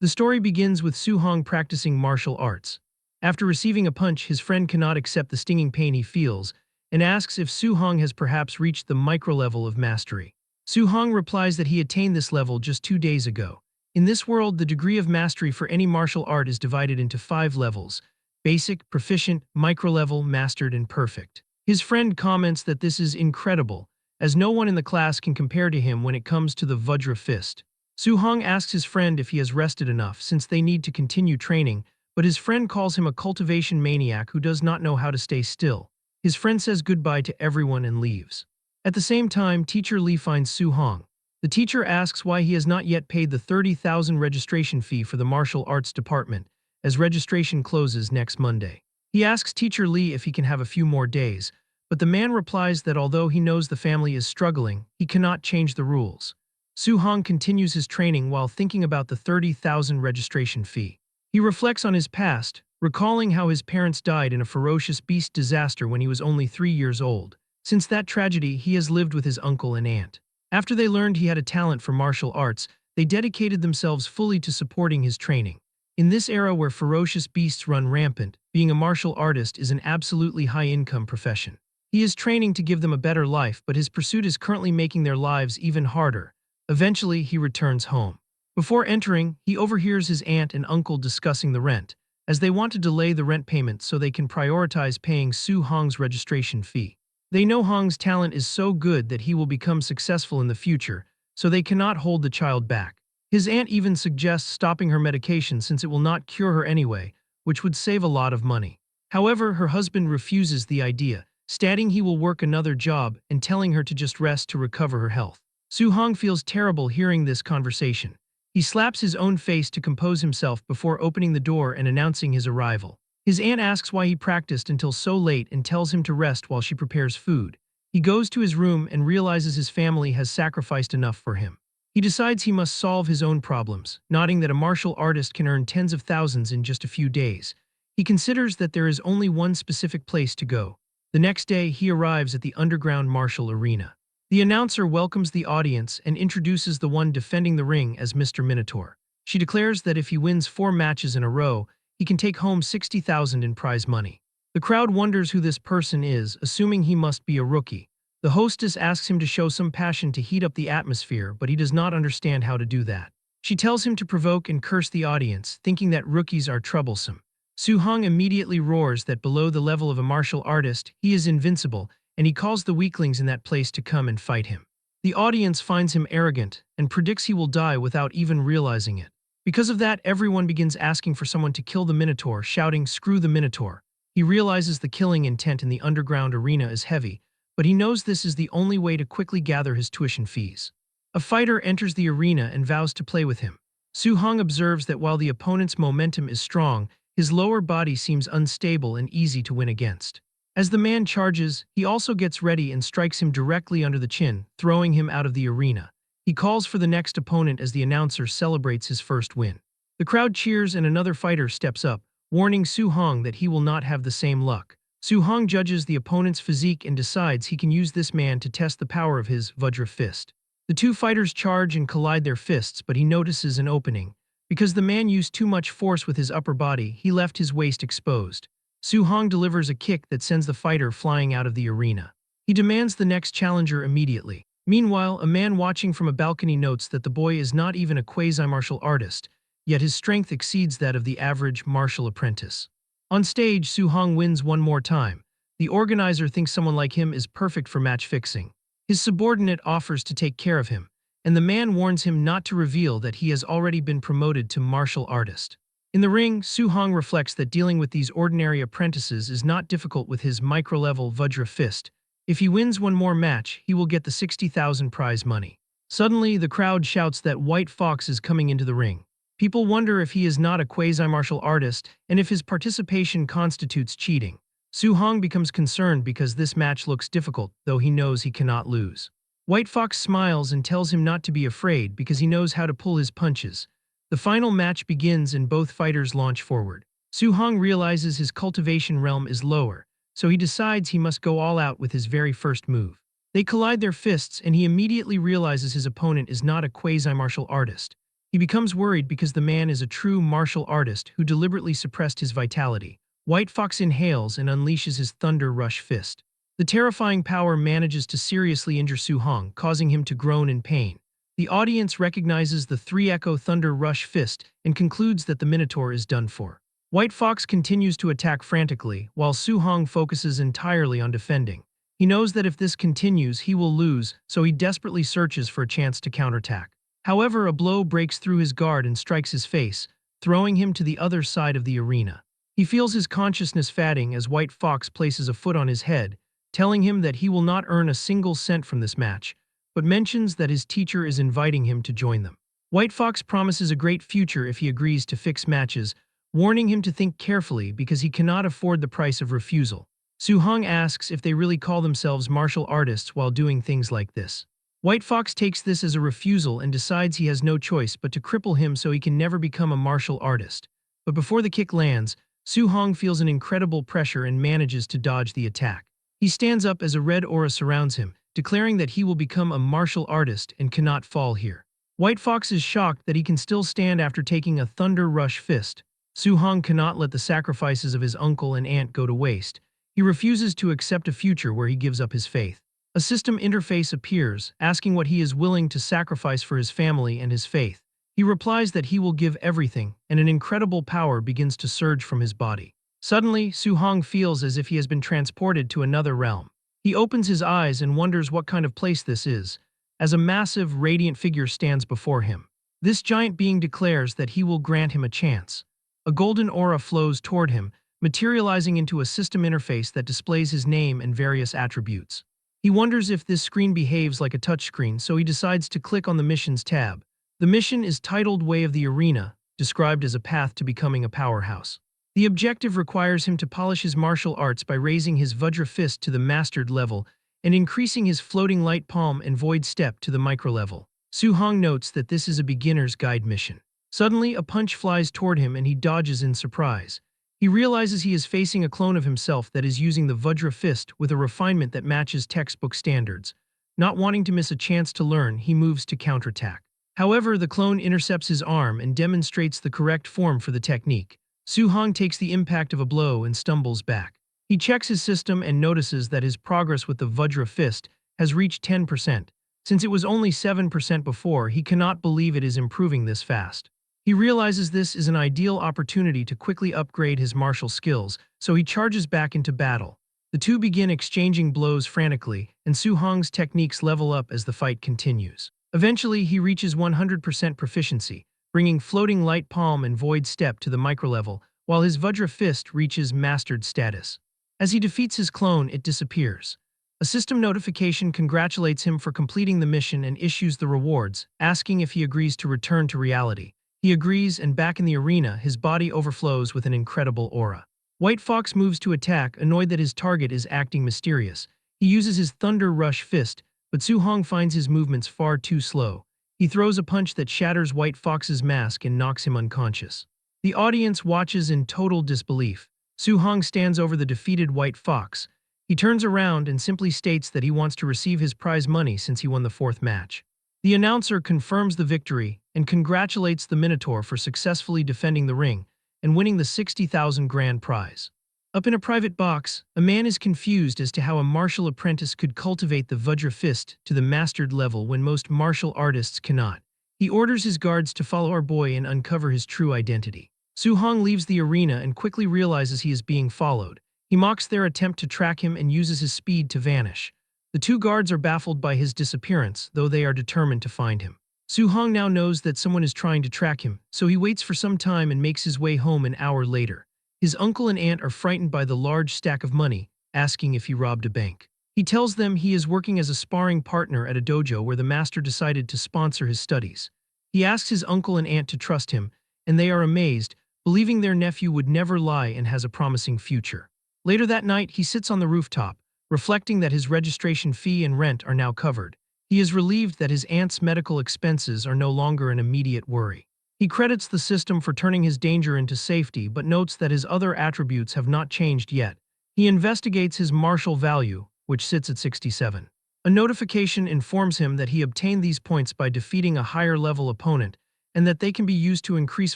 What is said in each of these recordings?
The story begins with Su-hong practicing martial arts. After receiving a punch, his friend cannot accept the stinging pain he feels and asks if Su-hong has perhaps reached the micro-level of mastery. Su-hong replies that he attained this level just 2 days ago. In this world, the degree of mastery for any martial art is divided into 5 levels: basic, proficient, micro-level, mastered, and perfect. His friend comments that this is incredible, as no one in the class can compare to him when it comes to the Vajra fist. Su-hong asks his friend if he has rested enough since they need to continue training, but his friend calls him a cultivation maniac who does not know how to stay still. His friend says goodbye to everyone and leaves. At the same time, teacher Lee finds Su-hong. The teacher asks why he has not yet paid the 30,000 registration fee for the martial arts department, as registration closes next Monday. He asks teacher Lee if he can have a few more days, but the man replies that although he knows the family is struggling, he cannot change the rules. Su-hong continues his training while thinking about the 30,000 registration fee. He reflects on his past, recalling how his parents died in a ferocious beast disaster when he was only 3 years old. Since that tragedy, he has lived with his uncle and aunt. After they learned he had a talent for martial arts, they dedicated themselves fully to supporting his training. In this era where ferocious beasts run rampant, being a martial artist is an absolutely high-income profession. He is training to give them a better life, but his pursuit is currently making their lives even harder. Eventually, he returns home. Before entering, he overhears his aunt and uncle discussing the rent, as they want to delay the rent payment so they can prioritize paying Su-hong's registration fee. They know Hong's talent is so good that he will become successful in the future, so they cannot hold the child back. His aunt even suggests stopping her medication since it will not cure her anyway, which would save a lot of money. However, her husband refuses the idea, stating he will work another job and telling her to just rest to recover her health. Su-hong feels terrible hearing this conversation. He slaps his own face to compose himself before opening the door and announcing his arrival. His aunt asks why he practiced until so late and tells him to rest while she prepares food. He goes to his room and realizes his family has sacrificed enough for him. He decides he must solve his own problems, noting that a martial artist can earn tens of thousands in just a few days. He considers that there is only one specific place to go. The next day, he arrives at the underground martial arena. The announcer welcomes the audience and introduces the one defending the ring as Mr. Minotaur. She declares that if he wins 4 matches in a row, he can take home 60,000 in prize money. The crowd wonders who this person is, assuming he must be a rookie. The hostess asks him to show some passion to heat up the atmosphere, but he does not understand how to do that. She tells him to provoke and curse the audience, thinking that rookies are troublesome. Su-hong immediately roars that below the level of a martial artist, he is invincible, and he calls the weaklings in that place to come and fight him. The audience finds him arrogant and predicts he will die without even realizing it. Because of that, everyone begins asking for someone to kill the Minotaur, shouting, "Screw the Minotaur." He realizes the killing intent in the underground arena is heavy, but he knows this is the only way to quickly gather his tuition fees. A fighter enters the arena and vows to play with him. Su-hong observes that while the opponent's momentum is strong, his lower body seems unstable and easy to win against. As the man charges, he also gets ready and strikes him directly under the chin, throwing him out of the arena. He calls for the next opponent as the announcer celebrates his first win. The crowd cheers and another fighter steps up, warning Su-hong that he will not have the same luck. Su-hong judges the opponent's physique and decides he can use this man to test the power of his Vajra fist. The 2 fighters charge and collide their fists, but he notices an opening. Because the man used too much force with his upper body, he left his waist exposed. Su-hong delivers a kick that sends the fighter flying out of the arena. He demands the next challenger immediately. Meanwhile, a man watching from a balcony notes that the boy is not even a quasi-martial artist, yet his strength exceeds that of the average martial apprentice. On stage, Su-hong wins one more time. The organizer thinks someone like him is perfect for match fixing. His subordinate offers to take care of him, and the man warns him not to reveal that he has already been promoted to martial artist. In the ring, Su-hong reflects that dealing with these ordinary apprentices is not difficult with his micro-level Vajra fist. If he wins one more match, he will get the 60,000 prize money. Suddenly, the crowd shouts that White Fox is coming into the ring. People wonder if he is not a quasi-martial artist and if his participation constitutes cheating. Su-hong becomes concerned because this match looks difficult, though he knows he cannot lose. White Fox smiles and tells him not to be afraid because he knows how to pull his punches. The final match begins and both fighters launch forward. Su-hong realizes his cultivation realm is lower, so he decides he must go all out with his very first move. They collide their fists and he immediately realizes his opponent is not a quasi-martial artist. He becomes worried because the man is a true martial artist who deliberately suppressed his vitality. White Fox inhales and unleashes his Thunder Rush Fist. The terrifying power manages to seriously injure Su Hong, causing him to groan in pain. The audience recognizes the 3-echo Thunder Rush Fist and concludes that the Minotaur is done for. White Fox continues to attack frantically, while Su Hong focuses entirely on defending. He knows that if this continues, he will lose, so he desperately searches for a chance to counterattack. However, a blow breaks through his guard and strikes his face, throwing him to the other side of the arena. He feels his consciousness fading as White Fox places a foot on his head, telling him that he will not earn a single cent from this match, but mentions that his teacher is inviting him to join them. White Fox promises a great future if he agrees to fix matches, warning him to think carefully because he cannot afford the price of refusal. Su Hong asks if they really call themselves martial artists while doing things like this. White Fox takes this as a refusal and decides he has no choice but to cripple him so he can never become a martial artist. But before the kick lands, Su Hong feels an incredible pressure and manages to dodge the attack. He stands up as a red aura surrounds him, declaring that he will become a martial artist and cannot fall here. White Fox is shocked that he can still stand after taking a Thunder Rush Fist. Su Hong cannot let the sacrifices of his uncle and aunt go to waste. He refuses to accept a future where he gives up his faith. A system interface appears, asking what he is willing to sacrifice for his family and his faith. He replies that he will give everything, and an incredible power begins to surge from his body. Suddenly, Su Hong feels as if he has been transported to another realm. He opens his eyes and wonders what kind of place this is, as a massive, radiant figure stands before him. This giant being declares that he will grant him a chance. A golden aura flows toward him, materializing into a system interface that displays his name and various attributes. He wonders if this screen behaves like a touchscreen, so he decides to click on the Missions tab. The mission is titled Way of the Arena, described as a path to becoming a powerhouse. The objective requires him to polish his martial arts by raising his Vajra Fist to the Mastered level and increasing his Floating Light Palm and Void Step to the Micro level. Su Hong notes that this is a beginner's guide mission. Suddenly, a punch flies toward him and he dodges in surprise. He realizes he is facing a clone of himself that is using the Vajra Fist with a refinement that matches textbook standards. Not wanting to miss a chance to learn, he moves to counterattack. However, the clone intercepts his arm and demonstrates the correct form for the technique. Su Hong takes the impact of a blow and stumbles back. He checks his system and notices that his progress with the Vajra Fist has reached 10%. Since it was only 7% before, he cannot believe it is improving this fast. He realizes this is an ideal opportunity to quickly upgrade his martial skills, so he charges back into battle. The two begin exchanging blows frantically, and Su Hong's techniques level up as the fight continues. Eventually, he reaches 100% proficiency, bringing Floating Light Palm and Void Step to the micro level, while his Vajra Fist reaches Mastered status. As he defeats his clone, it disappears. A system notification congratulates him for completing the mission and issues the rewards, asking if he agrees to return to reality. He agrees, and back in the arena, his body overflows with an incredible aura. White Fox moves to attack, annoyed that his target is acting mysterious. He uses his Thunder Rush Fist, but Su Hong finds his movements far too slow. He throws a punch that shatters White Fox's mask and knocks him unconscious. The audience watches in total disbelief. Su Hong stands over the defeated White Fox. He turns around and simply states that he wants to receive his prize money since he won the fourth match. The announcer confirms the victory and congratulates the Minotaur for successfully defending the ring and winning the 60,000 grand prize. Up in a private box, a man is confused as to how a martial apprentice could cultivate the Vajra Fist to the Mastered level when most martial artists cannot. He orders his guards to follow our boy and uncover his true identity. Su Hong leaves the arena and quickly realizes he is being followed. He mocks their attempt to track him and uses his speed to vanish. The two guards are baffled by his disappearance, though they are determined to find him. Su Hong now knows that someone is trying to track him, so he waits for some time and makes his way home an hour later. His uncle and aunt are frightened by the large stack of money, asking if he robbed a bank. He tells them he is working as a sparring partner at a dojo where the master decided to sponsor his studies. He asks his uncle and aunt to trust him, and they are amazed, believing their nephew would never lie and has a promising future. Later that night, he sits on the rooftop, reflecting that his registration fee and rent are now covered. He is relieved that his aunt's medical expenses are no longer an immediate worry. He credits the system for turning his danger into safety, but notes that his other attributes have not changed yet. He investigates his martial value, which sits at 67. A notification informs him that he obtained these points by defeating a higher-level opponent and that they can be used to increase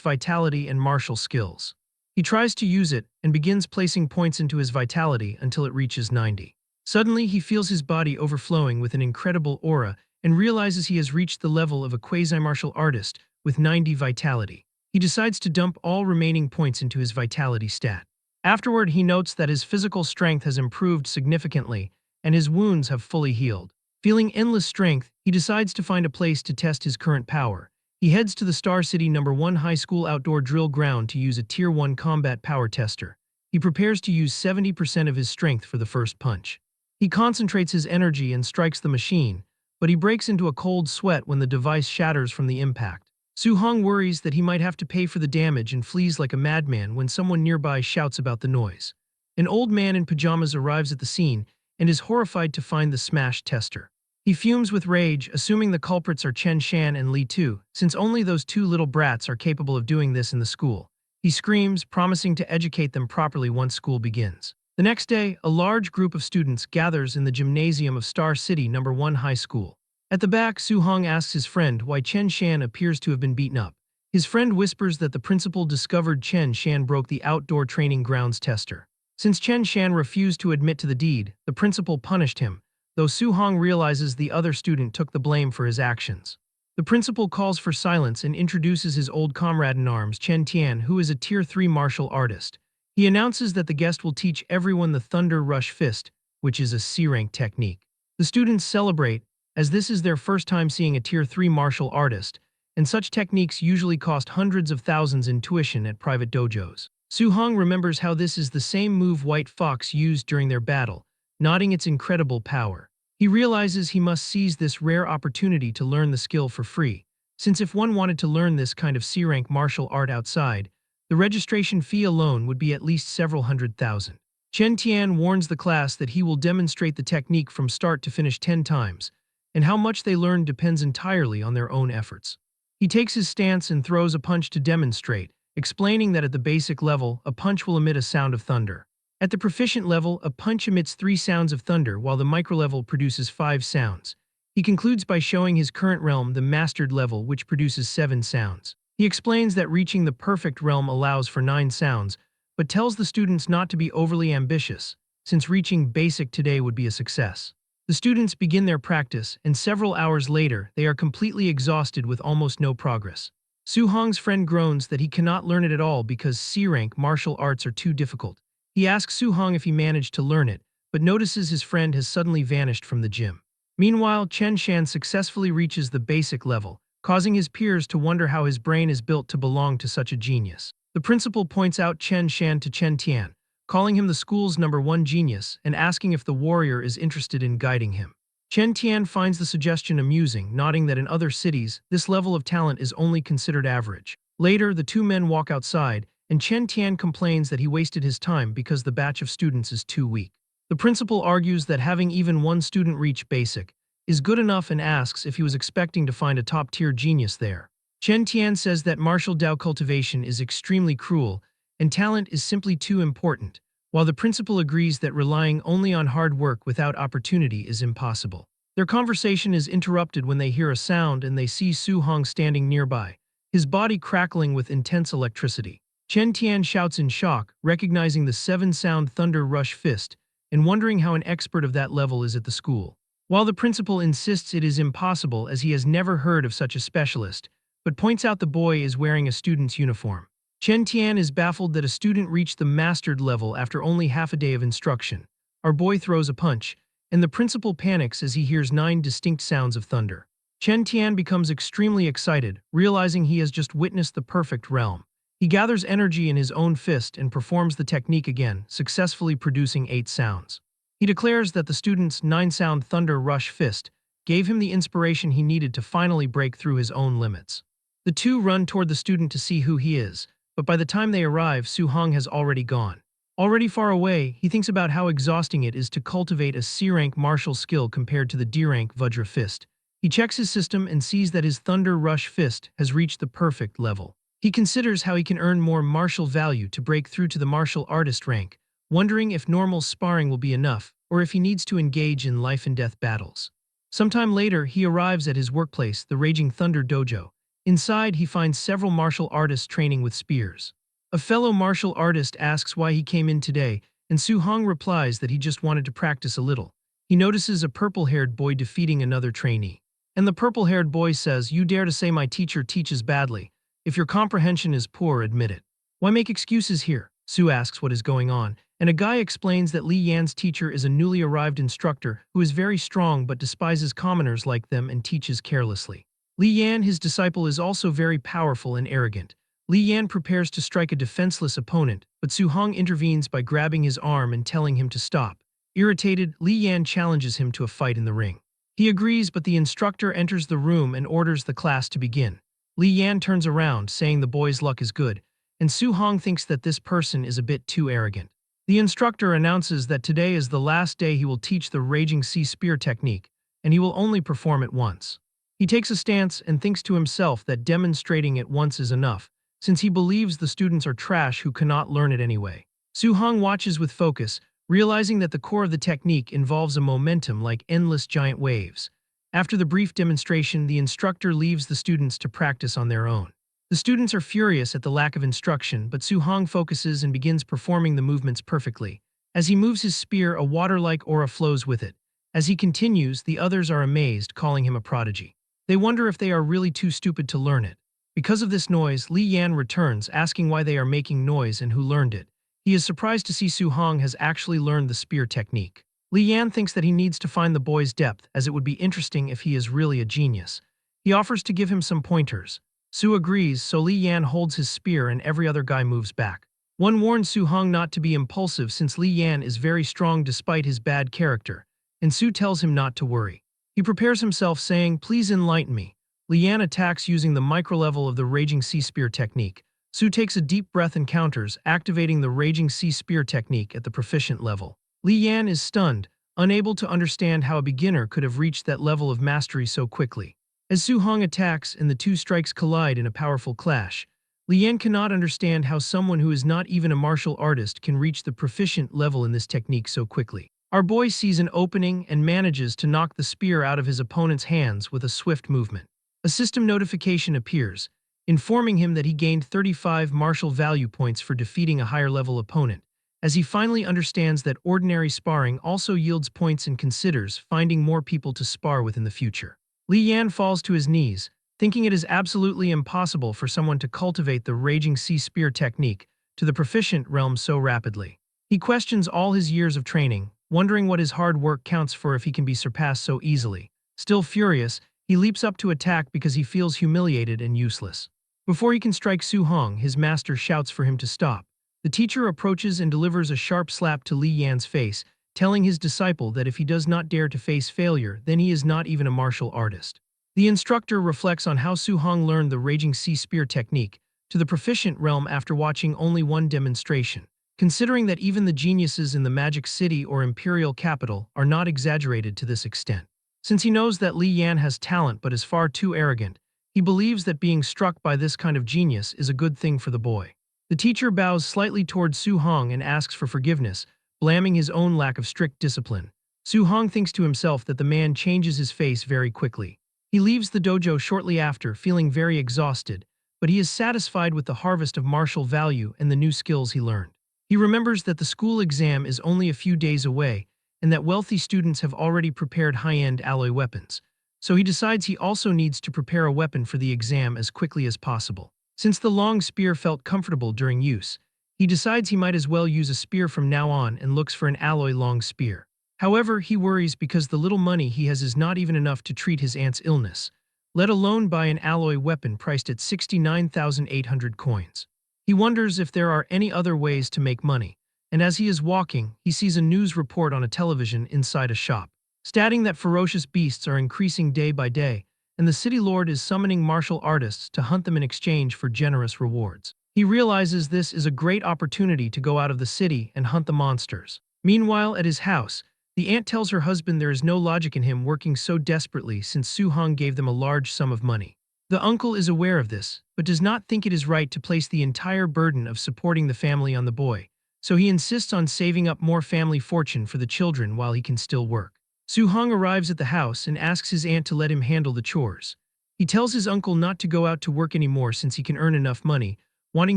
vitality and martial skills. He tries to use it and begins placing points into his vitality until it reaches 90. Suddenly, he feels his body overflowing with an incredible aura and realizes he has reached the level of a quasi-martial artist with 90 vitality. He decides to dump all remaining points into his vitality stat. Afterward, he notes that his physical strength has improved significantly and his wounds have fully healed. Feeling endless strength, he decides to find a place to test his current power. He heads to the Star City No. 1 High School outdoor drill ground to use a Tier 1 combat power tester. He prepares to use 70% of his strength for the first punch. He concentrates his energy and strikes the machine, but he breaks into a cold sweat when the device shatters from the impact. Su-hong worries that he might have to pay for the damage and flees like a madman when someone nearby shouts about the noise. An old man in pajamas arrives at the scene and is horrified to find the smashed tester. He fumes with rage, assuming the culprits are Chen Shan and Li Tu, since only those two little brats are capable of doing this in the school. He screams, promising to educate them properly once school begins. The next day, a large group of students gathers in the gymnasium of Star City No. 1 High School. At the back, Su-hong asks his friend why Chen Shan appears to have been beaten up. His friend whispers that the principal discovered Chen Shan broke the outdoor training grounds tester. Since Chen Shan refused to admit to the deed, the principal punished him, though Su-hong realizes the other student took the blame for his actions. The principal calls for silence and introduces his old comrade-in-arms, Chen Tian, who is a Tier 3 martial artist. He announces that the guest will teach everyone the Thunder Rush Fist, which is a C-rank technique. The students celebrate, as this is their first time seeing a Tier 3 martial artist, and such techniques usually cost hundreds of thousands in tuition at private dojos. Su-hong remembers how this is the same move White Fox used during their battle, noting its incredible power. He realizes he must seize this rare opportunity to learn the skill for free, since if one wanted to learn this kind of C-rank martial art outside, the registration fee alone would be at least several hundred thousand. Chen Tian warns the class that he will demonstrate the technique from start to finish 10 times, and how much they learn depends entirely on their own efforts. He takes his stance and throws a punch to demonstrate, explaining that at the basic level, a punch will emit a sound of thunder. At the proficient level, a punch emits 3 sounds of thunder while the micro-level produces 5 sounds. He concludes by showing his current realm, the mastered level, which produces 7 sounds. He explains that reaching the perfect realm allows for 9 sounds, but tells the students not to be overly ambitious, since reaching basic today would be a success. The students begin their practice, and several hours later, they are completely exhausted with almost no progress. Su-hong's friend groans that he cannot learn it at all because C-rank martial arts are too difficult. He asks Su-hong if he managed to learn it, but notices his friend has suddenly vanished from the gym. Meanwhile, Chen Shan successfully reaches the basic level, causing his peers to wonder how his brain is built to belong to such a genius. The principal points out Chen Shan to Chen Tian, calling him the school's number 1 genius and asking if the warrior is interested in guiding him. Chen Tian finds the suggestion amusing, nodding that in other cities, this level of talent is only considered average. Later, the two men walk outside, and Chen Tian complains that he wasted his time because the batch of students is too weak. The principal argues that having even one student reach basic is good enough and asks if he was expecting to find a top-tier genius there. Chen Tian says that martial Dao cultivation is extremely cruel, and talent is simply too important, while the principal agrees that relying only on hard work without opportunity is impossible. Their conversation is interrupted when they hear a sound and they see Su-hong standing nearby, his body crackling with intense electricity. Chen Tian shouts in shock, recognizing the 7-sound Thunder Rush Fist, and wondering how an expert of that level is at the school. While the principal insists it is impossible as he has never heard of such a specialist, but points out the boy is wearing a student's uniform. Chen Tian is baffled that a student reached the mastered level after only half a day of instruction. Our boy throws a punch, and the principal panics as he hears 9 distinct sounds of thunder. Chen Tian becomes extremely excited, realizing he has just witnessed the perfect realm. He gathers energy in his own fist and performs the technique again, successfully producing 8 sounds. He declares that the student's 9-sound Thunder Rush Fist gave him the inspiration he needed to finally break through his own limits. The two run toward the student to see who he is, but by the time they arrive, Su-hong has already gone. Already far away, he thinks about how exhausting it is to cultivate a C-rank martial skill compared to the D-rank Vajra Fist. He checks his system and sees that his Thunder Rush Fist has reached the perfect level. He considers how he can earn more martial value to break through to the martial artist rank, wondering if normal sparring will be enough, or if he needs to engage in life-and-death battles. Sometime later, he arrives at his workplace, the Raging Thunder Dojo. Inside, he finds several martial artists training with spears. A fellow martial artist asks why he came in today, and Su-hong replies that he just wanted to practice a little. He notices a purple-haired boy defeating another trainee. And the purple-haired boy says, "You dare to say my teacher teaches badly. If your comprehension is poor, admit it. Why make excuses here?" Su asks what is going on, and a guy explains that Li Yan's teacher is a newly arrived instructor who is very strong but despises commoners like them and teaches carelessly. Li Yan, his disciple, is also very powerful and arrogant. Li Yan prepares to strike a defenseless opponent, but Su-hong intervenes by grabbing his arm and telling him to stop. Irritated, Li Yan challenges him to a fight in the ring. He agrees, but the instructor enters the room and orders the class to begin. Li Yan turns around, saying the boy's luck is good, and Su-hong thinks that this person is a bit too arrogant. The instructor announces that today is the last day he will teach the Raging Sea Spear technique, and he will only perform it once. He takes a stance and thinks to himself that demonstrating it once is enough, since he believes the students are trash who cannot learn it anyway. Su-hong watches with focus, realizing that the core of the technique involves a momentum like endless giant waves. After the brief demonstration, the instructor leaves the students to practice on their own. The students are furious at the lack of instruction, but Su-hong focuses and begins performing the movements perfectly. As he moves his spear, a water-like aura flows with it. As he continues, the others are amazed, calling him a prodigy. They wonder if they are really too stupid to learn it. Because of this noise, Li Yan returns, asking why they are making noise and who learned it. He is surprised to see Su-hong has actually learned the spear technique. Li Yan thinks that he needs to find the boy's depth, as it would be interesting if he is really a genius. He offers to give him some pointers. Su agrees, so Li Yan holds his spear and every other guy moves back. One warns Su-hong not to be impulsive since Li Yan is very strong despite his bad character, and Su tells him not to worry. He prepares himself, saying, "Please enlighten me." Li Yan attacks using the micro-level of the Raging Sea Spear technique. Su takes a deep breath and counters, activating the Raging Sea Spear technique at the proficient level. Li Yan is stunned, unable to understand how a beginner could have reached that level of mastery so quickly. As Su-hong attacks and the two strikes collide in a powerful clash, Li Yan cannot understand how someone who is not even a martial artist can reach the proficient level in this technique so quickly. Our boy sees an opening and manages to knock the spear out of his opponent's hands with a swift movement. A system notification appears, informing him that he gained 35 martial value points for defeating a higher-level opponent, as he finally understands that ordinary sparring also yields points and considers finding more people to spar with in the future. Li Yan falls to his knees, thinking it is absolutely impossible for someone to cultivate the Raging Sea Spear technique to the proficient realm so rapidly. He questions all his years of training, wondering what his hard work counts for if he can be surpassed so easily. Still furious, he leaps up to attack because he feels humiliated and useless. Before he can strike Su-hong, his master shouts for him to stop. The teacher approaches and delivers a sharp slap to Li Yan's face, telling his disciple that if he does not dare to face failure, then he is not even a martial artist. The instructor reflects on how Su-hong learned the Raging Sea Spear technique to the proficient realm after watching only one demonstration, considering that even the geniuses in the Magic City or Imperial Capital are not exaggerated to this extent. Since he knows that Li Yan has talent but is far too arrogant, he believes that being struck by this kind of genius is a good thing for the boy. The teacher bows slightly towards Su-hong and asks for forgiveness, blaming his own lack of strict discipline. Su-hong thinks to himself that the man changes his face very quickly. He leaves the dojo shortly after, feeling very exhausted, but he is satisfied with the harvest of martial value and the new skills he learned. He remembers that the school exam is only a few days away, and that wealthy students have already prepared high-end alloy weapons, so he decides he also needs to prepare a weapon for the exam as quickly as possible. Since the long spear felt comfortable during use, he decides he might as well use a spear from now on and looks for an alloy long spear. However, he worries because the little money he has is not even enough to treat his aunt's illness, let alone buy an alloy weapon priced at 69,800 coins. He wonders if there are any other ways to make money, and as he is walking, he sees a news report on a television inside a shop, stating that ferocious beasts are increasing day by day, and the city lord is summoning martial artists to hunt them in exchange for generous rewards. He realizes this is a great opportunity to go out of the city and hunt the monsters. Meanwhile, at his house, the aunt tells her husband there is no logic in him working so desperately since Su-hong gave them a large sum of money. The uncle is aware of this, but does not think it is right to place the entire burden of supporting the family on the boy, so he insists on saving up more family fortune for the children while he can still work. Su-hong arrives at the house and asks his aunt to let him handle the chores. He tells his uncle not to go out to work anymore since he can earn enough money, wanting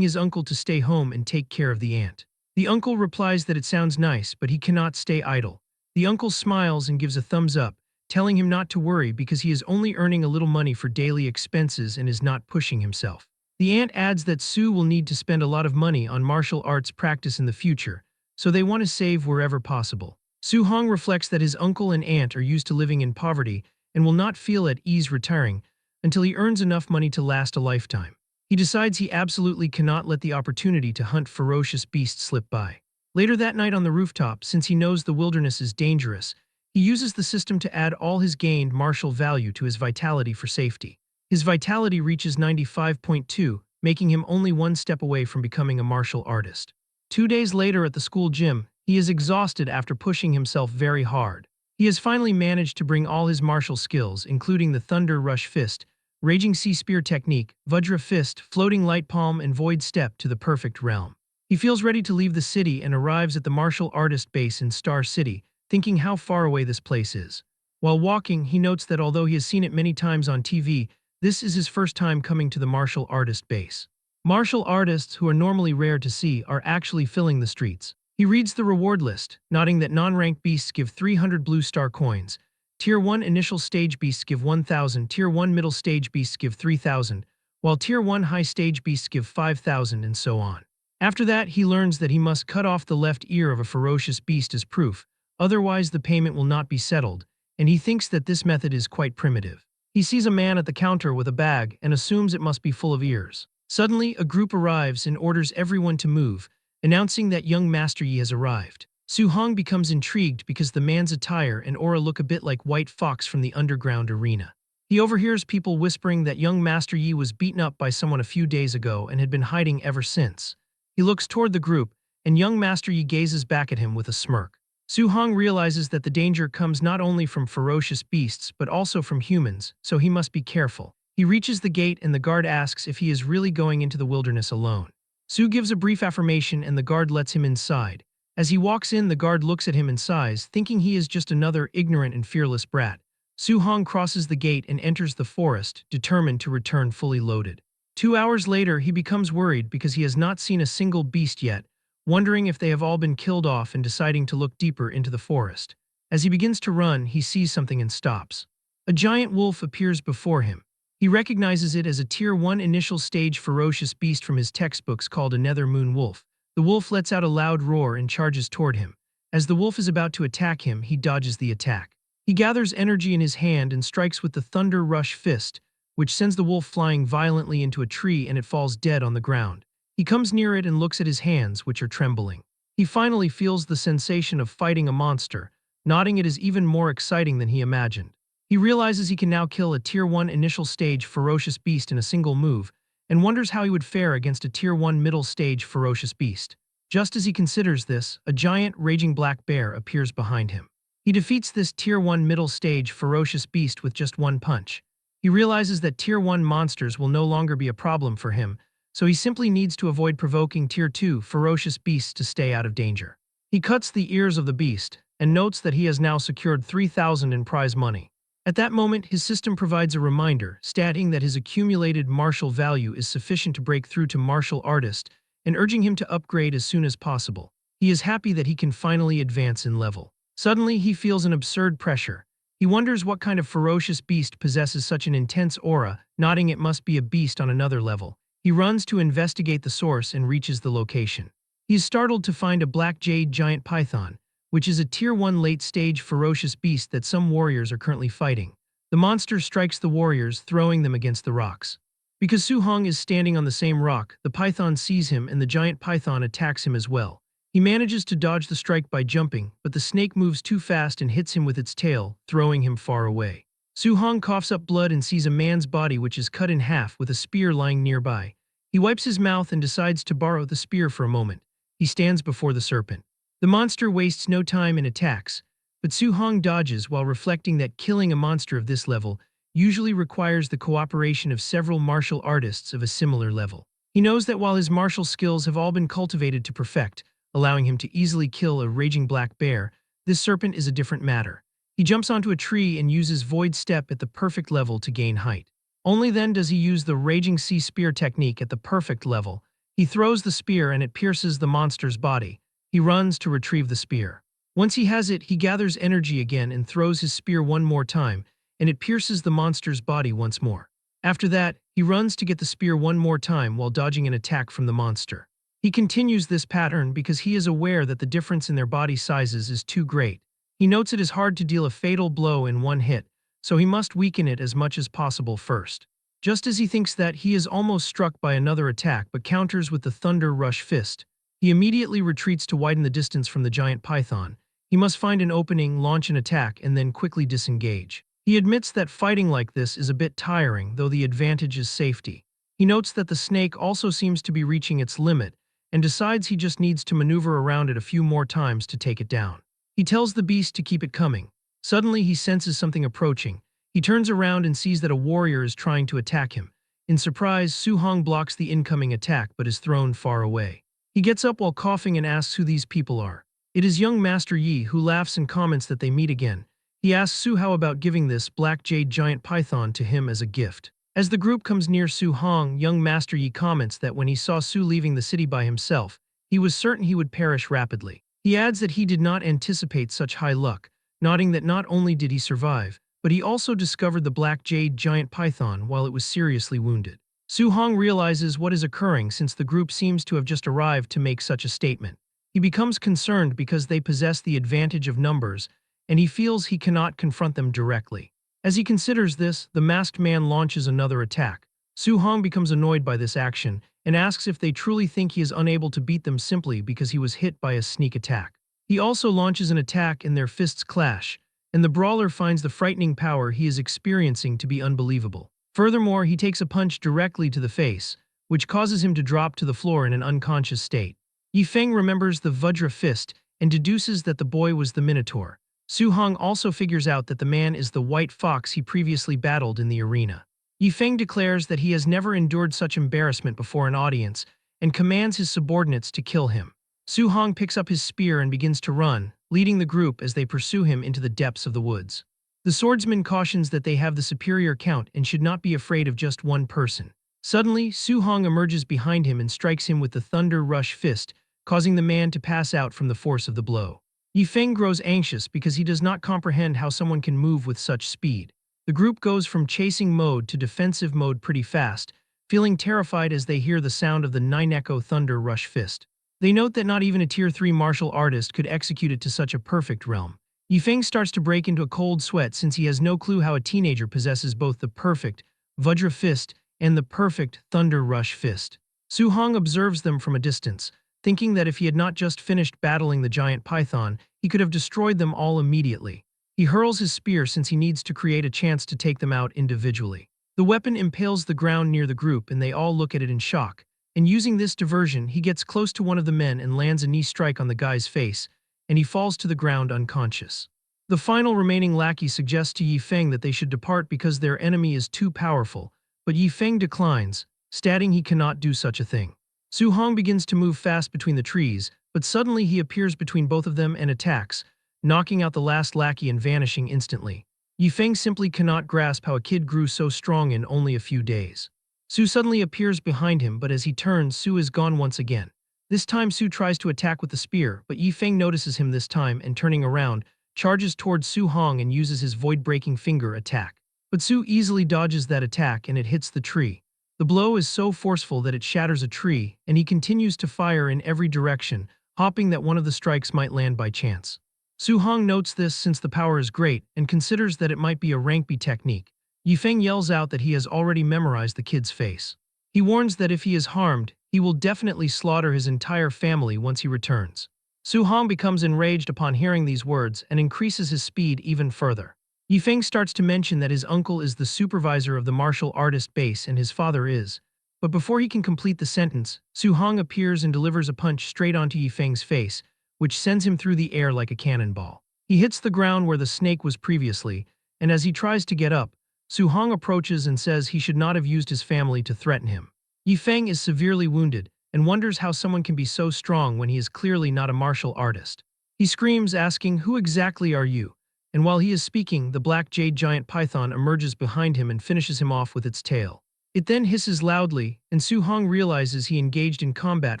his uncle to stay home and take care of the ant. The uncle replies that it sounds nice, but he cannot stay idle. The uncle smiles and gives a thumbs up, telling him not to worry because he is only earning a little money for daily expenses and is not pushing himself. The ant adds that Sue will need to spend a lot of money on martial arts practice in the future, so they want to save wherever possible. Soo-hong reflects that his uncle and aunt are used to living in poverty and will not feel at ease retiring until he earns enough money to last a lifetime. He decides he absolutely cannot let the opportunity to hunt ferocious beasts slip by. Later that night on the rooftop, since he knows the wilderness is dangerous, he uses the system to add all his gained martial value to his vitality for safety. His vitality reaches 95.2, making him only one step away from becoming a martial artist. 2 days later at the school gym, he is exhausted after pushing himself very hard. He has finally managed to bring all his martial skills, including the Thunder Rush Fist, Raging Sea Spear Technique, Vajra Fist, Floating Light Palm, and Void Step to the perfect realm. He feels ready to leave the city and arrives at the martial artist base in Star City, thinking how far away this place is. While walking, he notes that although he has seen it many times on TV, this is his first time coming to the martial artist base. Martial artists, who are normally rare to see, are actually filling the streets. He reads the reward list, noting that non-ranked beasts give 300 blue star coins, Tier 1 initial stage beasts give 1,000, Tier 1 middle stage beasts give 3,000, while Tier 1 high stage beasts give 5,000, and so on. After that, he learns that he must cut off the left ear of a ferocious beast as proof, otherwise the payment will not be settled, and he thinks that this method is quite primitive. He sees a man at the counter with a bag and assumes it must be full of ears. Suddenly, a group arrives and orders everyone to move, announcing that young Master Yi has arrived. Soo-hong becomes intrigued because the man's attire and aura look a bit like White Fox from the underground arena. He overhears people whispering that young Master Yi was beaten up by someone a few days ago and had been hiding ever since. He looks toward the group, and young Master Yi gazes back at him with a smirk. Soo-hong realizes that the danger comes not only from ferocious beasts but also from humans, so he must be careful. He reaches the gate and the guard asks if he is really going into the wilderness alone. Soo gives a brief affirmation and the guard lets him inside. As he walks in, the guard looks at him and sighs, thinking he is just another ignorant and fearless brat. Soo-hong crosses the gate and enters the forest, determined to return fully loaded. 2 hours later, he becomes worried because he has not seen a single beast yet, wondering if they have all been killed off and deciding to look deeper into the forest. As he begins to run, he sees something and stops. A giant wolf appears before him. He recognizes it as a Tier 1 initial stage ferocious beast from his textbooks called a Nether Moon Wolf. The wolf lets out a loud roar and charges toward him. As the wolf is about to attack him, he dodges the attack. He gathers energy in his hand and strikes with the Thunder Rush Fist, which sends the wolf flying violently into a tree and it falls dead on the ground. He comes near it and looks at his hands, which are trembling. He finally feels the sensation of fighting a monster, nodding it is even more exciting than he imagined. He realizes he can now kill a Tier 1 initial stage ferocious beast in a single move, and wonders how he would fare against a Tier 1 middle stage ferocious beast. Just as he considers this, a giant raging black bear appears behind him. He defeats this Tier 1 middle stage ferocious beast with just one punch. He realizes that Tier 1 monsters will no longer be a problem for him, so he simply needs to avoid provoking Tier 2 ferocious beasts to stay out of danger. He cuts the ears of the beast, and notes that he has now secured 3,000 in prize money. At that moment, his system provides a reminder, stating that his accumulated martial value is sufficient to break through to martial artist, and urging him to upgrade as soon as possible. He is happy that he can finally advance in level. Suddenly, he feels an absurd pressure. He wonders what kind of ferocious beast possesses such an intense aura, nodding it must be a beast on another level. He runs to investigate the source and reaches the location. He is startled to find a black jade giant python, which is a Tier 1 late-stage ferocious beast that some warriors are currently fighting. The monster strikes the warriors, throwing them against the rocks. Because Soo-hong is standing on the same rock, the python sees him and the giant python attacks him as well. He manages to dodge the strike by jumping, but the snake moves too fast and hits him with its tail, throwing him far away. Soo-hong coughs up blood and sees a man's body which is cut in half with a spear lying nearby. He wipes his mouth and decides to borrow the spear for a moment. He stands before the serpent. The monster wastes no time and attacks, but Soo-hong dodges while reflecting that killing a monster of this level usually requires the cooperation of several martial artists of a similar level. He knows that while his martial skills have all been cultivated to perfect, allowing him to easily kill a raging black bear, this serpent is a different matter. He jumps onto a tree and uses Void Step at the perfect level to gain height. Only then does he use the Raging Sea Spear technique at the perfect level. He throws the spear and it pierces the monster's body. He runs to retrieve the spear. Once he has it, he gathers energy again and throws his spear one more time, and it pierces the monster's body once more. After that, he runs to get the spear one more time while dodging an attack from the monster. He continues this pattern because he is aware that the difference in their body sizes is too great. He notes it is hard to deal a fatal blow in one hit, so he must weaken it as much as possible first. Just as he thinks that, he is almost struck by another attack but counters with the Thunder Rush Fist. He immediately retreats to widen the distance from the giant python. He must find an opening, launch an attack, and then quickly disengage. He admits that fighting like this is a bit tiring, though the advantage is safety. He notes that the snake also seems to be reaching its limit, and decides he just needs to maneuver around it a few more times to take it down. He tells the beast to keep it coming. Suddenly he senses something approaching. He turns around and sees that a warrior is trying to attack him. In surprise, Su-hong blocks the incoming attack but is thrown far away. He gets up while coughing and asks who these people are. It is young Master Yi, who laughs and comments that they meet again. He asks Su how about giving this black jade giant python to him as a gift. As the group comes near Su-hong, young Master Yi comments that when he saw Su leaving the city by himself, he was certain he would perish rapidly. He adds that he did not anticipate such high luck, noting that not only did he survive, but he also discovered the black jade giant python while it was seriously wounded. Su-hong realizes what is occurring since the group seems to have just arrived to make such a statement. He becomes concerned because they possess the advantage of numbers, and he feels he cannot confront them directly. As he considers this, the masked man launches another attack. Su-hong becomes annoyed by this action and asks if they truly think he is unable to beat them simply because he was hit by a sneak attack. He also launches an attack and their fists clash, and the brawler finds the frightening power he is experiencing to be unbelievable. Furthermore, he takes a punch directly to the face, which causes him to drop to the floor in an unconscious state. Yi Feng remembers the Vajra fist and deduces that the boy was the Minotaur. Su-hong also figures out that the man is the white fox he previously battled in the arena. Yi Feng declares that he has never endured such embarrassment before an audience and commands his subordinates to kill him. Su-hong picks up his spear and begins to run, leading the group as they pursue him into the depths of the woods. The swordsman cautions that they have the superior count and should not be afraid of just one person. Suddenly, Su-hong emerges behind him and strikes him with the Thunder Rush Fist, causing the man to pass out from the force of the blow. Yi Feng grows anxious because he does not comprehend how someone can move with such speed. The group goes from chasing mode to defensive mode pretty fast, feeling terrified as they hear the sound of the Nine-Echo Thunder Rush Fist. They note that not even a Tier 3 martial artist could execute it to such a perfect realm. Yi Feng starts to break into a cold sweat since he has no clue how a teenager possesses both the perfect Vajra Fist and the perfect Thunder Rush Fist. Su-hong observes them from a distance, thinking that if he had not just finished battling the giant python, he could have destroyed them all immediately. He hurls his spear since he needs to create a chance to take them out individually. The weapon impales the ground near the group and they all look at it in shock. And using this diversion, he gets close to one of the men and lands a knee strike on the guy's face, and he falls to the ground unconscious. The final remaining lackey suggests to Yi Feng that they should depart because their enemy is too powerful, but Yi Feng declines, stating he cannot do such a thing. Su-hong begins to move fast between the trees, but suddenly he appears between both of them and attacks, knocking out the last lackey and vanishing instantly. Yi Feng simply cannot grasp how a kid grew so strong in only a few days. Su suddenly appears behind him, but as he turns, Su is gone once again. This time Su tries to attack with the spear, but Yi Feng notices him this time and turning around, charges towards Su-hong and uses his void-breaking finger attack. But Su easily dodges that attack and it hits the tree. The blow is so forceful that it shatters a tree, and he continues to fire in every direction, hoping that one of the strikes might land by chance. Su-hong notes this since the power is great and considers that it might be a rank B technique. Yi Feng yells out that he has already memorized the kid's face. He warns that if he is harmed, he will definitely slaughter his entire family once he returns. Su-hong becomes enraged upon hearing these words and increases his speed even further. Yi Feng starts to mention that his uncle is the supervisor of the martial artist base and his father is. But before he can complete the sentence, Su-hong appears and delivers a punch straight onto Yi Feng's face, which sends him through the air like a cannonball. He hits the ground where the snake was previously, and as he tries to get up, Su-hong approaches and says he should not have used his family to threaten him. Yi Feng is severely wounded and wonders how someone can be so strong when he is clearly not a martial artist. He screams, asking, "Who exactly are you?" and while he is speaking, the black jade giant python emerges behind him and finishes him off with its tail. It then hisses loudly, and Su-hong realizes he engaged in combat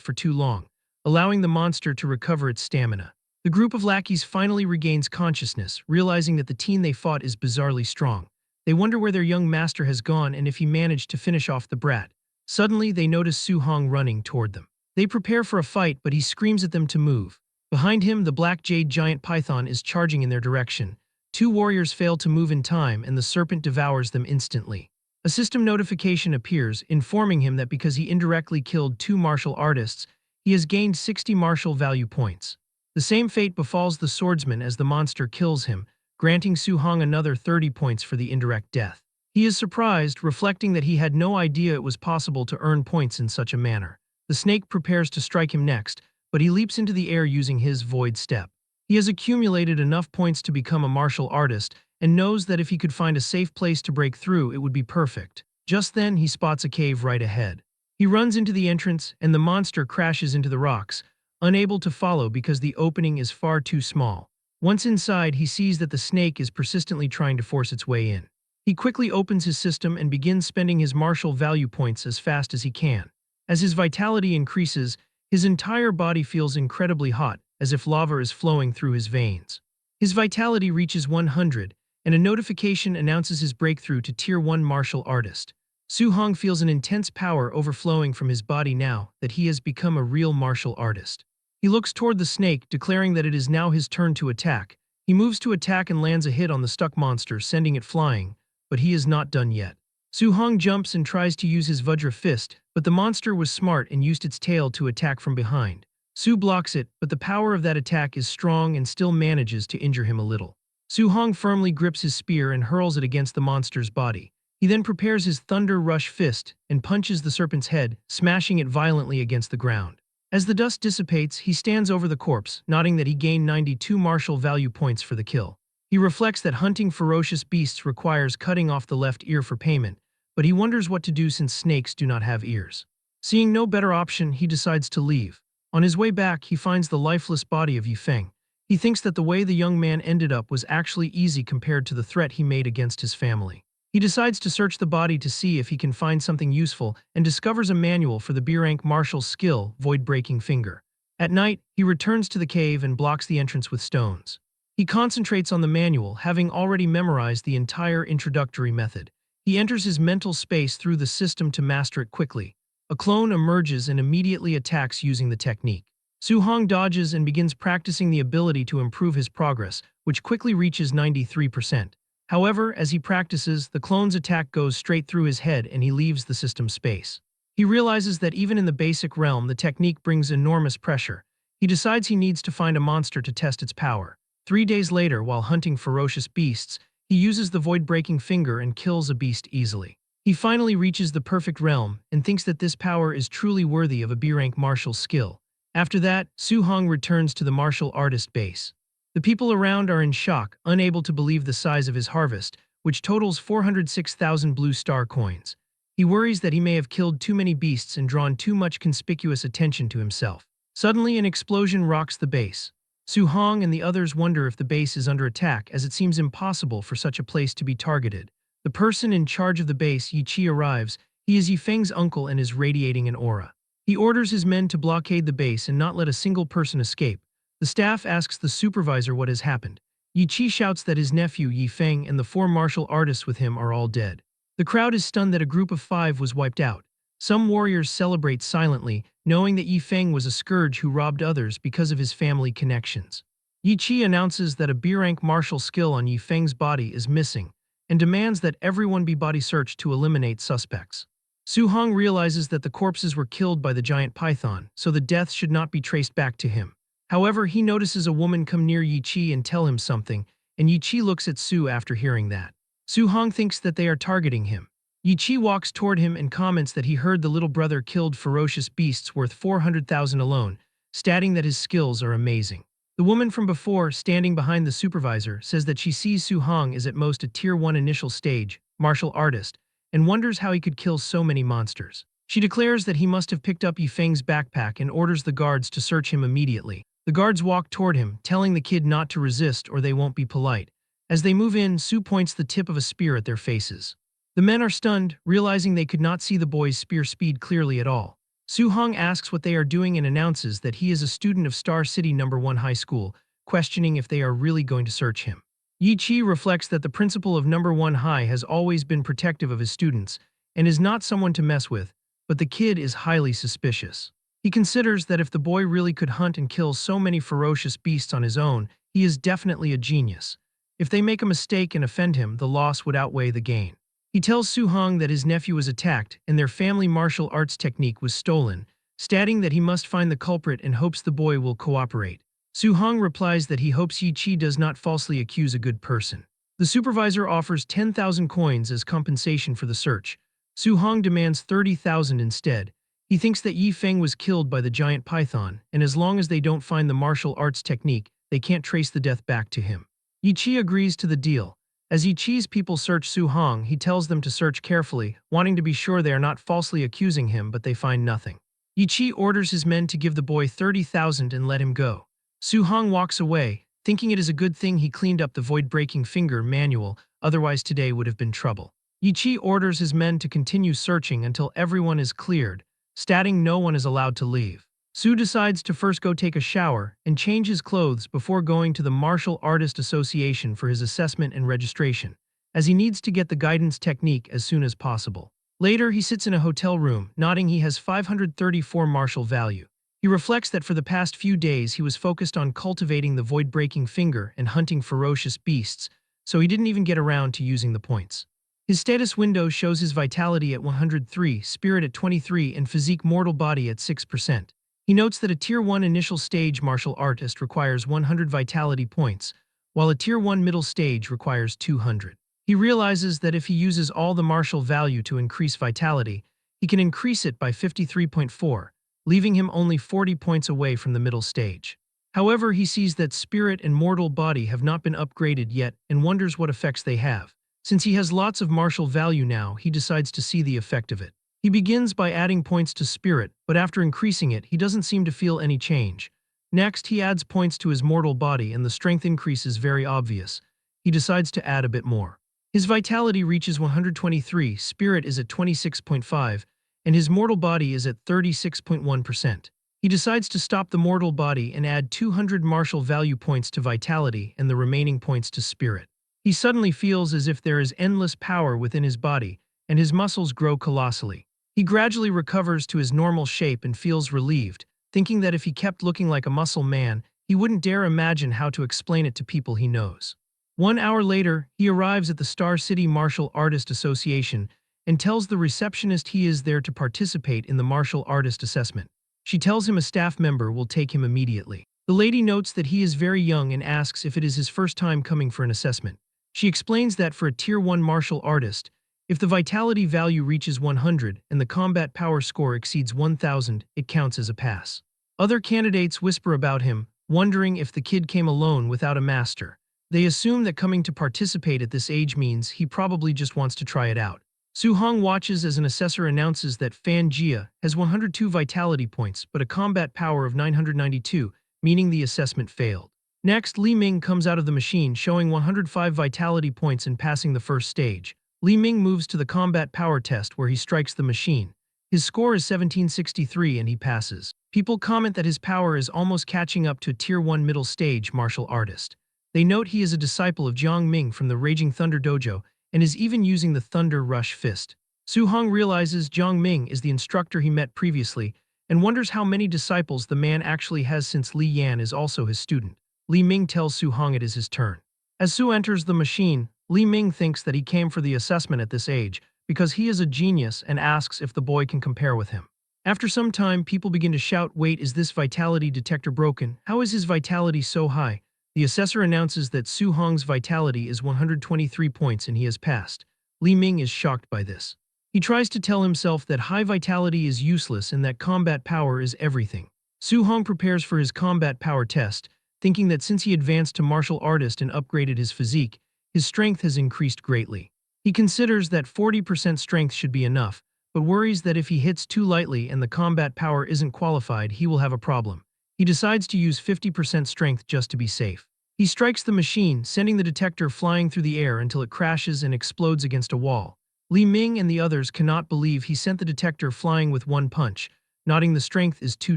for too long, allowing the monster to recover its stamina. The group of lackeys finally regains consciousness, realizing that the teen they fought is bizarrely strong. They wonder where their young master has gone and if he managed to finish off the brat. Suddenly, they notice Su-hong running toward them. They prepare for a fight, but he screams at them to move. Behind him, the black jade giant python is charging in their direction. Two warriors fail to move in time, and the serpent devours them instantly. A system notification appears, informing him that because he indirectly killed two martial artists, he has gained 60 martial value points. The same fate befalls the swordsman as the monster kills him, granting Su-hong another 30 points for the indirect death. He is surprised, reflecting that he had no idea it was possible to earn points in such a manner. The snake prepares to strike him next, but he leaps into the air using his void step. He has accumulated enough points to become a martial artist and knows that if he could find a safe place to break through, it would be perfect. Just then, he spots a cave right ahead. He runs into the entrance, and the monster crashes into the rocks, unable to follow because the opening is far too small. Once inside, he sees that the snake is persistently trying to force its way in. He quickly opens his system and begins spending his martial value points as fast as he can. As his vitality increases, his entire body feels incredibly hot, as if lava is flowing through his veins. His vitality reaches 100, and a notification announces his breakthrough to Tier 1 martial artist. Su-hong feels an intense power overflowing from his body now that he has become a real martial artist. He looks toward the snake, declaring that it is now his turn to attack. He moves to attack and lands a hit on the stuck monster, sending it flying, but he is not done yet. Su-hong jumps and tries to use his Vajra fist, but the monster was smart and used its tail to attack from behind. Su blocks it, but the power of that attack is strong and still manages to injure him a little. Su-hong firmly grips his spear and hurls it against the monster's body. He then prepares his Thunder Rush fist and punches the serpent's head, smashing it violently against the ground. As the dust dissipates, he stands over the corpse, nodding that he gained 92 martial value points for the kill. He reflects that hunting ferocious beasts requires cutting off the left ear for payment, but he wonders what to do since snakes do not have ears. Seeing no better option, he decides to leave. On his way back, he finds the lifeless body of Yifeng. He thinks that the way the young man ended up was actually easy compared to the threat he made against his family. He decides to search the body to see if he can find something useful and discovers a manual for the B-rank martial skill, Void-Breaking Finger. At night, he returns to the cave and blocks the entrance with stones. He concentrates on the manual, having already memorized the entire introductory method. He enters his mental space through the system to master it quickly. A clone emerges and immediately attacks using the technique. Su-hong dodges and begins practicing the ability to improve his progress, which quickly reaches 93%. However, as he practices, the clone's attack goes straight through his head and he leaves the system space. He realizes that even in the basic realm, the technique brings enormous pressure. He decides he needs to find a monster to test its power. 3 days later, while hunting ferocious beasts, he uses the Void-Breaking Finger and kills a beast easily. He finally reaches the perfect realm and thinks that this power is truly worthy of a B-rank martial skill. After that, Su-hong returns to the martial artist base. The people around are in shock, unable to believe the size of his harvest, which totals 406,000 blue star coins. He worries that he may have killed too many beasts and drawn too much conspicuous attention to himself. Suddenly, an explosion rocks the base. Su-hong and the others wonder if the base is under attack, as it seems impossible for such a place to be targeted. The person in charge of the base, Yi-chi, arrives. He is Yifeng's uncle and is radiating an aura. He orders his men to blockade the base and not let a single person escape. The staff asks the supervisor what has happened. Yi-chi shouts that his nephew Yifeng and the 4 martial artists with him are all dead. The crowd is stunned that a group of 5 was wiped out. Some warriors celebrate silently, knowing that Yifeng was a scourge who robbed others because of his family connections. Yi-chi announces that a B-rank martial skill on Yifeng's body is missing, and demands that everyone be body searched to eliminate suspects. Su-hong realizes that the corpses were killed by the giant python, so the deaths should not be traced back to him. However, he notices a woman come near Yi-chi and tell him something, and Yi-chi looks at Su after hearing that. Su-hong thinks that they are targeting him. Yi-chi walks toward him and comments that he heard the little brother killed ferocious beasts worth 400,000 alone, stating that his skills are amazing. The woman from before, standing behind the supervisor, says that she sees Su-hong is at most a Tier 1 initial stage, martial artist, and wonders how he could kill so many monsters. She declares that he must have picked up Yifeng's backpack and orders the guards to search him immediately. The guards walk toward him, telling the kid not to resist or they won't be polite. As they move in, Su points the tip of a spear at their faces. The men are stunned, realizing they could not see the boy's spear speed clearly at all. Su-hong asks what they are doing and announces that he is a student of Star City No. 1 High School, questioning if they are really going to search him. Yi-chi reflects that the principal of No. 1 High has always been protective of his students and is not someone to mess with, but the kid is highly suspicious. He considers that if the boy really could hunt and kill so many ferocious beasts on his own, he is definitely a genius. If they make a mistake and offend him, the loss would outweigh the gain. He tells Su-hong that his nephew was attacked and their family martial arts technique was stolen, stating that he must find the culprit and hopes the boy will cooperate. Su-hong replies that he hopes Yi-chi does not falsely accuse a good person. The supervisor offers 10,000 coins as compensation for the search. Su-hong demands 30,000 instead. He thinks that Yi Feng was killed by the giant python, and as long as they don't find the martial arts technique, they can't trace the death back to him. Yi-chi agrees to the deal. As Yi-chi's people search Su-hong, he tells them to search carefully, wanting to be sure they are not falsely accusing him, but they find nothing. Yi-chi orders his men to give the boy 30,000 and let him go. Su-hong walks away, thinking it is a good thing he cleaned up the void-breaking finger manual, otherwise today would have been trouble. Yi-chi orders his men to continue searching until everyone is cleared, stating no one is allowed to leave. Su decides to first go take a shower and change his clothes before going to the Martial Artist Association for his assessment and registration, as he needs to get the guidance technique as soon as possible. Later, he sits in a hotel room, nodding he has 534 martial value. He reflects that for the past few days he was focused on cultivating the void-breaking finger and hunting ferocious beasts, so he didn't even get around to using the points. His status window shows his vitality at 103, spirit at 23, and physique mortal body at 6%. He notes that a Tier 1 initial stage martial artist requires 100 vitality points, while a Tier 1 middle stage requires 200. He realizes that if he uses all the martial value to increase vitality, he can increase it by 53.4, leaving him only 40 points away from the middle stage. However, he sees that spirit and mortal body have not been upgraded yet and wonders what effects they have. Since he has lots of martial value now, he decides to see the effect of it. He begins by adding points to spirit, but after increasing it, he doesn't seem to feel any change. Next, he adds points to his mortal body and the strength increase is very obvious. He decides to add a bit more. His vitality reaches 123, spirit is at 26.5, and his mortal body is at 36.1%. He decides to stop the mortal body and add 200 martial value points to vitality and the remaining points to spirit. He suddenly feels as if there is endless power within his body, and his muscles grow colossally. He gradually recovers to his normal shape and feels relieved, thinking that if he kept looking like a muscle man, he wouldn't dare imagine how to explain it to people he knows. 1 hour later, he arrives at the Star City Martial Artist Association and tells the receptionist he is there to participate in the martial artist assessment. She tells him a staff member will take him immediately. The lady notes that he is very young and asks if it is his first time coming for an assessment. She explains that for a Tier 1 martial artist, if the vitality value reaches 100 and the combat power score exceeds 1000, it counts as a pass. Other candidates whisper about him, wondering if the kid came alone without a master. They assume that coming to participate at this age means he probably just wants to try it out. Su-hong watches as an assessor announces that Fan Jia has 102 vitality points but a combat power of 992, meaning the assessment failed. Next, Li Ming comes out of the machine showing 105 vitality points and passing the first stage. Li Ming moves to the combat power test where he strikes the machine. His score is 1763 and he passes. People comment that his power is almost catching up to a Tier 1 middle stage martial artist. They note he is a disciple of Jiang Ming from the Raging Thunder Dojo and is even using the Thunder Rush Fist. Su-hong realizes Jiang Ming is the instructor he met previously and wonders how many disciples the man actually has since Li Yan is also his student. Li Ming tells Su-hong it is his turn. As Su enters the machine, Li Ming thinks that he came for the assessment at this age because he is a genius and asks if the boy can compare with him. After some time, people begin to shout, "Wait, is this vitality detector broken? How is his vitality so high?" The assessor announces that Su-hong's vitality is 123 points and he has passed. Li Ming is shocked by this. He tries to tell himself that high vitality is useless and that combat power is everything. Su-hong prepares for his combat power test, thinking that since he advanced to martial artist and upgraded his physique, his strength has increased greatly. He considers that 40% strength should be enough, but worries that if he hits too lightly and the combat power isn't qualified, he will have a problem. He decides to use 50% strength just to be safe. He strikes the machine, sending the detector flying through the air until it crashes and explodes against a wall. Li Ming and the others cannot believe he sent the detector flying with one punch, noting the strength is too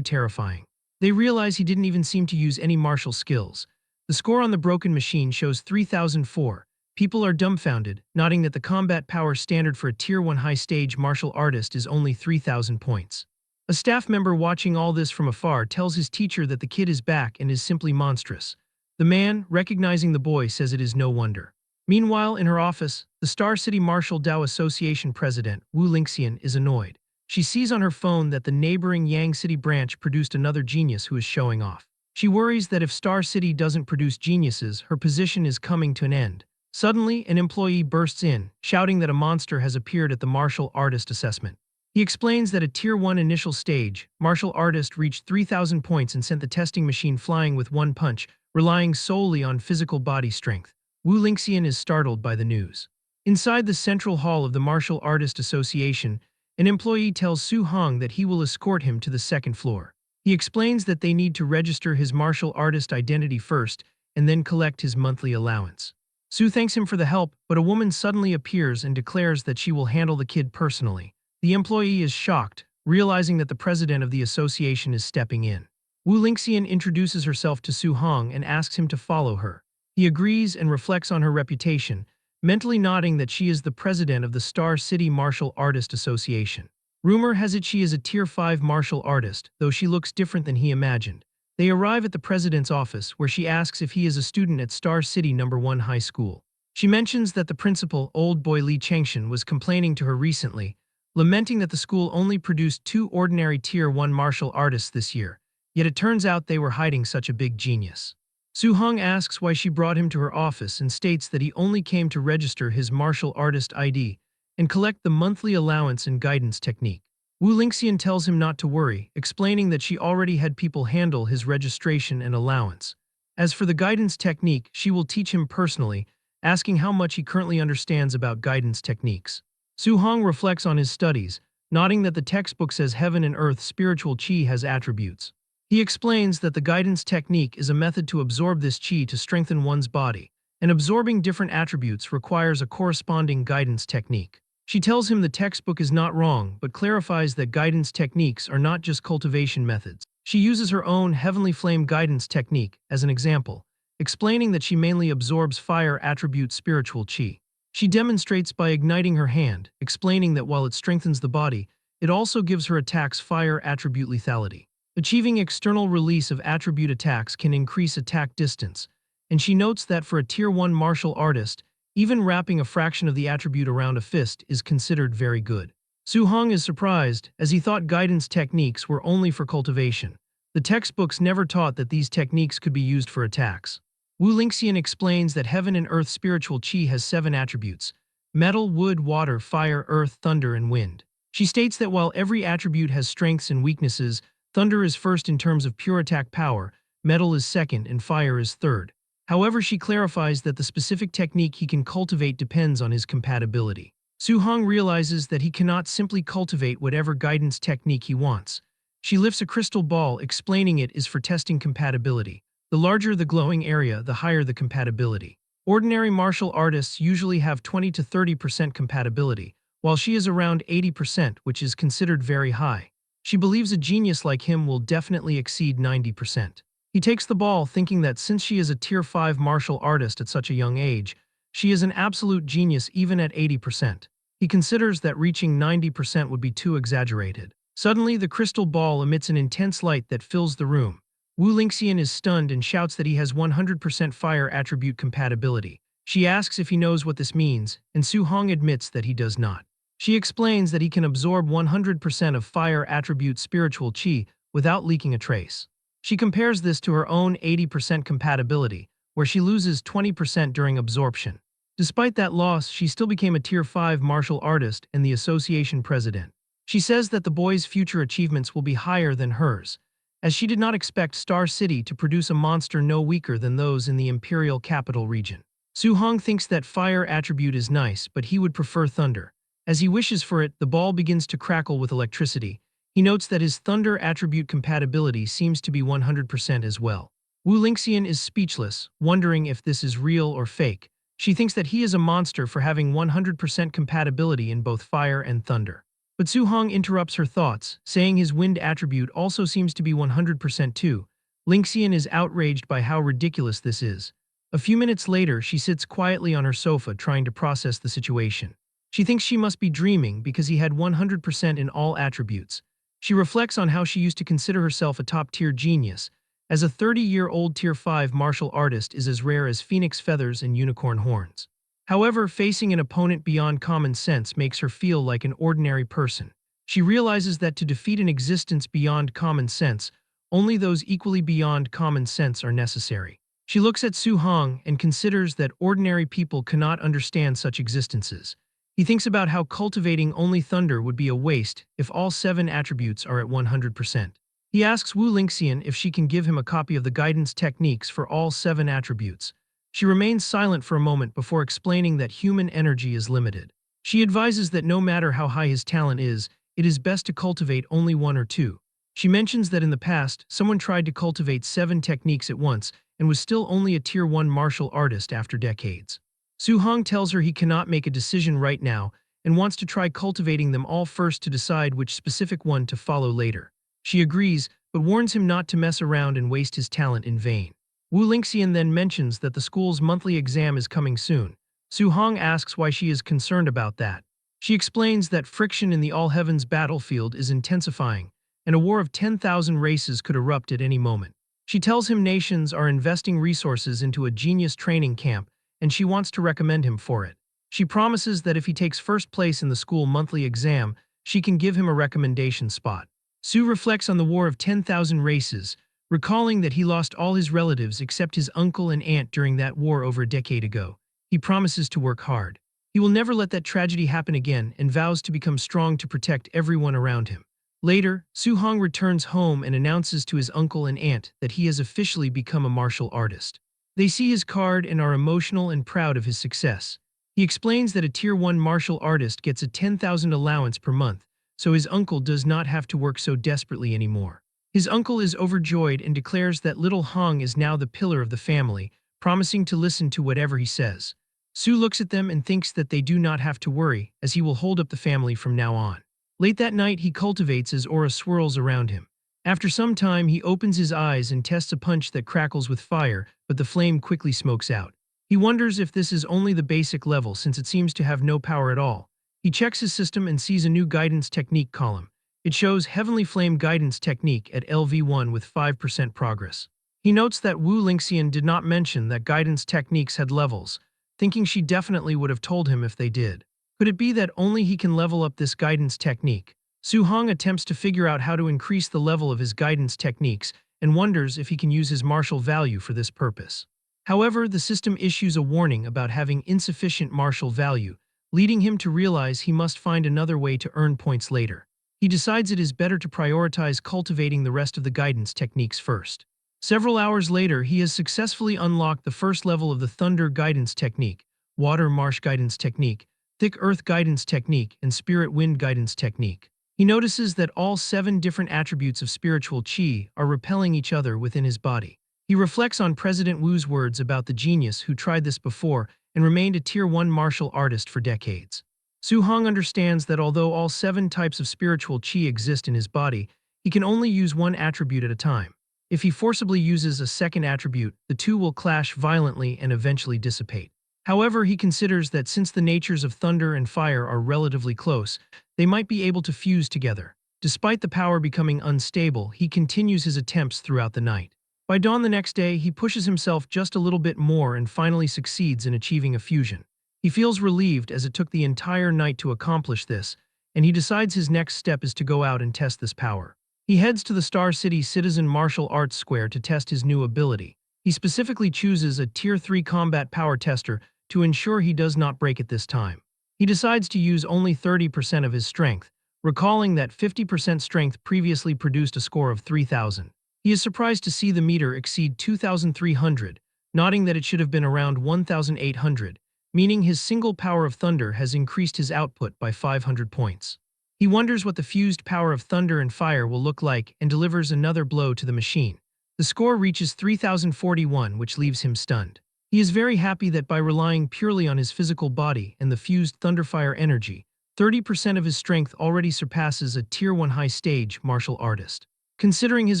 terrifying. They realize he didn't even seem to use any martial skills. The score on the broken machine shows 3004. People are dumbfounded, noting that the combat power standard for a Tier 1 high-stage martial artist is only 3,000 points. A staff member watching all this from afar tells his teacher that the kid is back and is simply monstrous. The man, recognizing the boy, says it is no wonder. Meanwhile, in her office, the Star City Martial Dao Association president, Wu Lingxian, is annoyed. She sees on her phone that the neighboring Yang City branch produced another genius who is showing off. She worries that if Star City doesn't produce geniuses, her position is coming to an end. Suddenly, an employee bursts in, shouting that a monster has appeared at the martial artist assessment. He explains that at Tier 1 initial stage, martial artist reached 3,000 points and sent the testing machine flying with one punch, relying solely on physical body strength. Wu Lingxian is startled by the news. Inside the central hall of the Martial Artist Association, an employee tells Su Hong that he will escort him to the second floor. He explains that they need to register his martial artist identity first and then collect his monthly allowance. Su thanks him for the help, but a woman suddenly appears and declares that she will handle the kid personally. The employee is shocked, realizing that the president of the association is stepping in. Wu Lingxian introduces herself to Su Hong and asks him to follow her. He agrees and reflects on her reputation, mentally nodding that she is the president of the Star City Martial Artist Association. Rumor has it she is a Tier 5 martial artist, though she looks different than he imagined. They arrive at the president's office, where she asks if he is a student at Star City No. 1 High School. She mentions that the principal, old boy Li Changshan, was complaining to her recently, lamenting that the school only produced 2 ordinary Tier 1 martial artists this year. Yet it turns out they were hiding such a big genius. Su Hong asks why she brought him to her office and states that he only came to register his martial artist ID and collect the monthly allowance and guidance technique. Wu Lingxian tells him not to worry, explaining that she already had people handle his registration and allowance. As for the guidance technique, she will teach him personally, asking how much he currently understands about guidance techniques. Su Hong reflects on his studies, nodding that the textbook says heaven and earth spiritual qi has attributes. He explains that the guidance technique is a method to absorb this qi to strengthen one's body, and absorbing different attributes requires a corresponding guidance technique. She tells him the textbook is not wrong, but clarifies that guidance techniques are not just cultivation methods. She uses her own heavenly flame guidance technique as an example, explaining that she mainly absorbs fire attribute spiritual qi. She demonstrates by igniting her hand, explaining that while it strengthens the body, it also gives her attacks fire attribute lethality. Achieving external release of attribute attacks can increase attack distance, and she notes that for a Tier 1 martial artist, even wrapping a fraction of the attribute around a fist is considered very good. Su Hong is surprised, as he thought guidance techniques were only for cultivation. The textbooks never taught that these techniques could be used for attacks. Wu Lingxian explains that heaven and earth spiritual qi has 7 attributes: metal, wood, water, fire, earth, thunder, and wind. She states that while every attribute has strengths and weaknesses, thunder is first in terms of pure attack power, metal is second, and fire is third. However, she clarifies that the specific technique he can cultivate depends on his compatibility. Su Hong realizes that he cannot simply cultivate whatever guidance technique he wants. She lifts a crystal ball, explaining it is for testing compatibility. The larger the glowing area, the higher the compatibility. Ordinary martial artists usually have 20 to 30% compatibility, while she is around 80%, which is considered very high. She believes a genius like him will definitely exceed 90%. He takes the ball, thinking that since she is a Tier 5 martial artist at such a young age, she is an absolute genius even at 80%. He considers that reaching 90% would be too exaggerated. Suddenly, the crystal ball emits an intense light that fills the room. Wu Lingxian is stunned and shouts that he has 100% fire attribute compatibility. She asks if he knows what this means, and Su Hong admits that he does not. She explains that he can absorb 100% of fire attribute spiritual qi without leaking a trace. She compares this to her own 80% compatibility, where she loses 20% during absorption. Despite that loss, she still became a Tier 5 martial artist and the association president. She says that the boy's future achievements will be higher than hers, as she did not expect Star City to produce a monster no weaker than those in the Imperial Capital region. Su Hong thinks that fire attribute is nice, but he would prefer thunder. As he wishes for it, the ball begins to crackle with electricity. He notes that his thunder attribute compatibility seems to be 100% as well. Wu Lingxian is speechless, wondering if this is real or fake. She thinks that he is a monster for having 100% compatibility in both fire and thunder. But Su Hong interrupts her thoughts, saying his wind attribute also seems to be 100% too. Lingxian is outraged by how ridiculous this is. A few minutes later, she sits quietly on her sofa trying to process the situation. She thinks she must be dreaming because he had 100% in all attributes. She reflects on how she used to consider herself a top-tier genius, as a 30-year-old Tier 5 martial artist is as rare as phoenix feathers and unicorn horns. However, facing an opponent beyond common sense makes her feel like an ordinary person. She realizes that to defeat an existence beyond common sense, only those equally beyond common sense are necessary. She looks at Su Hong and considers that ordinary people cannot understand such existences. He thinks about how cultivating only thunder would be a waste if all 7 attributes are at 100%. He asks Wu Lingxian if she can give him a copy of the guidance techniques for all 7 attributes. She remains silent for a moment before explaining that human energy is limited. She advises that no matter how high his talent is, it is best to cultivate only 1 or 2. She mentions that in the past, someone tried to cultivate 7 techniques at once and was still only a Tier 1 martial artist after decades. Su Hong tells her he cannot make a decision right now and wants to try cultivating them all first to decide which specific one to follow later. She agrees, but warns him not to mess around and waste his talent in vain. Wu Lingxian then mentions that the school's monthly exam is coming soon. Su Hong asks why she is concerned about that. She explains that friction in the all-heavens battlefield is intensifying, and a war of 10,000 races could erupt at any moment. She tells him nations are investing resources into a genius training camp, and she wants to recommend him for it. She promises that if he takes first place in the school monthly exam, she can give him a recommendation spot. Su reflects on the War of 10,000 Races, recalling that he lost all his relatives except his uncle and aunt during that war over a decade ago. He promises to work hard. He will never let that tragedy happen again and vows to become strong to protect everyone around him. Later, Su Hong returns home and announces to his uncle and aunt that he has officially become a martial artist. They see his card and are emotional and proud of his success. He explains that a Tier 1 martial artist gets a 10,000 allowance per month, so his uncle does not have to work so desperately anymore. His uncle is overjoyed and declares that little Hong is now the pillar of the family, promising to listen to whatever he says. Su looks at them and thinks that they do not have to worry, as he will hold up the family from now on. Late that night, he cultivates as aura swirls around him. After some time, he opens his eyes and tests a punch that crackles with fire, but the flame quickly smokes out. He wonders if this is only the basic level since it seems to have no power at all. He checks his system and sees a new guidance technique column. It shows Heavenly Flame Guidance Technique at LV1 with 5% progress. He notes that Wu Lingxian did not mention that guidance techniques had levels, thinking she definitely would have told him if they did. Could it be that only he can level up this guidance technique? Su Hong attempts to figure out how to increase the level of his guidance techniques and wonders if he can use his martial value for this purpose. However, the system issues a warning about having insufficient martial value, leading him to realize he must find another way to earn points later. He decides it is better to prioritize cultivating the rest of the guidance techniques first. Several hours later, he has successfully unlocked the first level of the Thunder Guidance Technique, Water Marsh Guidance Technique, Thick Earth Guidance Technique, and Spirit Wind Guidance Technique. He notices that all 7 different attributes of spiritual qi are repelling each other within his body. He reflects on President Wu's words about the genius who tried this before and remained a Tier 1 martial artist for decades. Su Hong understands that although all 7 types of spiritual qi exist in his body, he can only use one attribute at a time. If he forcibly uses a second attribute, the two will clash violently and eventually dissipate. However, he considers that since the natures of thunder and fire are relatively close, they might be able to fuse together. Despite the power becoming unstable, he continues his attempts throughout the night. By dawn the next day, he pushes himself just a little bit more and finally succeeds in achieving a fusion. He feels relieved as it took the entire night to accomplish this, and he decides his next step is to go out and test this power. He heads to the Star City Citizen Martial Arts Square to test his new ability. He specifically chooses a Tier 3 combat power tester to ensure he does not break it this time. He decides to use only 30% of his strength, recalling that 50% strength previously produced a score of 3,000. He is surprised to see the meter exceed 2,300, noting that it should have been around 1,800, meaning his single power of thunder has increased his output by 500 points. He wonders what the fused power of thunder and fire will look like and delivers another blow to the machine. The score reaches 3041, which leaves him stunned. He is very happy that by relying purely on his physical body and the fused Thunderfire energy, 30% of his strength already surpasses a Tier 1 high stage martial artist. Considering his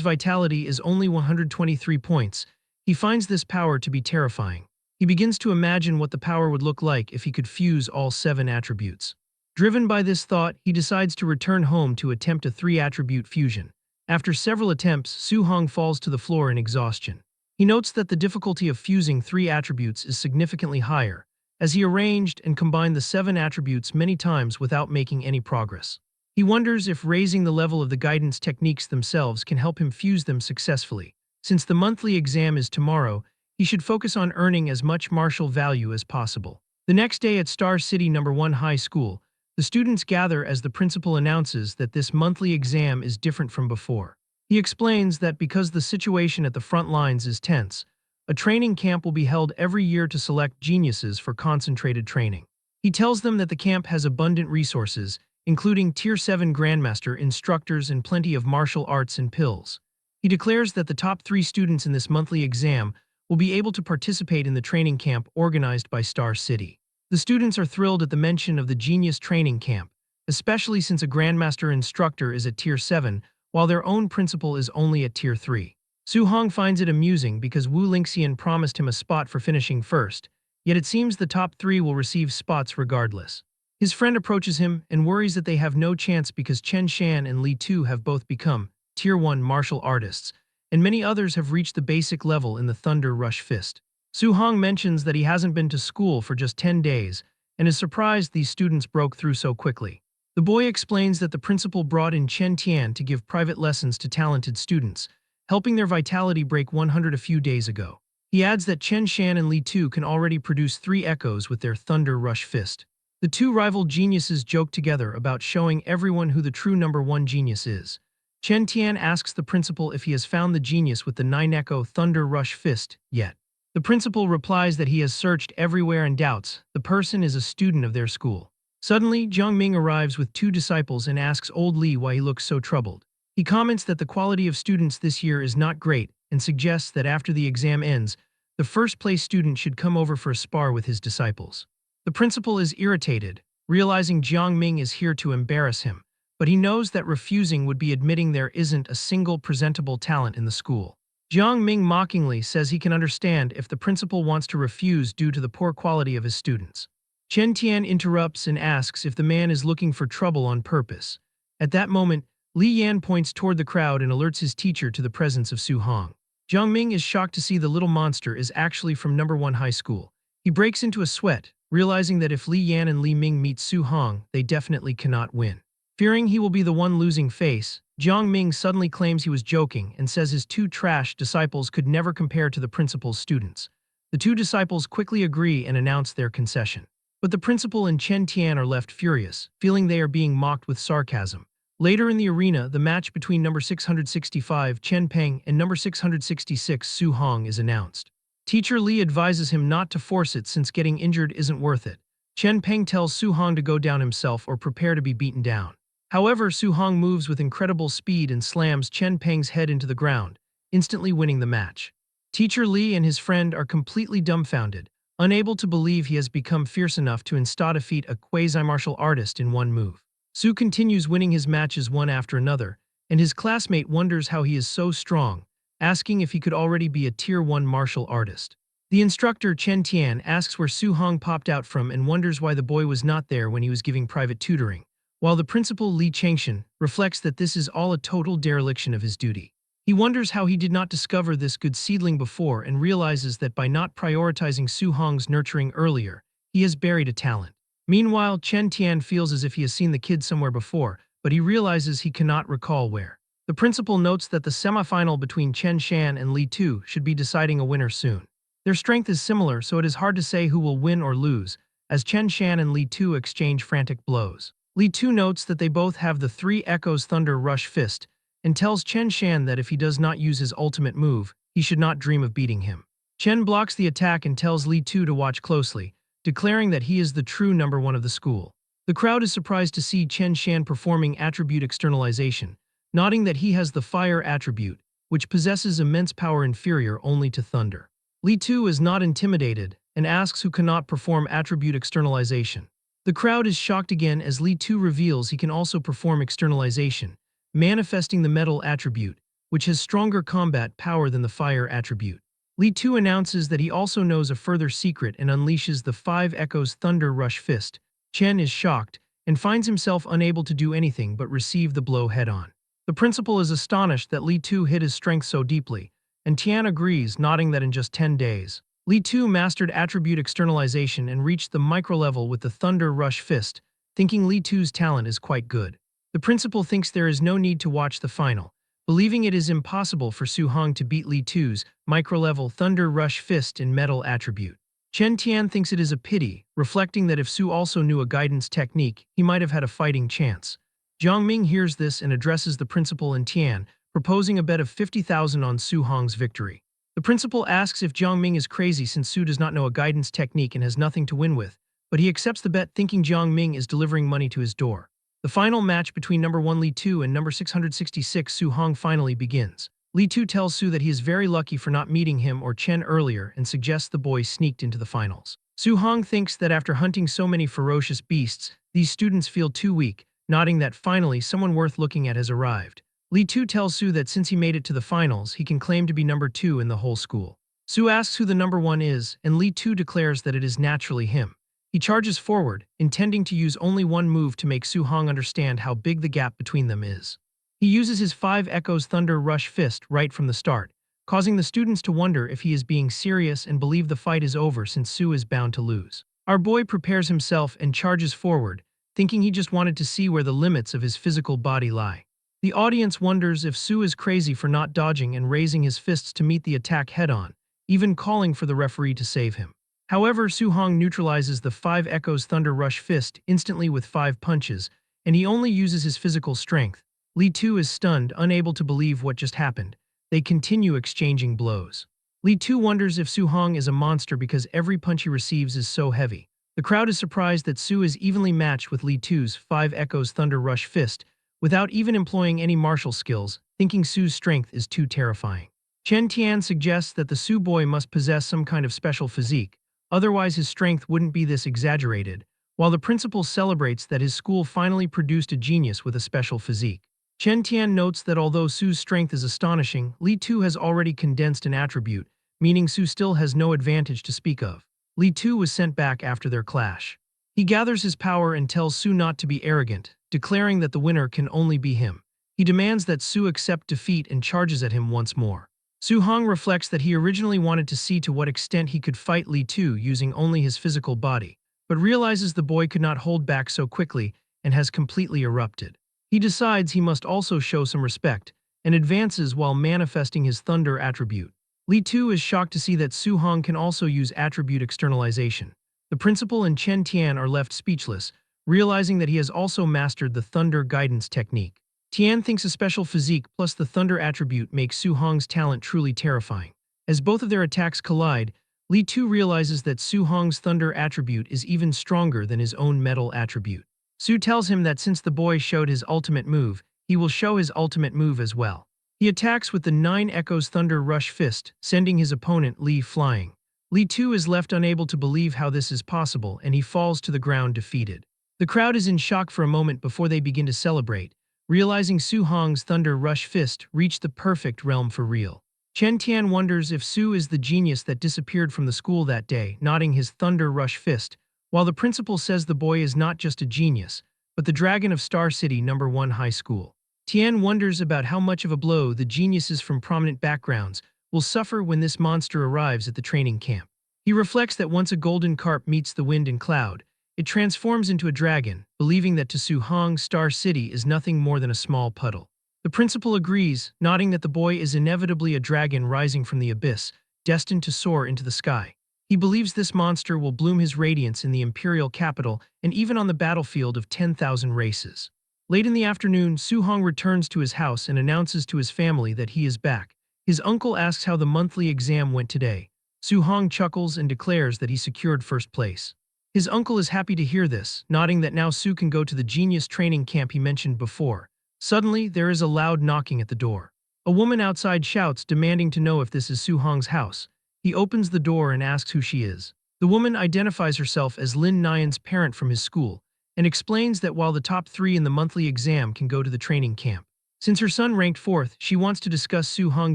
vitality is only 123 points, he finds this power to be terrifying. He begins to imagine what the power would look like if he could fuse all 7 attributes. Driven by this thought, he decides to return home to attempt a 3-attribute fusion. After several attempts, Su-hong falls to the floor in exhaustion. He notes that the difficulty of fusing 3 attributes is significantly higher, as he arranged and combined the 7 attributes many times without making any progress. He wonders if raising the level of the guidance techniques themselves can help him fuse them successfully. Since the monthly exam is tomorrow, he should focus on earning as much martial value as possible. The next day at Star City No. 1 High School, the students gather as the principal announces that this monthly exam is different from before. He explains that because the situation at the front lines is tense, a training camp will be held every year to select geniuses for concentrated training. He tells them that the camp has abundant resources, including Tier 7 Grandmaster instructors and plenty of martial arts and pills. He declares that the top 3 students in this monthly exam will be able to participate in the training camp organized by Star City. The students are thrilled at the mention of the Genius Training Camp, especially since a Grandmaster instructor is at Tier 7, while their own principal is only at Tier 3. Su-hong finds it amusing because Wu Lingxian promised him a spot for finishing first, yet it seems the top 3 will receive spots regardless. His friend approaches him and worries that they have no chance because Chen Shan and Li Tu have both become Tier 1 martial artists, and many others have reached the basic level in the Thunder Rush Fist. Su-hong mentions that he hasn't been to school for just 10 days and is surprised these students broke through so quickly. The boy explains that the principal brought in Chen Tian to give private lessons to talented students, helping their vitality break 100 a few days ago. He adds that Chen Shan and Li Tu can already produce 3 echoes with their Thunder Rush Fist. The 2 rival geniuses joke together about showing everyone who the true number 1 genius is. Chen Tian asks the principal if he has found the genius with the 9-echo Thunder Rush Fist yet. The principal replies that he has searched everywhere and doubts the person is a student of their school. Suddenly, Jiang Ming arrives with 2 disciples and asks old Li why he looks so troubled. He comments that the quality of students this year is not great and suggests that after the exam ends, the first-place student should come over for a spar with his disciples. The principal is irritated, realizing Jiang Ming is here to embarrass him, but he knows that refusing would be admitting there isn't a single presentable talent in the school. Jiang Ming mockingly says he can understand if the principal wants to refuse due to the poor quality of his students. Chen Tian interrupts and asks if the man is looking for trouble on purpose. At that moment, Li Yan points toward the crowd and alerts his teacher to the presence of Su-hong. Jiang Ming is shocked to see the little monster is actually from No. 1 High School. He breaks into a sweat, realizing that if Li Yan and Li Ming meet Su-hong, they definitely cannot win. Fearing he will be the one losing face, Jiang Ming suddenly claims he was joking and says his 2 trash disciples could never compare to the principal's students. The 2 disciples quickly agree and announce their concession. But the principal and Chen Tian are left furious, feeling they are being mocked with sarcasm. Later in the arena, the match between No. 665 Chen Peng and No. 666 Su-hong is announced. Teacher Li advises him not to force it since getting injured isn't worth it. Chen Peng tells Su-hong to go down himself or prepare to be beaten down. However, Su-hong moves with incredible speed and slams Chen Peng's head into the ground, instantly winning the match. Teacher Li and his friend are completely dumbfounded, unable to believe he has become fierce enough to insta-defeat a quasi-martial artist in one move. Su continues winning his matches one after another, and his classmate wonders how he is so strong, asking if he could already be a Tier 1 martial artist. The instructor Chen Tian asks where Su-hong popped out from and wonders why the boy was not there when he was giving private tutoring, while the principal Li Changshan reflects that this is all a total dereliction of his duty. He wonders how he did not discover this good seedling before and realizes that by not prioritizing Su-hong's nurturing earlier, he has buried a talent. Meanwhile, Chen Tian feels as if he has seen the kid somewhere before, but he realizes he cannot recall where. The principal notes that the semifinal between Chen Shan and Li Tu should be deciding a winner soon. Their strength is similar, so it is hard to say who will win or lose, as Chen Shan and Li Tu exchange frantic blows. Li Tu notes that they both have the 3 Echoes Thunder Rush Fist, and tells Chen Shan that if he does not use his ultimate move, he should not dream of beating him. Chen blocks the attack and tells Li Tu to watch closely, declaring that he is the true number 1 of the school. The crowd is surprised to see Chen Shan performing attribute externalization, noting that he has the fire attribute, which possesses immense power inferior only to thunder. Li Tu is not intimidated and asks who cannot perform attribute externalization. The crowd is shocked again as Li Tu reveals he can also perform externalization, manifesting the metal attribute, which has stronger combat power than the fire attribute. Li Tu announces that he also knows a further secret and unleashes the 5 Echoes Thunder Rush Fist. Chen is shocked and finds himself unable to do anything but receive the blow head-on. The principal is astonished that Li Tu hid his strength so deeply, and Tian agrees, nodding that in just 10 days, Li Tu mastered attribute externalization and reached the micro-level with the Thunder Rush Fist, thinking Li Tu's talent is quite good. The principal thinks there is no need to watch the final, believing it is impossible for Su Hong to beat Li Tu's micro-level Thunder Rush Fist in metal attribute. Chen Tian thinks it is a pity, reflecting that if Su also knew a guidance technique, he might have had a fighting chance. Jiang Ming hears this and addresses the principal and Tian, proposing a bet of 50,000 on Su Hong's victory. The principal asks if Jiang Ming is crazy since Su does not know a guidance technique and has nothing to win with, but he accepts the bet thinking Jiang Ming is delivering money to his door. The final match between number 1 Li Tu and number 666 Su Hong finally begins. Li Tu tells Su that he is very lucky for not meeting him or Chen earlier and suggests the boys sneaked into the finals. Su Hong thinks that after hunting so many ferocious beasts, these students feel too weak, nodding that finally someone worth looking at has arrived. Li Tu tells Su that since he made it to the finals, he can claim to be number 2 in the whole school. Su asks who the number 1 is, and Li Tu declares that it is naturally him. He charges forward, intending to use only one move to make Su Hong understand how big the gap between them is. He uses his 5 Echoes Thunder Rush Fist right from the start, causing the students to wonder if he is being serious and believe the fight is over since Su is bound to lose. Our boy prepares himself and charges forward, thinking he just wanted to see where the limits of his physical body lie. The audience wonders if Su is crazy for not dodging and raising his fists to meet the attack head-on, even calling for the referee to save him. However, Su Hong neutralizes the 5 Echoes Thunder Rush Fist instantly with 5 punches, and he only uses his physical strength. Li Tu is stunned, unable to believe what just happened. They continue exchanging blows. Li Tu wonders if Su Hong is a monster because every punch he receives is so heavy. The crowd is surprised that Su is evenly matched with Li Tu's 5 Echoes Thunder Rush Fist, without even employing any martial skills, thinking Su's strength is too terrifying. Chen Tian suggests that the Su boy must possess some kind of special physique, otherwise his strength wouldn't be this exaggerated, while the principal celebrates that his school finally produced a genius with a special physique. Chen Tian notes that although Su's strength is astonishing, Li Tu has already condensed an attribute, meaning Su still has no advantage to speak of. Li Tu was sent back after their clash. He gathers his power and tells Su not to be arrogant, declaring that the winner can only be him. He demands that Su accept defeat and charges at him once more. Su Hong reflects that he originally wanted to see to what extent he could fight Li Tu using only his physical body, but realizes the boy could not hold back so quickly and has completely erupted. He decides he must also show some respect, and advances while manifesting his thunder attribute. Li Tu is shocked to see that Su Hong can also use attribute externalization. The principal and Chen Tian are left speechless, realizing that he has also mastered the thunder guidance technique. Tian thinks a special physique plus the thunder attribute makes Su Hong's talent truly terrifying. As both of their attacks collide, Li Tu realizes that Su Hong's thunder attribute is even stronger than his own metal attribute. Su tells him that since the boy showed his ultimate move, he will show his ultimate move as well. He attacks with the 9 Echoes Thunder Rush Fist, sending his opponent Li flying. Li Tu is left unable to believe how this is possible and he falls to the ground defeated. The crowd is in shock for a moment before they begin to celebrate, realizing Su Hong's Thunder Rush Fist reached the perfect realm for real. Chen Tian wonders if Su is the genius that disappeared from the school that day, nodding his Thunder Rush Fist, while the principal says the boy is not just a genius, but the dragon of Star City No. 1 High School. Tian wonders about how much of a blow the geniuses from prominent backgrounds will suffer when this monster arrives at the training camp. He reflects that once a golden carp meets the wind and cloud, it transforms into a dragon, believing that to Su Hong, Star City is nothing more than a small puddle. The principal agrees, nodding that the boy is inevitably a dragon rising from the abyss, destined to soar into the sky. He believes this monster will bloom his radiance in the imperial capital and even on the battlefield of 10,000 races. Late in the afternoon, Su Hong returns to his house and announces to his family that he is back. His uncle asks how the monthly exam went today. Su Hong chuckles and declares that he secured first place. His uncle is happy to hear this, nodding that now Su can go to the genius training camp he mentioned before. Suddenly, there is a loud knocking at the door. A woman outside shouts, demanding to know if this is Su Hong's house. He opens the door and asks who she is. The woman identifies herself as Lin Nyan's parent from his school and explains that while the top 3 in the monthly exam can go to the training camp, since her son ranked 4th, she wants to discuss Su Hong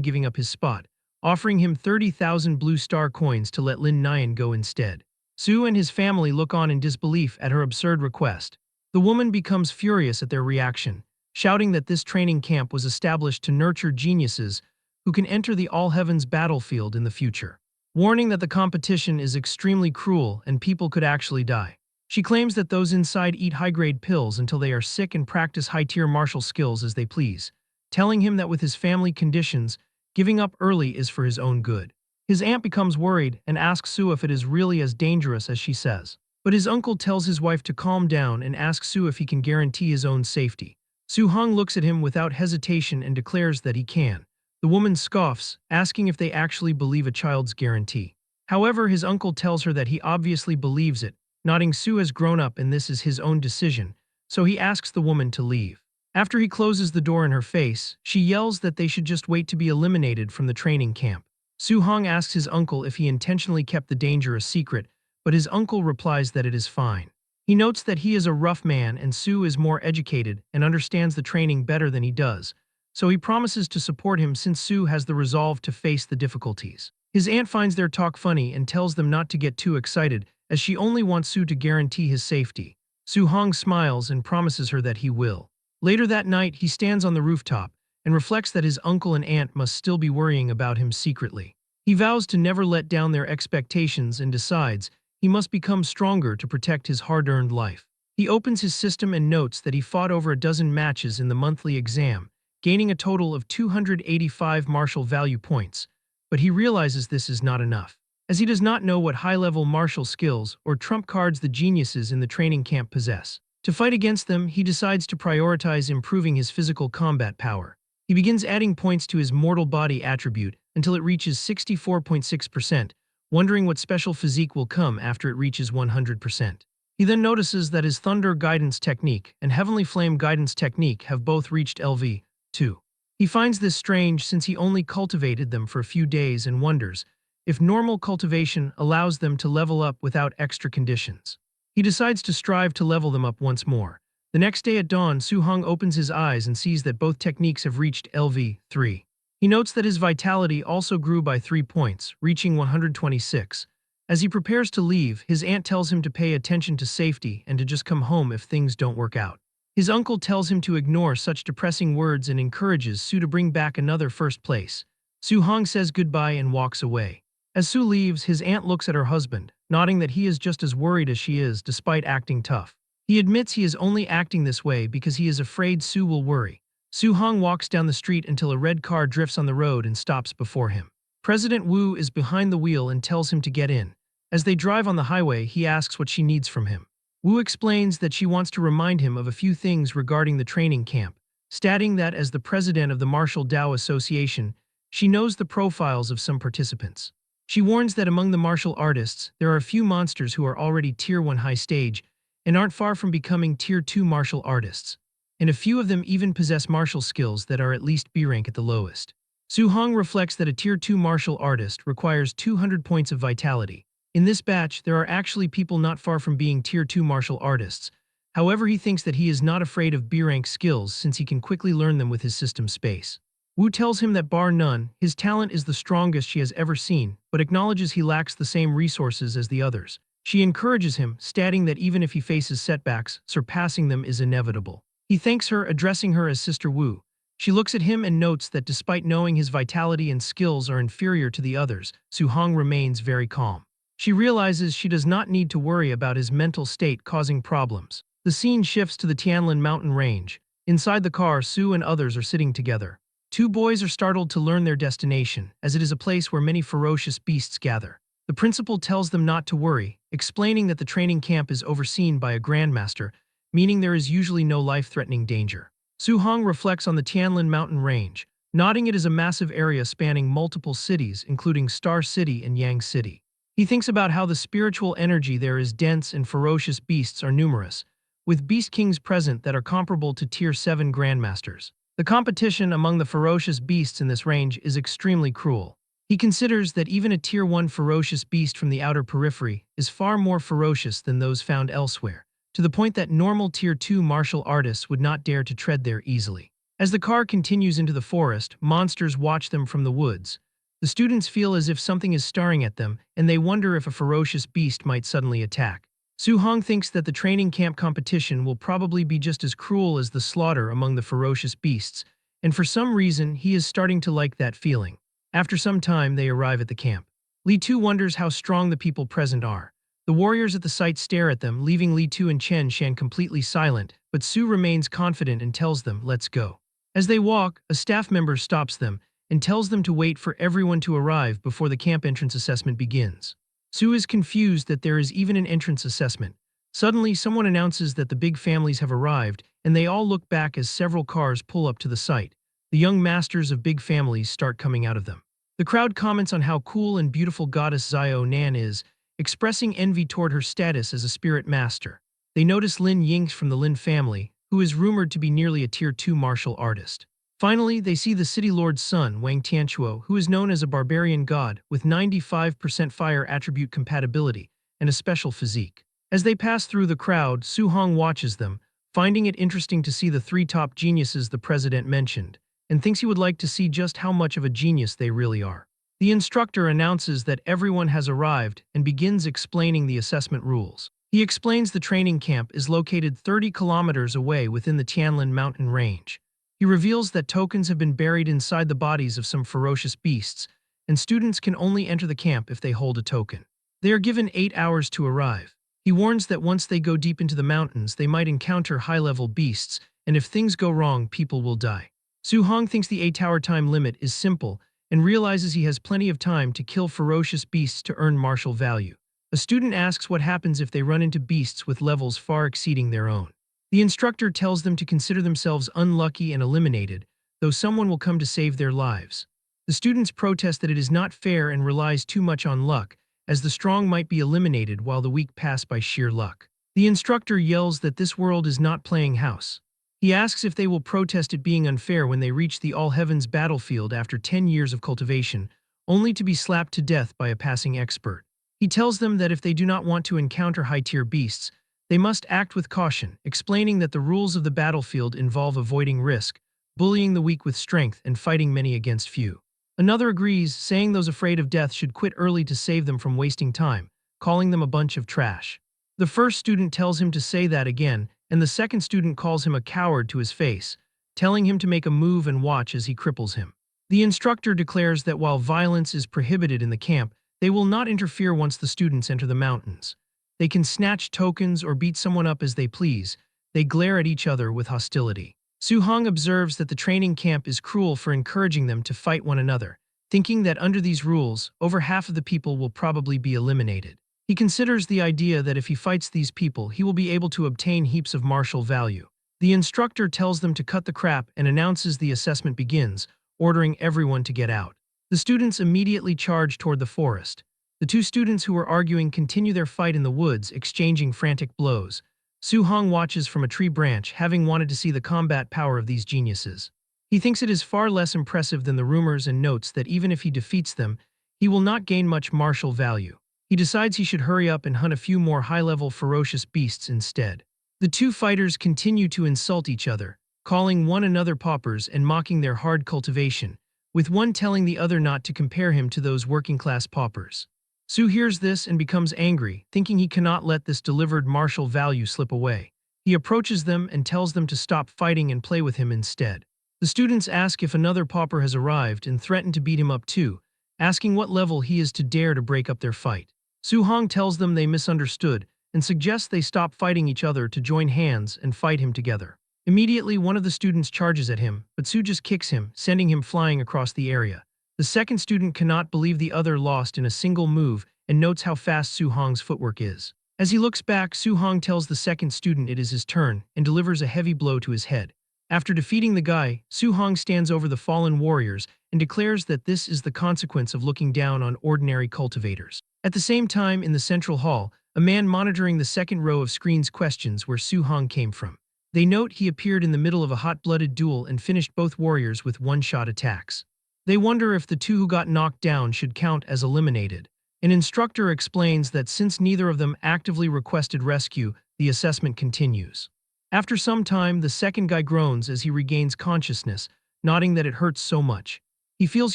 giving up his spot, offering him 30,000 blue star coins to let Lin Nyan go instead. Su and his family look on in disbelief at her absurd request. The woman becomes furious at their reaction, shouting that this training camp was established to nurture geniuses who can enter the All Heavens battlefield in the future, warning that the competition is extremely cruel and people could actually die. She claims that those inside eat high-grade pills until they are sick and practice high-tier martial skills as they please, telling him that with his family conditions, giving up early is for his own good. His aunt becomes worried and asks Su if it is really as dangerous as she says. But his uncle tells his wife to calm down and asks Su if he can guarantee his own safety. Su Hong looks at him without hesitation and declares that he can. The woman scoffs, asking if they actually believe a child's guarantee. However, his uncle tells her that he obviously believes it, nodding Su has grown up and this is his own decision, so he asks the woman to leave. After he closes the door in her face, she yells that they should just wait to be eliminated from the training camp. Su Hong asks his uncle if he intentionally kept the danger a secret, but his uncle replies that it is fine. He notes that he is a rough man and Su is more educated and understands the training better than he does, so he promises to support him since Su has the resolve to face the difficulties. His aunt finds their talk funny and tells them not to get too excited, as she only wants Su to guarantee his safety. Su Hong smiles and promises her that he will. Later that night, he stands on the rooftop and reflects that his uncle and aunt must still be worrying about him secretly. He vows to never let down their expectations and decides he must become stronger to protect his hard-earned life. He opens his system and notes that he fought over a dozen matches in the monthly exam, gaining a total of 285 martial value points, but he realizes this is not enough, as he does not know what high-level martial skills or trump cards the geniuses in the training camp possess. To fight against them, he decides to prioritize improving his physical combat power. He begins adding points to his mortal body attribute until it reaches 64.6%, wondering what special physique will come after it reaches 100%. He then notices that his Thunder Guidance Technique and Heavenly Flame Guidance Technique have both reached LV2. He finds this strange since he only cultivated them for a few days and wonders if normal cultivation allows them to level up without extra conditions. He decides to strive to level them up once more. The next day at dawn, Su Hong opens his eyes and sees that both techniques have reached LV3. He notes that his vitality also grew by 3 points, reaching 126. As he prepares to leave, his aunt tells him to pay attention to safety and to just come home if things don't work out. His uncle tells him to ignore such depressing words and encourages Su to bring back another first place. Su Hong says goodbye and walks away. As Su leaves, his aunt looks at her husband, nodding that he is just as worried as she is despite acting tough. He admits he is only acting this way because he is afraid Su will worry. Su Hong walks down the street until a red car drifts on the road and stops before him. President Wu is behind the wheel and tells him to get in. As they drive on the highway, he asks what she needs from him. Wu explains that she wants to remind him of a few things regarding the training camp, stating that as the president of the Martial Dao Association, she knows the profiles of some participants. She warns that among the martial artists, there are a few monsters who are already Tier 1 high stage and aren't far from becoming Tier 2 martial artists, and a few of them even possess martial skills that are at least B rank at the lowest. Su Hong reflects that a Tier 2 martial artist requires 200 points of vitality. In this batch, there are actually people not far from being Tier 2 martial artists. However, he thinks that he is not afraid of B rank skills since he can quickly learn them with his system space. Wu tells him that bar none, his talent is the strongest she has ever seen, but acknowledges he lacks the same resources as the others. She encourages him, stating that even if he faces setbacks, surpassing them is inevitable. He thanks her, addressing her as Sister Wu. She looks at him and notes that despite knowing his vitality and skills are inferior to the others, Su Hong remains very calm. She realizes she does not need to worry about his mental state causing problems. The scene shifts to the Tianlin mountain range. Inside the car, Su and others are sitting together. Two boys are startled to learn their destination, as it is a place where many ferocious beasts gather. The principal tells them not to worry, explaining that the training camp is overseen by a grandmaster, meaning there is usually no life-threatening danger. Su Hong reflects on the Tianlin mountain range, nodding it is a massive area spanning multiple cities, including Star City and Yang City. He thinks about how the spiritual energy there is dense and ferocious beasts are numerous, with beast kings present that are comparable to Tier 7 grandmasters. The competition among the ferocious beasts in this range is extremely cruel. He considers that even a Tier 1 ferocious beast from the outer periphery is far more ferocious than those found elsewhere, to the point that normal Tier 2 martial artists would not dare to tread there easily. As the car continues into the forest, monsters watch them from the woods. The students feel as if something is staring at them, and they wonder if a ferocious beast might suddenly attack. Su-hong thinks that the training camp competition will probably be just as cruel as the slaughter among the ferocious beasts, and for some reason he is starting to like that feeling. After some time, they arrive at the camp. Li Tu wonders how strong the people present are. The warriors at the site stare at them, leaving Li Tu and Chen Shan completely silent, but Su remains confident and tells them, "Let's go." As they walk, a staff member stops them and tells them to wait for everyone to arrive before the camp entrance assessment begins. Su is confused that there is even an entrance assessment. Suddenly, someone announces that the big families have arrived, and they all look back as several cars pull up to the site. The young masters of big families start coming out of them. The crowd comments on how cool and beautiful goddess Xiao Nan is, expressing envy toward her status as a spirit master. They notice Lin Yingx from the Lin family, who is rumored to be nearly a Tier 2 martial artist. Finally, they see the city lord's son, Wang Tianchuo, who is known as a barbarian god with 95% fire attribute compatibility and a special physique. As they pass through the crowd, Su-hong watches them, finding it interesting to see the three top geniuses the president mentioned, and thinks he would like to see just how much of a genius they really are. The instructor announces that everyone has arrived and begins explaining the assessment rules. He explains the training camp is located 30 kilometers away within the Tianlin mountain range. He reveals that tokens have been buried inside the bodies of some ferocious beasts, and students can only enter the camp if they hold a token. They are given 8 hours to arrive. He warns that once they go deep into the mountains, they might encounter high-level beasts, and if things go wrong, people will die. Su-hong thinks the 8-hour time limit is simple and realizes he has plenty of time to kill ferocious beasts to earn martial value. A student asks what happens if they run into beasts with levels far exceeding their own. The instructor tells them to consider themselves unlucky and eliminated, though someone will come to save their lives. The students protest that it is not fair and relies too much on luck, as the strong might be eliminated while the weak pass by sheer luck. The instructor yells that this world is not playing house. He asks if they will protest it being unfair when they reach the All Heavens battlefield after 10 years of cultivation, only to be slapped to death by a passing expert. He tells them that if they do not want to encounter high-tier beasts, they must act with caution, explaining that the rules of the battlefield involve avoiding risk, bullying the weak with strength, and fighting many against few. Another agrees, saying those afraid of death should quit early to save them from wasting time, calling them a bunch of trash. The first student tells him to say that again, and the second student calls him a coward to his face, telling him to make a move and watch as he cripples him. The instructor declares that while violence is prohibited in the camp, they will not interfere once the students enter the mountains. They can snatch tokens or beat someone up as they please. They glare at each other with hostility. Su-hong observes that the training camp is cruel for encouraging them to fight one another, thinking that under these rules, over half of the people will probably be eliminated. He considers the idea that if he fights these people, he will be able to obtain heaps of martial value. The instructor tells them to cut the crap and announces the assessment begins, ordering everyone to get out. The students immediately charge toward the forest. The two students who were arguing continue their fight in the woods, exchanging frantic blows. Su-hong watches from a tree branch, having wanted to see the combat power of these geniuses. He thinks it is far less impressive than the rumors and notes that even if he defeats them, he will not gain much martial value. He decides he should hurry up and hunt a few more high-level ferocious beasts instead. The two fighters continue to insult each other, calling one another paupers and mocking their hard cultivation, with one telling the other not to compare him to those working-class paupers. Su hears this and becomes angry, thinking he cannot let this delivered martial value slip away. He approaches them and tells them to stop fighting and play with him instead. The students ask if another pauper has arrived and threaten to beat him up too, asking what level he is to dare to break up their fight. Su-hong tells them they misunderstood and suggests they stop fighting each other to join hands and fight him together. Immediately, one of the students charges at him, but Su just kicks him, sending him flying across the area. The second student cannot believe the other lost in a single move and notes how fast Su-hong's footwork is. As he looks back, Su-hong tells the second student it is his turn and delivers a heavy blow to his head. After defeating the guy, Su-hong stands over the fallen warriors and declares that this is the consequence of looking down on ordinary cultivators. At the same time, in the central hall, a man monitoring the second row of screens questions where Su-hong came from. They note he appeared in the middle of a hot-blooded duel and finished both warriors with one-shot attacks. They wonder if the two who got knocked down should count as eliminated. An instructor explains that since neither of them actively requested rescue, the assessment continues. After some time, the second guy groans as he regains consciousness, nodding that it hurts so much. He feels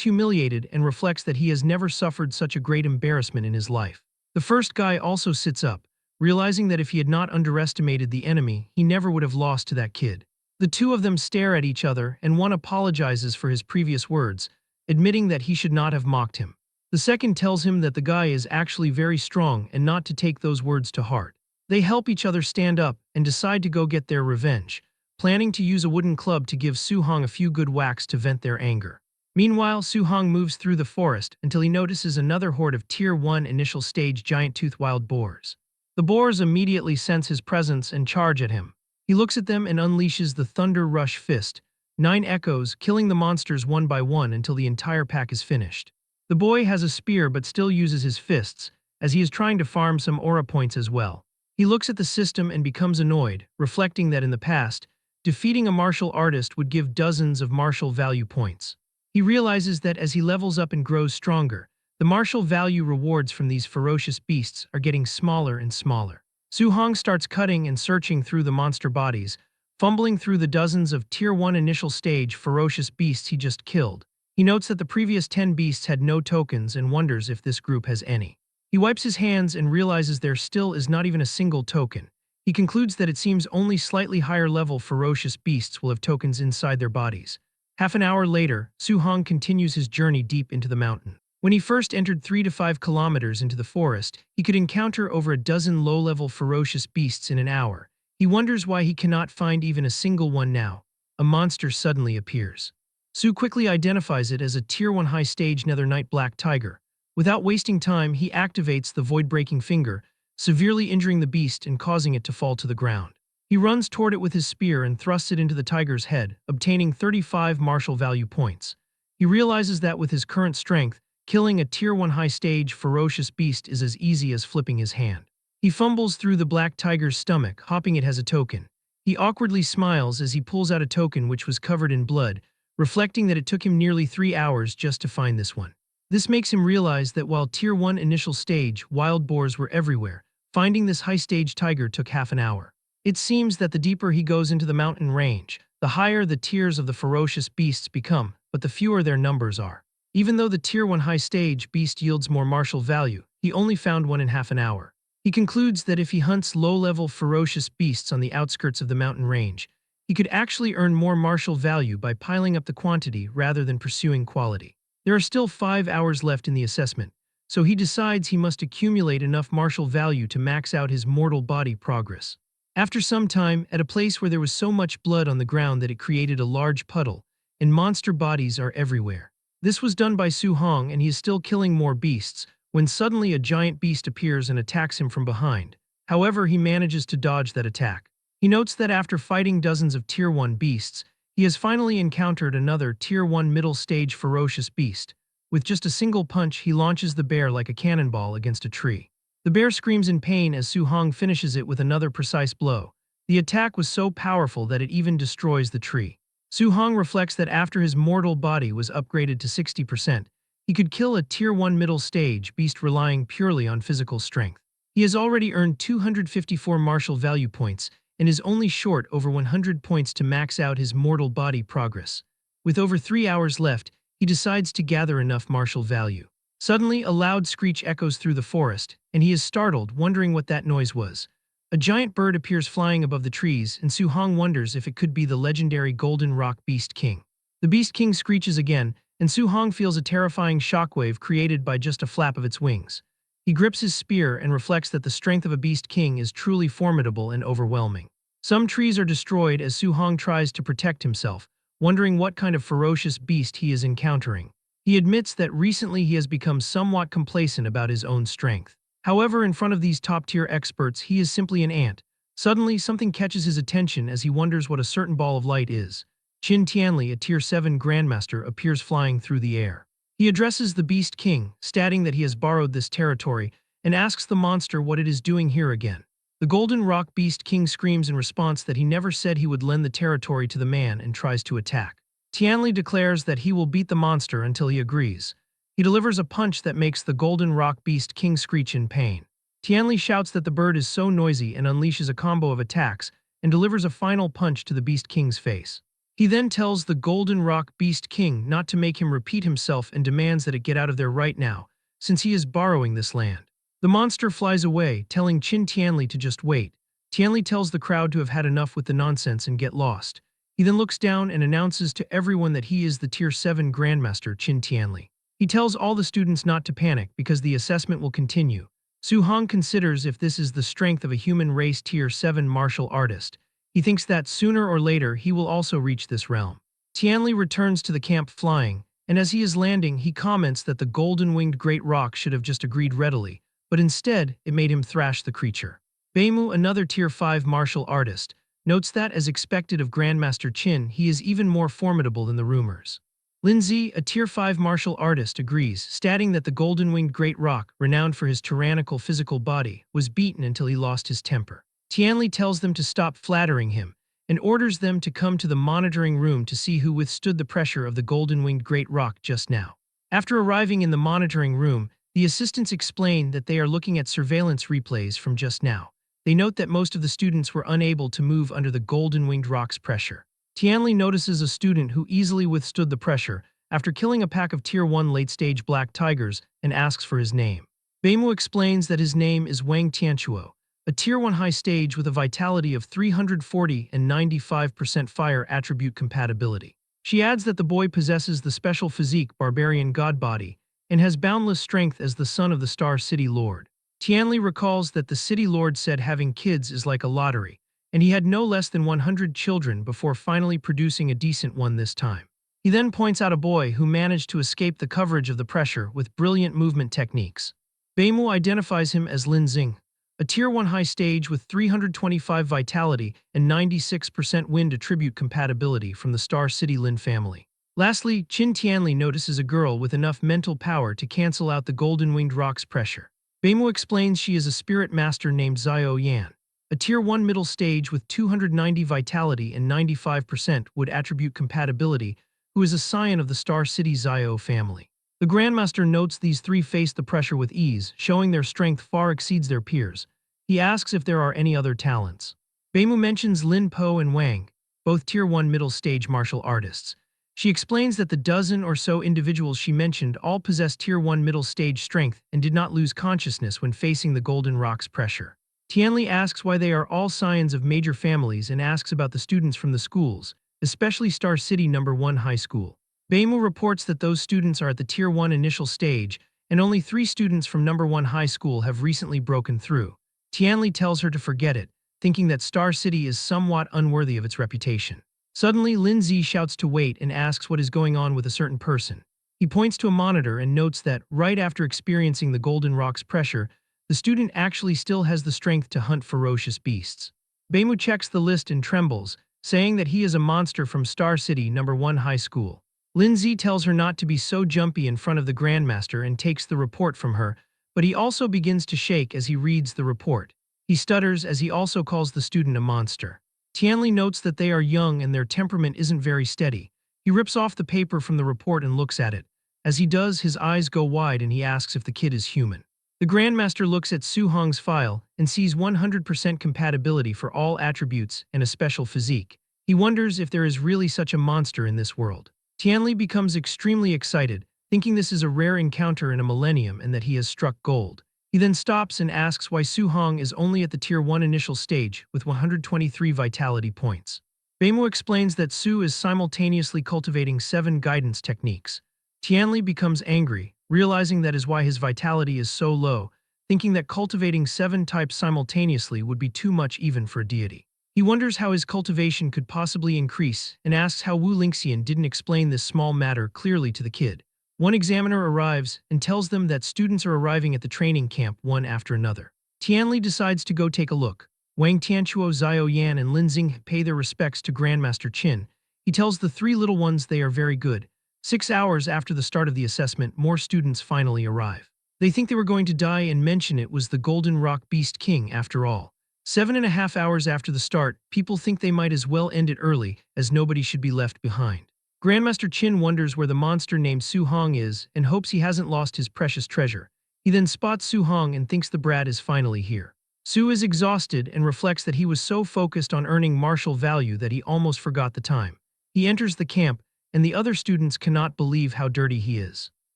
humiliated and reflects that he has never suffered such a great embarrassment in his life. The first guy also sits up, realizing that if he had not underestimated the enemy, he never would have lost to that kid. The two of them stare at each other and one apologizes for his previous words, admitting that he should not have mocked him. The second tells him that the guy is actually very strong and not to take those words to heart. They help each other stand up and decide to go get their revenge, planning to use a wooden club to give Su-hong a few good whacks to vent their anger. Meanwhile, Su-hong moves through the forest until he notices another horde of Tier 1 initial stage giant-toothed wild boars. The boars immediately sense his presence and charge at him. He looks at them and unleashes the Thunder Rush Fist, 9 echoes, killing the monsters one by one until the entire pack is finished. The boy has a spear but still uses his fists, as he is trying to farm some aura points as well. He looks at the system and becomes annoyed, reflecting that in the past, defeating a martial artist would give dozens of martial value points. He realizes that as he levels up and grows stronger, the martial value rewards from these ferocious beasts are getting smaller and smaller. Su-hong starts cutting and searching through the monster bodies, fumbling through the dozens of Tier 1 initial stage ferocious beasts he just killed. He notes that the previous 10 beasts had no tokens and wonders if this group has any. He wipes his hands and realizes there still is not even a single token. He concludes that it seems only slightly higher level ferocious beasts will have tokens inside their bodies. Half an hour later, Su-hong continues his journey deep into the mountain. When he first entered 3 to 5 kilometers into the forest, he could encounter over a dozen low-level ferocious beasts in an hour. He wonders why he cannot find even a single one now. A monster suddenly appears. Su quickly identifies it as a Tier 1 high-stage Nether Knight Black Tiger. Without wasting time, he activates the Void-Breaking Finger, severely injuring the beast and causing it to fall to the ground. He runs toward it with his spear and thrusts it into the tiger's head, obtaining 35 martial value points. He realizes that with his current strength, killing a Tier 1 high-stage ferocious beast is as easy as flipping his hand. He fumbles through the black tiger's stomach, hoping it has a token. He awkwardly smiles as he pulls out a token which was covered in blood, reflecting that it took him nearly 3 hours just to find this one. This makes him realize that while Tier 1 initial stage wild boars were everywhere, finding this high-stage tiger took half an hour. It seems that the deeper he goes into the mountain range, the higher the tiers of the ferocious beasts become, but the fewer their numbers are. Even though the Tier 1 high-stage beast yields more martial value, he only found one in half an hour. He concludes that if he hunts low-level ferocious beasts on the outskirts of the mountain range, he could actually earn more martial value by piling up the quantity rather than pursuing quality. There are still 5 hours left in the assessment, so he decides he must accumulate enough martial value to max out his mortal body progress. After some time, at a place where there was so much blood on the ground that it created a large puddle, and monster bodies are everywhere. This was done by Su-hong and he is still killing more beasts, when suddenly a giant beast appears and attacks him from behind. However, he manages to dodge that attack. He notes that after fighting dozens of Tier 1 beasts, he has finally encountered another Tier 1 middle stage ferocious beast. With just a single punch, he launches the bear like a cannonball against a tree. The bear screams in pain as Su-hong finishes it with another precise blow. The attack was so powerful that it even destroys the tree. Su-hong reflects that after his mortal body was upgraded to 60%, he could kill a Tier 1 middle stage beast relying purely on physical strength. He has already earned 254 martial value points and is only short over 100 points to max out his mortal body progress. With over 3 hours left, he decides to gather enough martial value. Suddenly, a loud screech echoes through the forest, and he is startled, wondering what that noise was. A giant bird appears flying above the trees, and Su-hong wonders if it could be the legendary Golden Rock Beast King. The Beast King screeches again, and Su-hong feels a terrifying shockwave created by just a flap of its wings. He grips his spear and reflects that the strength of a Beast King is truly formidable and overwhelming. Some trees are destroyed as Su-hong tries to protect himself, wondering what kind of ferocious beast he is encountering. He admits that recently he has become somewhat complacent about his own strength. However, in front of these top-tier experts, he is simply an ant. Suddenly, something catches his attention as he wonders what a certain ball of light is. Qin Tianli, a Tier 7 Grandmaster, appears flying through the air. He addresses the Beast King, stating that he has borrowed this territory, and asks the monster what it is doing here again. The Golden Rock Beast King screams in response that he never said he would lend the territory to the man and tries to attack. Tianli declares that he will beat the monster until he agrees. He delivers a punch that makes the Golden Rock Beast King screech in pain. Tianli shouts that the bird is so noisy and unleashes a combo of attacks and delivers a final punch to the Beast King's face. He then tells the Golden Rock Beast King not to make him repeat himself and demands that it get out of there right now, since he is borrowing this land. The monster flies away, telling Qin Tianli to just wait. Tianli tells the crowd to have had enough with the nonsense and get lost. He then looks down and announces to everyone that he is the Tier 7 Grandmaster Qin Tianli. He tells all the students not to panic because the assessment will continue. Su Hong considers if this is the strength of a human race Tier 7 martial artist. He thinks that sooner or later he will also reach this realm. Tianli returns to the camp flying, and as he is landing, he comments that the golden-winged great rock should have just agreed readily, but instead it made him thrash the creature. Beimu, another Tier 5 martial artist, notes that, as expected of Grandmaster Qin, he is even more formidable than the rumors. Lindsay, a Tier 5 martial artist, agrees, stating that the golden-winged great rock, renowned for his tyrannical physical body, was beaten until he lost his temper. Tianli tells them to stop flattering him and orders them to come to the monitoring room to see who withstood the pressure of the golden-winged great rock just now. After arriving in the monitoring room, the assistants explain that they are looking at surveillance replays from just now. They note that most of the students were unable to move under the golden-winged rock's pressure. Tianli notices a student who easily withstood the pressure after killing a pack of Tier 1 late-stage black tigers and asks for his name. Beimu explains that his name is Wang Tianchuo, a Tier 1 high stage with a vitality of 340 and 95% fire attribute compatibility. She adds that the boy possesses the special physique barbarian god body and has boundless strength as the son of the Star City Lord. Tianli recalls that the City Lord said having kids is like a lottery, and he had no less than 100 children before finally producing a decent one this time. He then points out a boy who managed to escape the coverage of the pressure with brilliant movement techniques. Beimu identifies him as Lin Xing, a Tier 1 high stage with 325 vitality and 96% wind attribute compatibility from the Star City Lin family. Lastly, Qin Tianli notices a girl with enough mental power to cancel out the golden-winged rock's pressure. Beimu explains she is a spirit master named Xiao Yan, a Tier 1 middle stage with 290 vitality and 95% wood attribute compatibility, who is a scion of the Star City Xiao family. The Grandmaster notes these three face the pressure with ease, showing their strength far exceeds their peers. He asks if there are any other talents. Beimu mentions Lin Po and Wang, both Tier 1 middle stage martial artists. She explains that the dozen or so individuals she mentioned all possess Tier 1 middle stage strength and did not lose consciousness when facing the Golden Rock's pressure. Tianli asks why they are all scions of major families and asks about the students from the schools, especially Star City No. 1 High School. Beimu reports that those students are at the Tier 1 initial stage, and only 3 students from No. 1 High School have recently broken through. Tianli tells her to forget it, thinking that Star City is somewhat unworthy of its reputation. Suddenly, Lin Zi shouts to wait and asks what is going on with a certain person. He points to a monitor and notes that, right after experiencing the Golden Rock's pressure, the student actually still has the strength to hunt ferocious beasts. Beimu checks the list and trembles, saying that he is a monster from Star City No. 1 High School. Lindsay tells her not to be so jumpy in front of the Grandmaster and takes the report from her, but he also begins to shake as he reads the report. He stutters as he also calls the student a monster. Tianli notes that they are young and their temperament isn't very steady. He rips off the paper from the report and looks at it. As he does, his eyes go wide and he asks if the kid is human. The Grandmaster looks at Su Hong's file and sees 100% compatibility for all attributes and a special physique. He wonders if there is really such a monster in this world. Tianli becomes extremely excited, thinking this is a rare encounter in a millennium and that he has struck gold. He then stops and asks why Su Hong is only at the Tier 1 initial stage with 123 vitality points. Beimu explains that Su is simultaneously cultivating 7 guidance techniques. Tianli becomes angry, realizing that is why his vitality is so low, thinking that cultivating 7 types simultaneously would be too much even for a deity. He wonders how his cultivation could possibly increase and asks how Wu Lingxian didn't explain this small matter clearly to the kid. One examiner arrives and tells them that students are arriving at the training camp one after another. Tianli decides to go take a look. Wang Tianchuo, Xiao Yan, and Lin Xing pay their respects to Grandmaster Qin. He tells the 3 little ones they are very good. 6 hours after the start of the assessment, more students finally arrive. They think they were going to die and mention it was the Golden Rock Beast King after all. 7.5 hours after the start, people think they might as well end it early, as nobody should be left behind. Grandmaster Chin wonders where the monster named Su Hong is and hopes he hasn't lost his precious treasure. He then spots Su Hong and thinks the brat is finally here. Su is exhausted and reflects that he was so focused on earning martial value that he almost forgot the time. He enters the camp, and the other students cannot believe how dirty he is.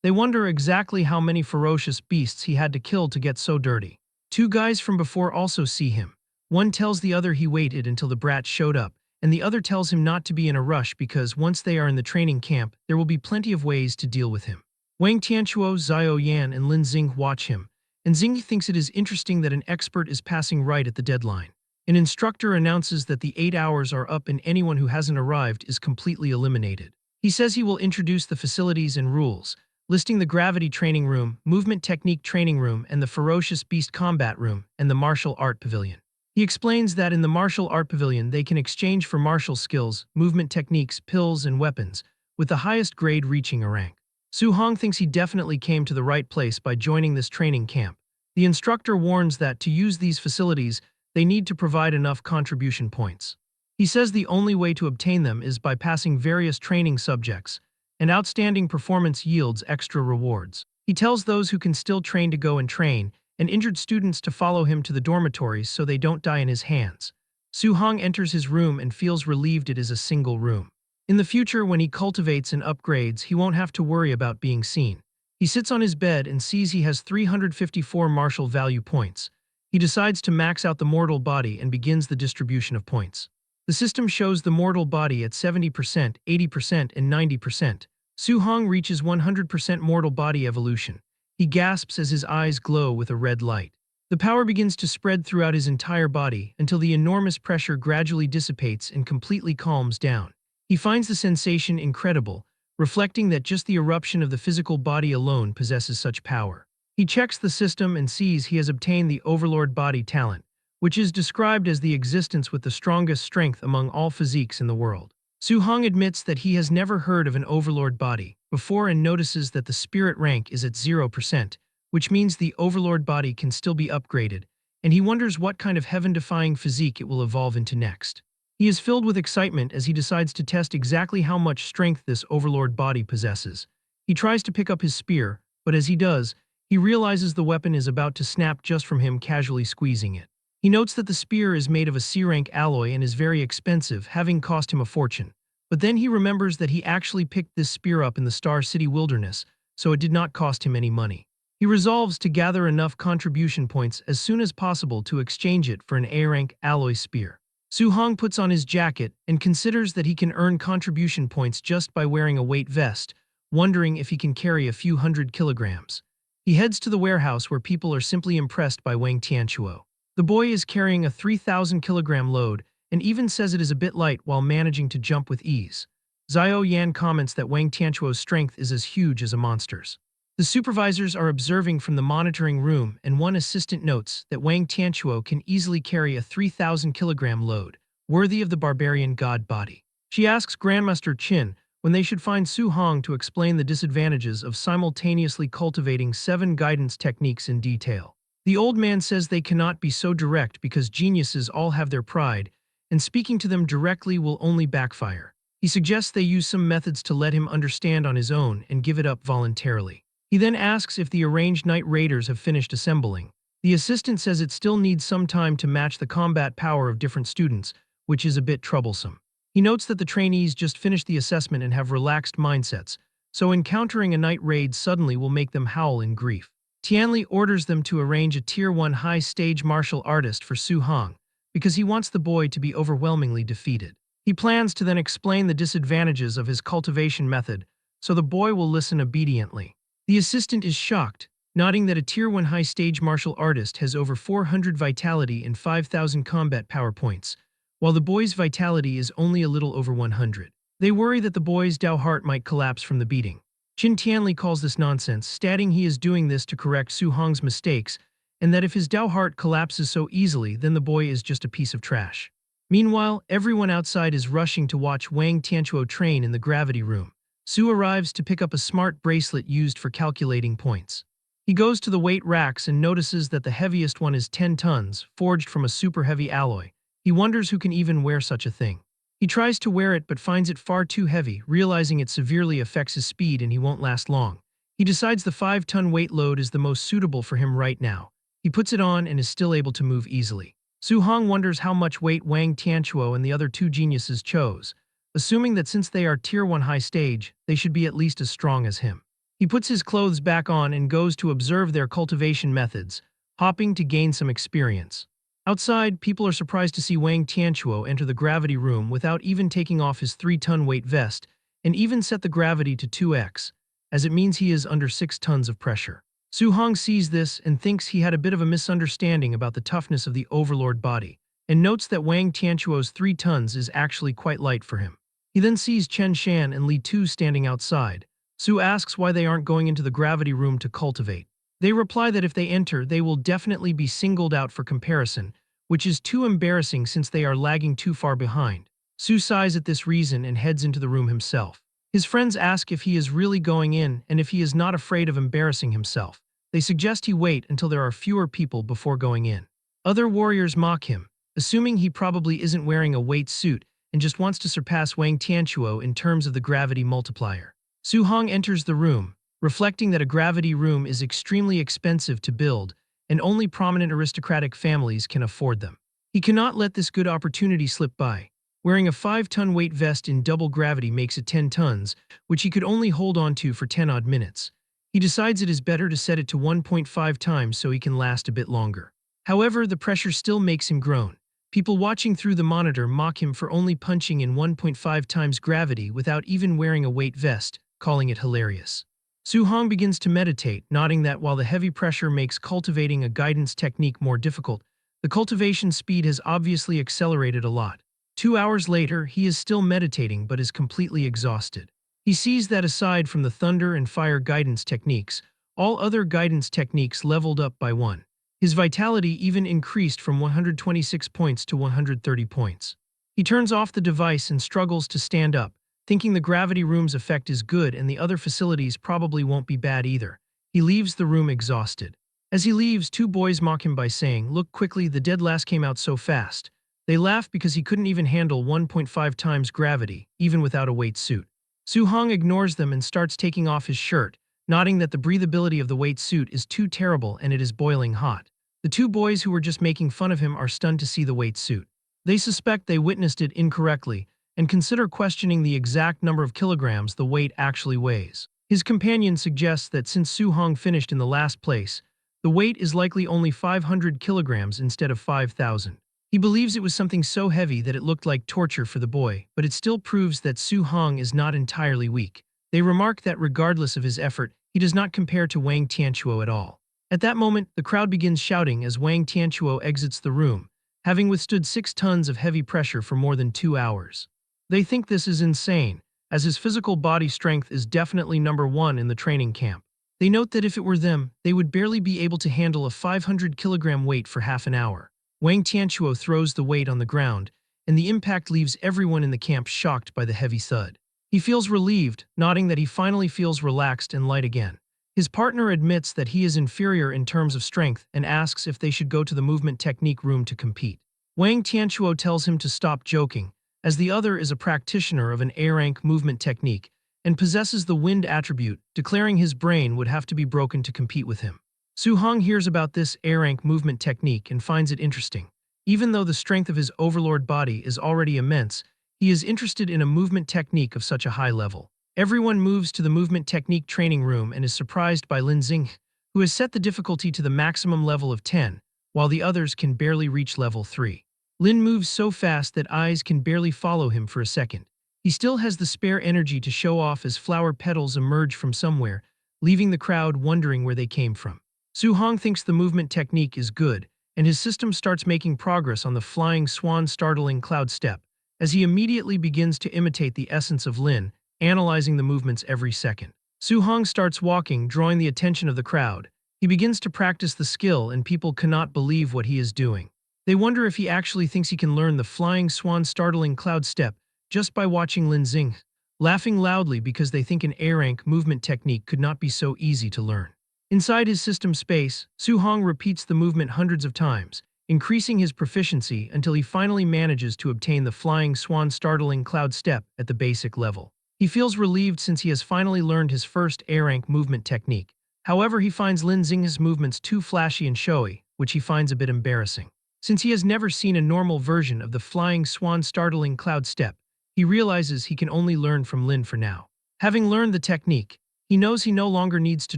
They wonder exactly how many ferocious beasts he had to kill to get so dirty. Two guys from before also see him. One tells the other he waited until the brat showed up, and the other tells him not to be in a rush because once they are in the training camp, there will be plenty of ways to deal with him. Wang Tianchuo, Xiao Yan, and Lin Xing watch him, and Xing thinks it is interesting that an expert is passing right at the deadline. An instructor announces that the 8 hours are up and anyone who hasn't arrived is completely eliminated. He says he will introduce the facilities and rules, listing the gravity training room, movement technique training room, and the ferocious beast combat room, and the martial art pavilion. He explains that in the martial art pavilion they can exchange for martial skills, movement techniques, pills, and weapons, with the highest grade reaching a rank. Su Hong thinks he definitely came to the right place by joining this training camp. The instructor warns that to use these facilities, they need to provide enough contribution points. He says the only way to obtain them is by passing various training subjects, and outstanding performance yields extra rewards. He tells those who can still train to go and train, and injured students to follow him to the dormitories so they don't die in his hands. Su Hong enters his room and feels relieved it is a single room. In the future, when he cultivates and upgrades, he won't have to worry about being seen. He sits on his bed and sees he has 354 martial value points. He decides to max out the mortal body and begins the distribution of points. The system shows the mortal body at 70%, 80%, and 90%. Su Hong reaches 100% mortal body evolution. He gasps as his eyes glow with a red light. The power begins to spread throughout his entire body until the enormous pressure gradually dissipates and completely calms down. He finds the sensation incredible, reflecting that just the eruption of the physical body alone possesses such power. He checks the system and sees he has obtained the Overlord Body talent, which is described as the existence with the strongest strength among all physiques in the world. Su Hong admits that he has never heard of an Overlord Body before and notices that the spirit rank is at 0%, which means the Overlord Body can still be upgraded, and he wonders what kind of heaven-defying physique it will evolve into next. He is filled with excitement as he decides to test exactly how much strength this Overlord Body possesses. He tries to pick up his spear, but as he does, he realizes the weapon is about to snap just from him casually squeezing it. He notes that the spear is made of a C-rank alloy and is very expensive, having cost him a fortune. But then he remembers that he actually picked this spear up in the Star City wilderness, so it did not cost him any money. He resolves to gather enough contribution points as soon as possible to exchange it for an A-rank alloy spear. Su Hong puts on his jacket and considers that he can earn contribution points just by wearing a weight vest, wondering if he can carry a few hundred kilograms. He heads to the warehouse where people are simply impressed by Wang Tianchuo. The boy is carrying a 3,000-kilogram load and even says it is a bit light while managing to jump with ease. Xiao Yan comments that Wang Tianchuo's strength is as huge as a monster's. The supervisors are observing from the monitoring room, and one assistant notes that Wang Tianchuo can easily carry a 3,000-kilogram load, worthy of the barbarian god body. She asks Grandmaster Qin when they should find Su Hong to explain the disadvantages of simultaneously cultivating 7 guidance techniques in detail. The old man says they cannot be so direct because geniuses all have their pride, and speaking to them directly will only backfire. He suggests they use some methods to let him understand on his own and give it up voluntarily. He then asks if the arranged night raiders have finished assembling. The assistant says it still needs some time to match the combat power of different students, which is a bit troublesome. He notes that the trainees just finished the assessment and have relaxed mindsets, so encountering a night raid suddenly will make them howl in grief. Tianli orders them to arrange a Tier 1 high-stage martial artist for Su Hong, because he wants the boy to be overwhelmingly defeated. He plans to then explain the disadvantages of his cultivation method, so the boy will listen obediently. The assistant is shocked, noting that a Tier 1 high-stage martial artist has over 400 vitality and 5,000 combat power points, while the boy's vitality is only a little over 100. They worry that the boy's Dao heart might collapse from the beating. Qin Tianli calls this nonsense, stating he is doing this to correct Su Hong's mistakes, and that if his Dao heart collapses so easily, then the boy is just a piece of trash. Meanwhile, everyone outside is rushing to watch Wang Tianchuo train in the gravity room. Su arrives to pick up a smart bracelet used for calculating points. He goes to the weight racks and notices that the heaviest one is 10 tons, forged from a super heavy alloy. He wonders who can even wear such a thing. He tries to wear it but finds it far too heavy, realizing it severely affects his speed and he won't last long. He decides the 5-ton weight load is the most suitable for him right now. He puts it on and is still able to move easily. Su-hong wonders how much weight Wang Tianchuo and the other two geniuses chose, assuming that since they are Tier 1 high stage, they should be at least as strong as him. He puts his clothes back on and goes to observe their cultivation methods, hopping to gain some experience. Outside, people are surprised to see Wang Tianchuo enter the gravity room without even taking off his 3-ton weight vest, and even set the gravity to 2x, as it means he is under 6 tons of pressure. Su-hong sees this and thinks he had a bit of a misunderstanding about the toughness of the overlord body, and notes that Wang Tianchuo's 3 tons is actually quite light for him. He then sees Chen Shan and Li Tu standing outside. Su asks why they aren't going into the gravity room to cultivate. They reply that if they enter, they will definitely be singled out for comparison, which is too embarrassing since they are lagging too far behind. Su sighs at this reason and heads into the room himself. His friends ask if he is really going in and if he is not afraid of embarrassing himself. They suggest he wait until there are fewer people before going in. Other warriors mock him, assuming he probably isn't wearing a weight suit and just wants to surpass Wang Tianchuo in terms of the gravity multiplier. Su-hong enters the room, reflecting that a gravity room is extremely expensive to build and only prominent aristocratic families can afford them. He cannot let this good opportunity slip by. Wearing a 5-ton weight vest in double gravity makes it 10 tons, which he could only hold on to for 10 odd minutes. He decides it is better to set it to 1.5 times so he can last a bit longer. However, the pressure still makes him groan. People watching through the monitor mock him for only punching in 1.5 times gravity without even wearing a weight vest, calling it hilarious. Su-hong begins to meditate, noting that while the heavy pressure makes cultivating a guidance technique more difficult, the cultivation speed has obviously accelerated a lot. 2 hours later, he is still meditating but is completely exhausted. He sees that aside from the thunder and fire guidance techniques, all other guidance techniques leveled up by 1. His vitality even increased from 126 points to 130 points. He turns off the device and struggles to stand up, thinking the gravity room's effect is good and the other facilities probably won't be bad either. He leaves the room exhausted. As he leaves, 2 boys mock him by saying, "Look quickly, the dead last came out so fast." They laugh because he couldn't even handle 1.5 times gravity, even without a weight suit. Su-hong ignores them and starts taking off his shirt, noting that the breathability of the weight suit is too terrible and it is boiling hot. The 2 boys who were just making fun of him are stunned to see the weight suit. They suspect they witnessed it incorrectly and consider questioning the exact number of kilograms the weight actually weighs. His companion suggests that since Su-hong finished in the last place, the weight is likely only 500 kilograms instead of 5,000. He believes it was something so heavy that it looked like torture for the boy, but it still proves that Su-hong is not entirely weak. They remark that regardless of his effort, he does not compare to Wang Tianchuo at all. At that moment, the crowd begins shouting as Wang Tianchuo exits the room, having withstood 6 tons of heavy pressure for more than 2 hours. They think this is insane, as his physical body strength is definitely number 1 in the training camp. They note that if it were them, they would barely be able to handle a 500-kilogram weight for half an hour. Wang Tianchuo throws the weight on the ground, and the impact leaves everyone in the camp shocked by the heavy thud. He feels relieved, nodding that he finally feels relaxed and light again. His partner admits that he is inferior in terms of strength and asks if they should go to the movement technique room to compete. Wang Tianchuo tells him to stop joking, as the other is a practitioner of an A-rank movement technique and possesses the wind attribute, declaring his brain would have to be broken to compete with him. Su-hong hears about this A-rank movement technique and finds it interesting. Even though the strength of his overlord body is already immense, he is interested in a movement technique of such a high level. Everyone moves to the movement technique training room and is surprised by Lin Xing, who has set the difficulty to the maximum level of 10, while the others can barely reach level 3. Lin moves so fast that eyes can barely follow him for a second. He still has the spare energy to show off as flower petals emerge from somewhere, leaving the crowd wondering where they came from. Su-hong thinks the movement technique is good, and his system starts making progress on the flying swan startling cloud step, as he immediately begins to imitate the essence of Lin, analyzing the movements every second. Su-hong starts walking, drawing the attention of the crowd. He begins to practice the skill and people cannot believe what he is doing. They wonder if he actually thinks he can learn the flying swan startling cloud step just by watching Lin Xing, laughing loudly because they think an A-rank movement technique could not be so easy to learn. Inside his system space, Su-hong repeats the movement hundreds of times, increasing his proficiency until he finally manages to obtain the flying swan startling cloud step at the basic level. He feels relieved since he has finally learned his first A-rank movement technique. However, he finds Lin Xinghe's movements too flashy and showy, which he finds a bit embarrassing. Since he has never seen a normal version of the flying swan startling cloud step, he realizes he can only learn from Lin for now. Having learned the technique, he knows he no longer needs to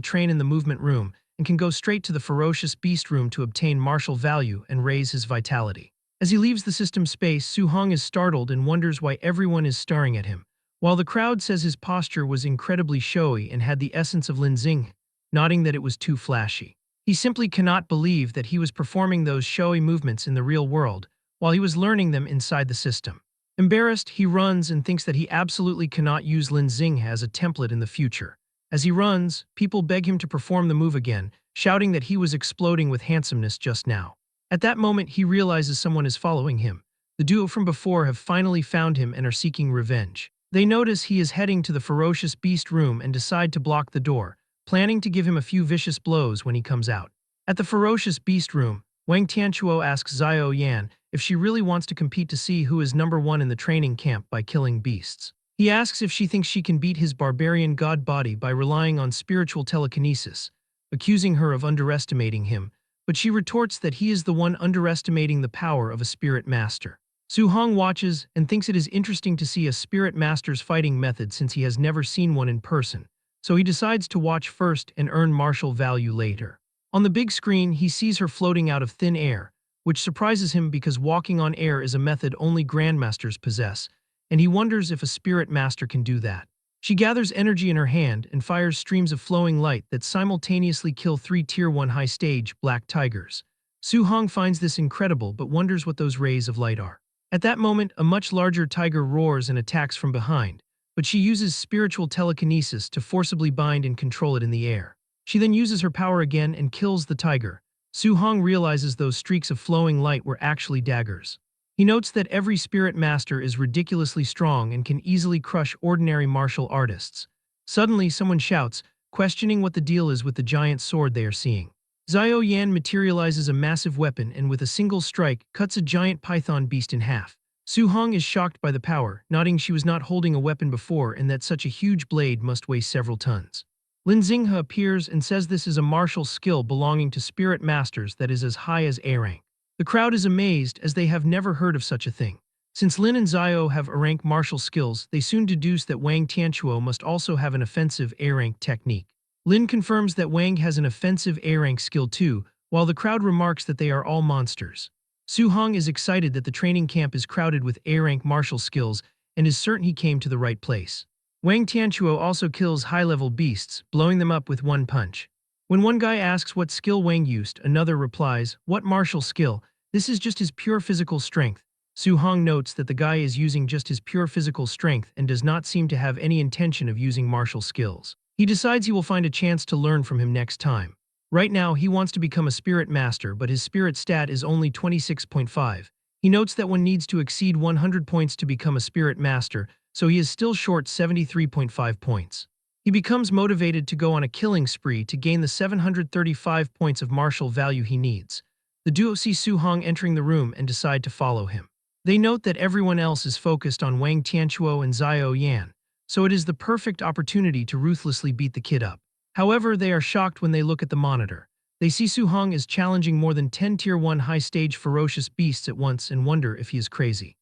train in the movement room and can go straight to the ferocious beast room to obtain martial value and raise his vitality. As he leaves the system space, Su-hong is startled and wonders why everyone is staring at him. While the crowd says his posture was incredibly showy and had the essence of Lin Xinghe, nodding that it was too flashy. He simply cannot believe that he was performing those showy movements in the real world while he was learning them inside the system. Embarrassed, he runs and thinks that he absolutely cannot use Lin Xinghe as a template in the future. As he runs, people beg him to perform the move again, shouting that he was exploding with handsomeness just now. At that moment, he realizes someone is following him. The duo from before have finally found him and are seeking revenge. They notice he is heading to the ferocious beast room and decide to block the door, planning to give him a few vicious blows when he comes out. At the ferocious beast room, Wang Tianchuo asks Xiao Yan if she really wants to compete to see who is number one in the training camp by killing beasts. He asks if she thinks she can beat his barbarian god body by relying on spiritual telekinesis, accusing her of underestimating him, but she retorts that he is the one underestimating the power of a spirit master. Su-hong watches and thinks it is interesting to see a spirit master's fighting method since he has never seen one in person, so he decides to watch first and earn martial value later. On the big screen, he sees her floating out of thin air, which surprises him because walking on air is a method only grandmasters possess, and he wonders if a spirit master can do that. She gathers energy in her hand and fires streams of flowing light that simultaneously kill 3 Tier 1 high-stage black tigers. Su-hong finds this incredible but wonders what those rays of light are. At that moment, a much larger tiger roars and attacks from behind, but she uses spiritual telekinesis to forcibly bind and control it in the air. She then uses her power again and kills the tiger. Su-hong realizes those streaks of flowing light were actually daggers. He notes that every spirit master is ridiculously strong and can easily crush ordinary martial artists. Suddenly, someone shouts, questioning what the deal is with the giant sword they are seeing. Xiao Yan materializes a massive weapon and with a single strike cuts a giant python beast in half. Su-hong is shocked by the power, nodding she was not holding a weapon before and that such a huge blade must weigh several tons. Lin Xinghe appears and says this is a martial skill belonging to spirit masters that is as high as A-rank. The crowd is amazed as they have never heard of such a thing. Since Lin and Xiao have A-rank martial skills, they soon deduce that Wang Tianchuo must also have an offensive A-rank technique. Lin confirms that Wang has an offensive A-rank skill too, while the crowd remarks that they are all monsters. Su-hong is excited that the training camp is crowded with A-rank martial skills and is certain he came to the right place. Wang Tianchuo also kills high-level beasts, blowing them up with one punch. When one guy asks what skill Wang used, another replies, "What martial skill? This is just his pure physical strength." Su-hong notes that the guy is using just his pure physical strength and does not seem to have any intention of using martial skills. He decides he will find a chance to learn from him next time. Right now, he wants to become a spirit master, but his spirit stat is only 26.5. He notes that one needs to exceed 100 points to become a spirit master, so he is still short 73.5 points. He becomes motivated to go on a killing spree to gain the 735 points of martial value he needs. The duo see Su-hong entering the room and decide to follow him. They note that everyone else is focused on Wang Tianchuo and Xiao Yan, so it is the perfect opportunity to ruthlessly beat the kid up. However, they are shocked when they look at the monitor. They see Su-hong is challenging more than 10 Tier 1 high-stage ferocious beasts at once and wonder if he is crazy.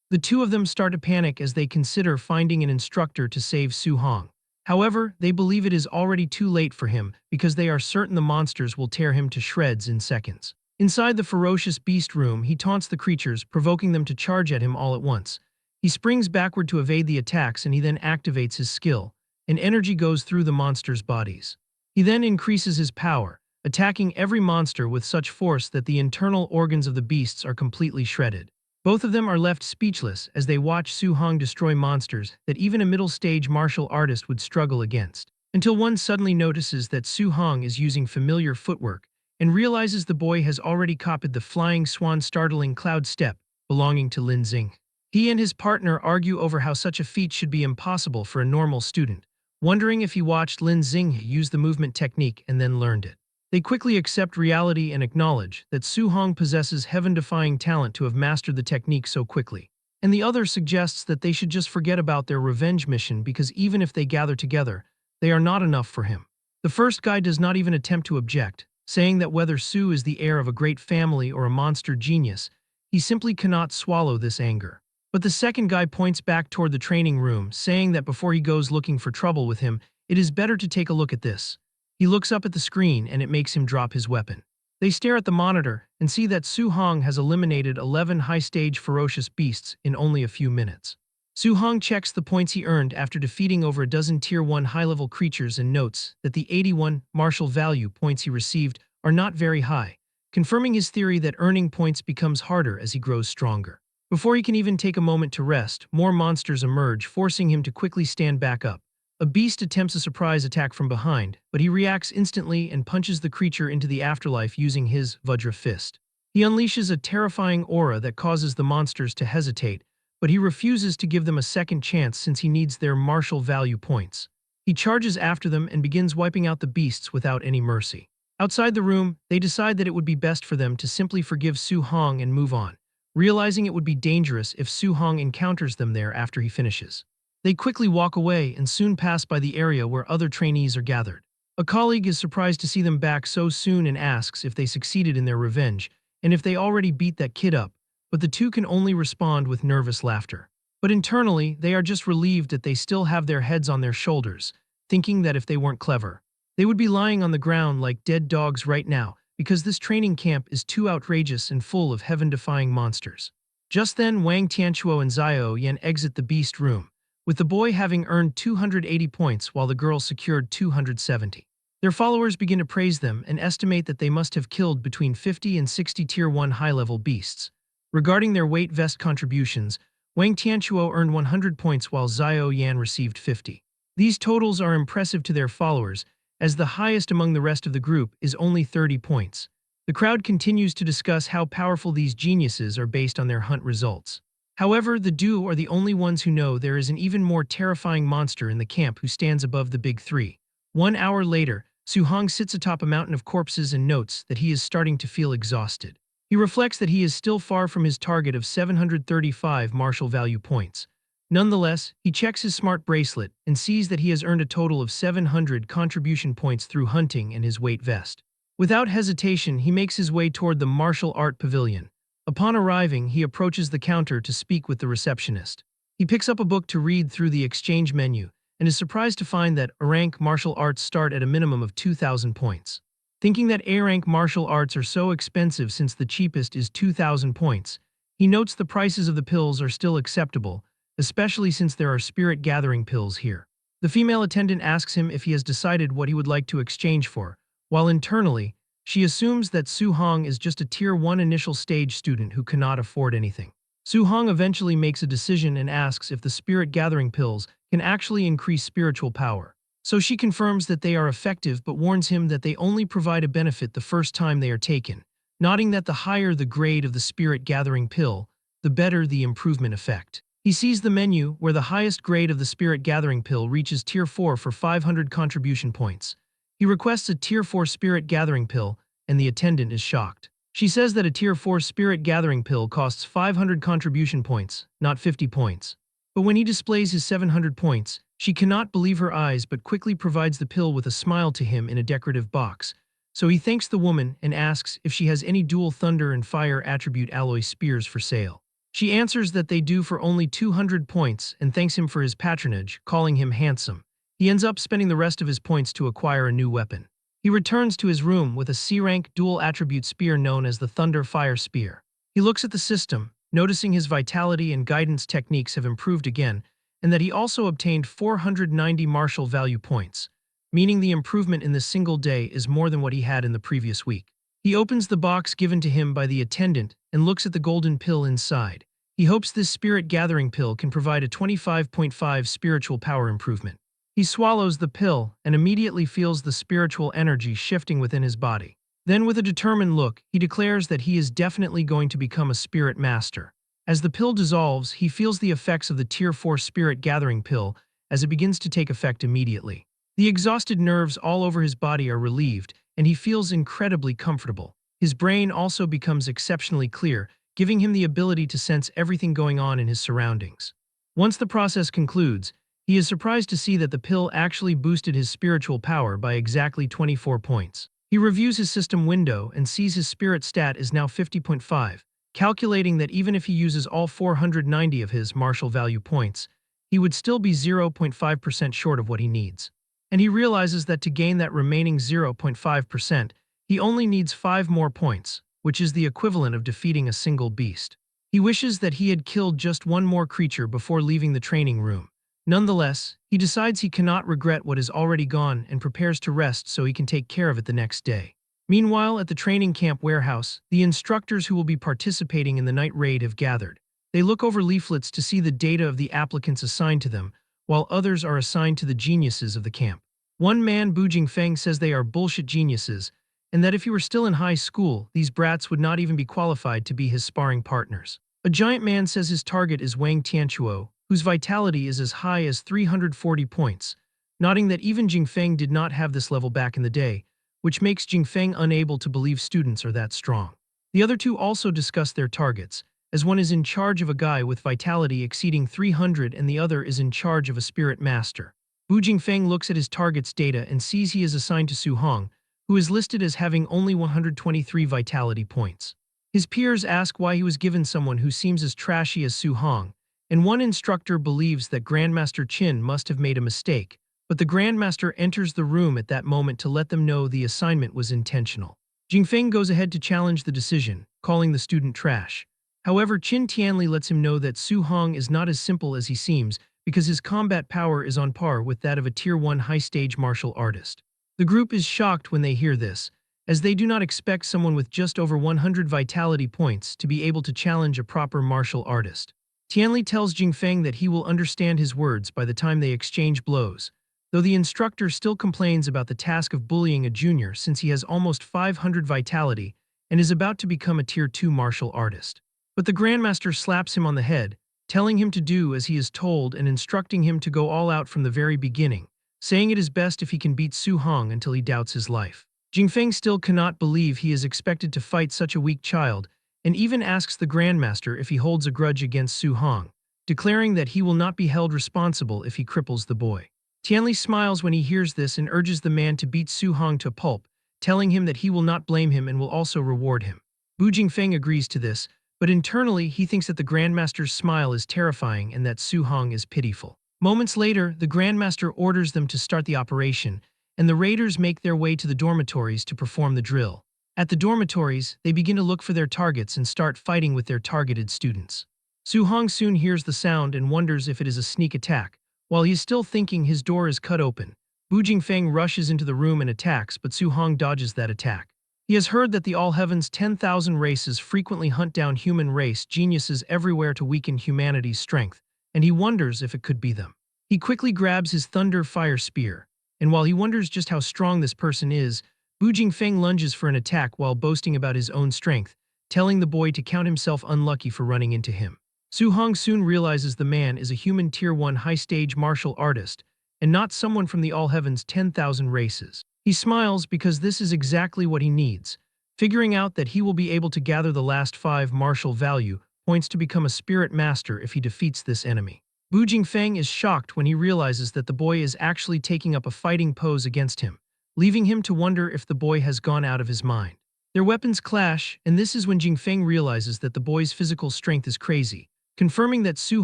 The two of them start to panic as they consider finding an instructor to save Su-hong. However, they believe it is already too late for him because they are certain the monsters will tear him to shreds in seconds. Inside the ferocious beast room, he taunts the creatures, provoking them to charge at him all at once. He springs backward to evade the attacks and he then activates his skill, and energy goes through the monsters' bodies. He then increases his power, attacking every monster with such force that the internal organs of the beasts are completely shredded. Both of them are left speechless as they watch Su-hong destroy monsters that even a middle-stage martial artist would struggle against, until one suddenly notices that Su-hong is using familiar footwork and realizes the boy has already copied the flying swan startling cloud step belonging to Lin Xinghe. He and his partner argue over how such a feat should be impossible for a normal student. wondering if he watched Lin Xinghe use the movement technique and then learned it. They quickly accept reality and acknowledge that Su Hong possesses heaven-defying talent to have mastered the technique so quickly. And the other suggests that they should just forget about their revenge mission because even if they gather together, they are not enough for him. The first guy does not even attempt to object, saying that whether Su is the heir of a great family or a monster genius, he simply cannot swallow this anger. But the second guy points back toward the training room, saying that before he goes looking for trouble with him, it is better to take a look at this. He looks up at the screen and it makes him drop his weapon. They stare at the monitor and see that Su Hong has eliminated 11 high-stage ferocious beasts in only a few minutes. Su Hong checks the points he earned after defeating over a dozen Tier 1 high-level creatures and notes that the 81 martial value points he received are not very high, confirming his theory that earning points becomes harder as he grows stronger. Before he can even take a moment to rest, more monsters emerge, forcing him to quickly stand back up. A beast attempts a surprise attack from behind, but he reacts instantly and punches the creature into the afterlife using his Vajra fist. He unleashes a terrifying aura that causes the monsters to hesitate, but he refuses to give them a second chance since he needs their martial value points. He charges after them and begins wiping out the beasts without any mercy. Outside the room, they decide that it would be best for them to simply forgive Su Hong and move on, realizing it would be dangerous if Su Hong encounters them there after he finishes. They quickly walk away and soon pass by the area where other trainees are gathered. A colleague is surprised to see them back so soon and asks if they succeeded in their revenge and if they already beat that kid up, but the two can only respond with nervous laughter. But internally, they are just relieved that they still have their heads on their shoulders, thinking that if they weren't clever, they would be lying on the ground like dead dogs right now because this training camp is too outrageous and full of heaven-defying monsters. Just then, Wang Tianchuo and Xiao Yan exit the beast room, with the boy having earned 280 points while the girl secured 270. Their followers begin to praise them and estimate that they must have killed between 50 and 60 Tier 1 high-level beasts. Regarding their weight vest contributions, Wang Tianchuo earned 100 points while Xiao Yan received 50. These totals are impressive to their followers, as the highest among the rest of the group is only 30 points. The crowd continues to discuss how powerful these geniuses are based on their hunt results. However, the Du are the only ones who know there is an even more terrifying monster in the camp who stands above the big three. 1 hour later, Su Hong sits atop a mountain of corpses and notes that he is starting to feel exhausted. He reflects that he is still far from his target of 735 martial value points. Nonetheless, he checks his smart bracelet and sees that he has earned a total of 700 contribution points through hunting and his weight vest. Without hesitation, he makes his way toward the martial art pavilion. Upon arriving, he approaches the counter to speak with the receptionist. He picks up a book to read through the exchange menu and is surprised to find that A-rank martial arts start at a minimum of 2,000 points. Thinking that A-rank martial arts are so expensive since the cheapest is 2,000 points, he notes the prices of the pills are still acceptable, especially since there are spirit gathering pills here. The female attendant asks him if he has decided what he would like to exchange for, while internally, she assumes that Su Hong is just a Tier 1 initial stage student who cannot afford anything. Su Hong eventually makes a decision and asks if the spirit gathering pills can actually increase spiritual power. So she confirms that they are effective but warns him that they only provide a benefit the first time they are taken, noting that the higher the grade of the spirit gathering pill, the better the improvement effect. He sees the menu where the highest grade of the spirit gathering pill reaches Tier 4 for 500 contribution points. He requests a Tier 4 spirit gathering pill, and the attendant is shocked. She says that a Tier 4 spirit gathering pill costs 500 contribution points, not 50 points. But when he displays his 700 points, she cannot believe her eyes but quickly provides the pill with a smile to him in a decorative box. So he thanks the woman and asks if she has any dual thunder and fire attribute alloy spears for sale. She answers that they do for only 200 points and thanks him for his patronage, calling him handsome. He ends up spending the rest of his points to acquire a new weapon. He returns to his room with a C-rank dual-attribute spear known as the Thunder Fire Spear. He looks at the system, noticing his vitality and guidance techniques have improved again, and that he also obtained 490 martial value points, meaning the improvement in this single day is more than what he had in the previous week. He opens the box given to him by the attendant and looks at the golden pill inside. He hopes this spirit gathering pill can provide a 25.5 spiritual power improvement. He swallows the pill and immediately feels the spiritual energy shifting within his body. Then with a determined look, he declares that he is definitely going to become a spirit master. As the pill dissolves, he feels the effects of the Tier 4 spirit gathering pill as it begins to take effect immediately. The exhausted nerves all over his body are relieved, and he feels incredibly comfortable. His brain also becomes exceptionally clear, giving him the ability to sense everything going on in his surroundings. Once the process concludes, he is surprised to see that the pill actually boosted his spiritual power by exactly 24 points. He reviews his system window and sees his spirit stat is now 50.5, calculating that even if he uses all 490 of his martial value points, he would still be 0.5% short of what he needs. And he realizes that to gain that remaining 0.5%, he only needs 5 more points, which is the equivalent of defeating a single beast. He wishes that he had killed just one more creature before leaving the training room. Nonetheless, he decides he cannot regret what is already gone and prepares to rest so he can take care of it the next day. Meanwhile, at the training camp warehouse, the instructors who will be participating in the night raid have gathered. They look over leaflets to see the data of the applicants assigned to them, while others are assigned to the geniuses of the camp. One man, Bu Jingfeng, says they are bullshit geniuses, and that if he were still in high school, these brats would not even be qualified to be his sparring partners. A giant man says his target is Wang Tianchuo, whose vitality is as high as 340 points, noting that even Jingfeng did not have this level back in the day, which makes Jingfeng unable to believe students are that strong. The other two also discuss their targets, as one is in charge of a guy with vitality exceeding 300 and the other is in charge of a spirit master. Bu Jingfeng looks at his target's data and sees he is assigned to Su Hong, who is listed as having only 123 vitality points. His peers ask why he was given someone who seems as trashy as Su Hong, and one instructor believes that Grandmaster Qin must have made a mistake, but the Grandmaster enters the room at that moment to let them know the assignment was intentional. Jingfeng goes ahead to challenge the decision, calling the student trash. However, Qin Tianli lets him know that Su Hong is not as simple as he seems because his combat power is on par with that of a Tier 1 high-stage martial artist. The group is shocked when they hear this, as they do not expect someone with just over 100 vitality points to be able to challenge a proper martial artist. Tianli tells Jingfeng that he will understand his words by the time they exchange blows, though the instructor still complains about the task of bullying a junior since he has almost 500 vitality and is about to become a Tier 2 martial artist. But the Grandmaster slaps him on the head, telling him to do as he is told and instructing him to go all out from the very beginning, saying it is best if he can beat Su Hong until he doubts his life. Jingfeng still cannot believe he is expected to fight such a weak child, and even asks the Grandmaster if he holds a grudge against Su Hong, declaring that he will not be held responsible if he cripples the boy. Tianli smiles when he hears this and urges the man to beat Su Hong to pulp, telling him that he will not blame him and will also reward him. Bu Jingfeng agrees to this, but internally he thinks that the Grandmaster's smile is terrifying and that Su Hong is pitiful. Moments later, the Grandmaster orders them to start the operation, and the raiders make their way to the dormitories to perform the drill. At the dormitories, they begin to look for their targets and start fighting with their targeted students. Su Hong soon hears the sound and wonders if it is a sneak attack. While he is still thinking, his door is cut open. Bu Jingfeng rushes into the room and attacks, but Su Hong dodges that attack. He has heard that the All Heaven's 10,000 races frequently hunt down human race geniuses everywhere to weaken humanity's strength, and he wonders if it could be them. He quickly grabs his Thunder Fire Spear, and while he wonders just how strong this person is, Bu Jingfeng lunges for an attack while boasting about his own strength, telling the boy to count himself unlucky for running into him. Su Hong soon realizes the man is a human Tier 1 high-stage martial artist, and not someone from the All Heaven's 10,000 races. He smiles because this is exactly what he needs, figuring out that he will be able to gather the last 5 martial value points to become a spirit master if he defeats this enemy. Bu Jingfeng is shocked when he realizes that the boy is actually taking up a fighting pose against him, leaving him to wonder if the boy has gone out of his mind. Their weapons clash, and this is when Jingfeng realizes that the boy's physical strength is crazy, confirming that Su